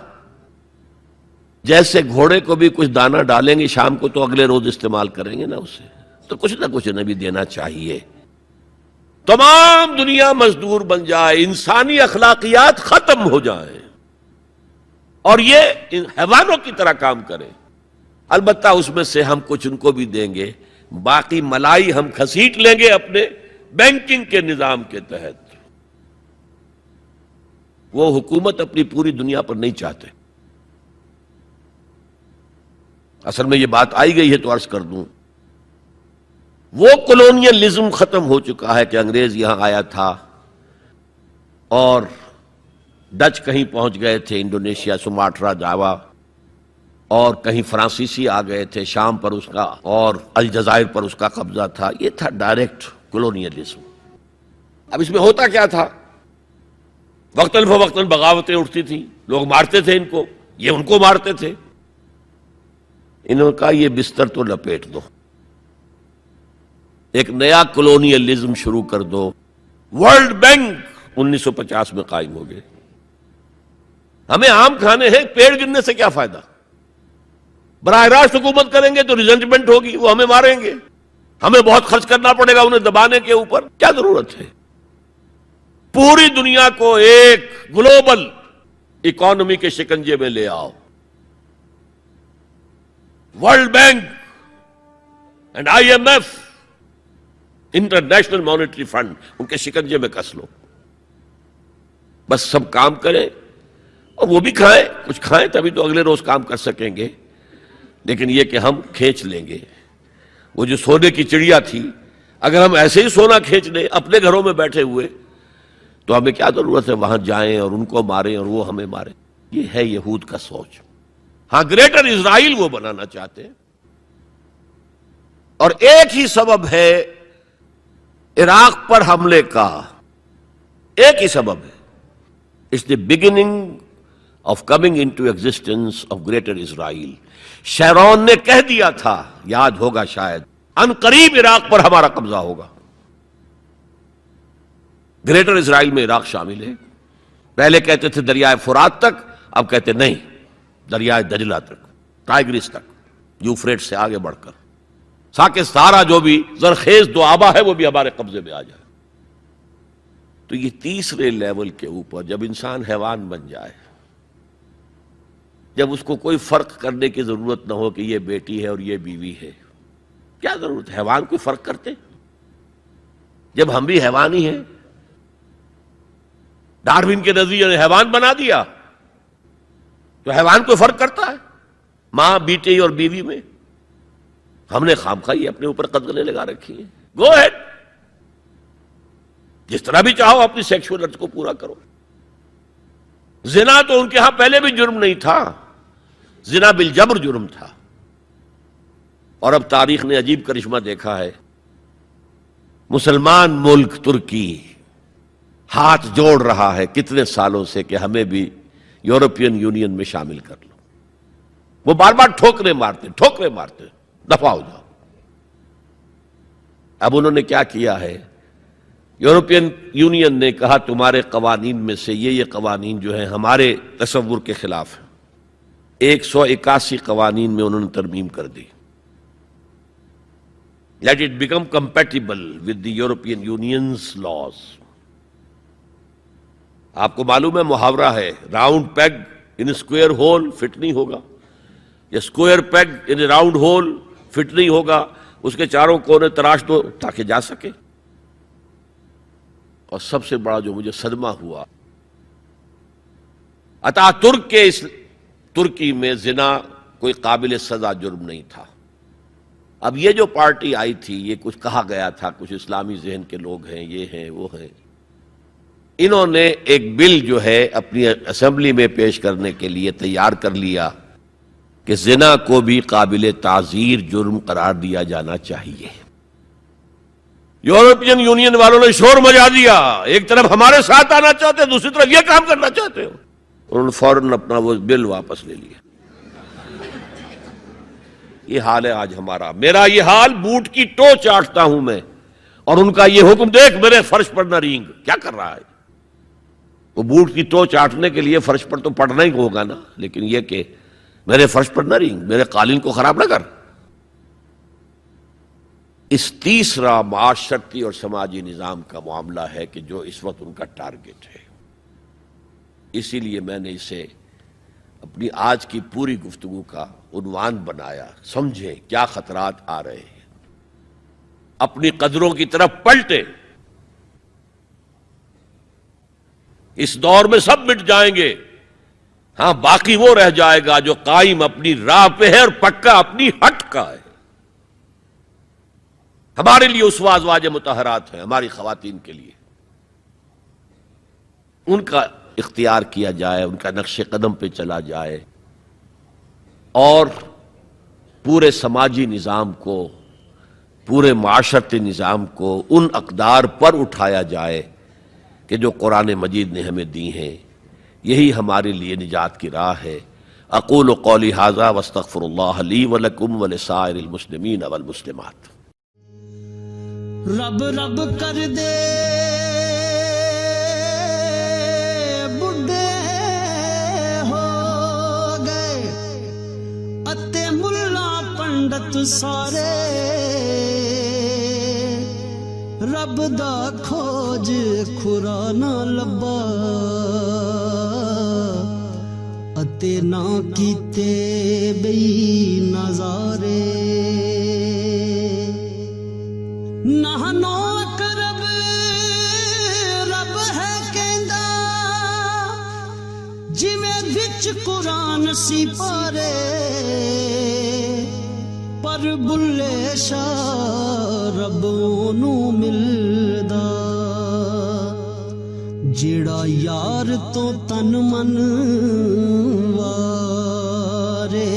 جیسے گھوڑے کو بھی کچھ دانہ ڈالیں گے شام کو تو اگلے روز استعمال کریں گے نا اسے، تو کچھ نہ کچھ انہیں بھی دینا چاہیے. تمام دنیا مزدور بن جائے، انسانی اخلاقیات ختم ہو جائیں اور یہ حیوانوں کی طرح کام کریں. البتہ اس میں سے ہم کچھ ان کو بھی دیں گے، باقی ملائی ہم کھسیٹ لیں گے اپنے بینکنگ کے نظام کے تحت. وہ حکومت اپنی پوری دنیا پر نہیں چاہتے. اصل میں یہ بات آئی گئی ہے تو عرض کر دوں، وہ کولونیلزم ختم ہو چکا ہے کہ انگریز یہاں آیا تھا اور ڈچ کہیں پہنچ گئے تھے، انڈونیشیا، سماٹرا، جاوا، اور کہیں فرانسیسی آ گئے تھے شام پر اس کا، اور الجزائر پر اس کا قبضہ تھا. یہ تھا ڈائریکٹ کولونیلزم. اب اس میں ہوتا کیا تھا؟ وقتاً فوقتاً بغاوتیں اٹھتی تھیں، لوگ مارتے تھے ان کو، یہ ان کو مارتے تھے. انہوں نے کہا یہ بستر تو لپیٹ دو، ایک نیا کولونیلزم شروع کر دو. ورلڈ بینک 1950 میں قائم ہو گئے. ہمیں آم کھانے ہیں، پیڑ گرنے سے کیا فائدہ؟ براہ راست حکومت کریں گے تو ریزنٹمنٹ ہوگی، وہ ہمیں ماریں گے، ہمیں بہت خرچ کرنا پڑے گا انہیں دبانے کے اوپر. کیا ضرورت ہے؟ پوری دنیا کو ایک گلوبل اکانومی کے شکنجے میں لے آؤ. World bank and IMF، international monetary fund, ان کے شکنجے میں کس لو. بس سب کام کریں اور وہ بھی کھائیں، کچھ کھائیں تبھی تو اگلے روز کام کر سکیں گے. لیکن یہ کہ ہم کھینچ لیں گے. وہ جو سونے کی چڑیا تھی، اگر ہم ایسے ہی سونا کھینچ لیں اپنے گھروں میں بیٹھے ہوئے تو ہمیں کیا ضرورت ہے وہاں جائیں اور ان کو ماریں اور وہ ہمیں ماریں. یہ ہے یہود کا سوچ. ہاں، گریٹر اسرائیل وہ بنانا چاہتے ہیں، اور ایک ہی سبب ہے عراق پر حملے کا، ایک ہی سبب ہے. It's the beginning of coming into existence of greater Israel. Sharon نے کہہ دیا تھا، یاد ہوگا شاید، ان قریب عراق پر ہمارا قبضہ ہوگا. گریٹر اسرائیل میں عراق شامل ہے. پہلے کہتے تھے دریائے فرات تک، اب کہتے نہیں، دریائے دجلہ تک، ٹائگرس تک، یوفریٹ سے آگے بڑھ کر تاکہ سارا جو بھی زرخیز دو آبا ہے وہ بھی ہمارے قبضے میں آ جائے. تو یہ تیسرے لیول کے اوپر جب انسان حیوان بن جائے، جب اس کو کوئی فرق کرنے کی ضرورت نہ ہو کہ یہ بیٹی ہے اور یہ بیوی ہے، کیا ضرورت ہے؟ حیوان کوئی فرق کرتے؟ جب ہم بھی حیوان ہی ہیں. ڈارون کے نظریے نے حیوان بنا دیا تو حیوان کوئی فرق کرتا ہے ماں بیٹی اور بیوی میں؟ ہم نے خامخواہ اپنے اوپر قدغنیں لگا رکھی ہیں. گو ہیڈ، جس طرح بھی چاہو اپنی سیکشول ارج کو پورا کرو. زنا تو ان کے ہاں پہلے بھی جرم نہیں تھا، زنا بالجبر جرم تھا. اور اب تاریخ نے عجیب کرشمہ دیکھا ہے. مسلمان ملک ترکی ہاتھ جوڑ رہا ہے کتنے سالوں سے کہ ہمیں بھی یورپین یونین میں شامل کر لو. وہ بار بار ٹھوکریں مارتے دفع ہو جاؤ. اب انہوں نے کیا کیا ہے؟ یورپین یونین نے کہا تمہارے قوانین میں سے یہ قوانین جو ہیں ہمارے تصور کے خلاف ہیں. 181 قوانین میں انہوں نے ترمیم کر دی. Let it become compatible with the European Union's laws. آپ کو معلوم ہے محاورہ ہے، round peg in square hole fit نہیں ہوگا، یا square peg in round hole fit نہیں ہوگا. اس کے چاروں کونے تراش دو تاکہ جا سکے. اور سب سے بڑا جو مجھے صدمہ ہوا، اتا ترک کے اس ترکی میں زنا کوئی قابل سزا جرم نہیں تھا. اب یہ جو پارٹی آئی تھی، یہ کچھ کہا گیا تھا، کچھ اسلامی ذہن کے لوگ ہیں، یہ ہیں وہ ہیں، انہوں نے ایک بل جو ہے اپنی اسمبلی میں پیش کرنے کے لیے تیار کر لیا کہ زنا کو بھی قابل تعزیر جرم قرار دیا جانا چاہیے. یورپین یونین والوں نے شور مچا دیا، ایک طرف ہمارے ساتھ آنا چاہتے ہیں، دوسری طرف یہ کام کرنا چاہتے ہو، انہوں نے فوراً اپنا وہ بل واپس لے لیا۔ یہ حال ہے آج ہمارا، میرا یہ حال، بوٹ کی ٹو چاٹتا ہوں میں، اور ان کا یہ حکم دیکھ میرے فرش پر نہ رینگ، کیا کر رہا ہے؟ وہ بوٹ کی ٹو چاٹنے کے لیے فرش پر تو پڑنا ہی ہوگا نا، لیکن یہ کہ میرے فرش پر نہ رینگ، میرے قالین کو خراب نہ کر۔ اس تیسرا معاشرتی اور سماجی نظام کا معاملہ ہے کہ جو اس وقت ان کا ٹارگٹ ہے۔ اسی لیے میں نے اسے اپنی آج کی پوری گفتگو کا عنوان بنایا، سمجھیں کیا خطرات آ رہے ہیں، اپنی قدروں کی طرف پلٹے۔ اس دور میں سب مٹ جائیں گے، ہاں باقی وہ رہ جائے گا جو قائم اپنی راہ پہ ہے اور پکا اپنی ہٹ کا ہے۔ ہمارے لیے اسوہ ازواج مطہرات ہیں، ہماری خواتین کے لیے، ان کا اختیار کیا جائے، ان کا نقش قدم پہ چلا جائے، اور پورے سماجی نظام کو، پورے معاشرتی نظام کو ان اقدار پر اٹھایا جائے کہ جو قرآن مجید نے ہمیں دی ہیں۔ یہی ہمارے لیے نجات کی راہ ہے۔ اقول قولی ھذا واستغفر اللہ لی ولکم ولسائر المسلمین والمسلمات۔ رب رب کر دے بڈھے ہو گئے اتے ملا پنڈت سارے، رب دا کھوج کھرا نہ لبا اتے نہ کیتے بئی نظارے، نہ کرب رب ہے کہندا جویں وچ قرآن سی پارے، پر بلے شاہ رب اونوں ملدا جیڑا یار تو تن من وارے۔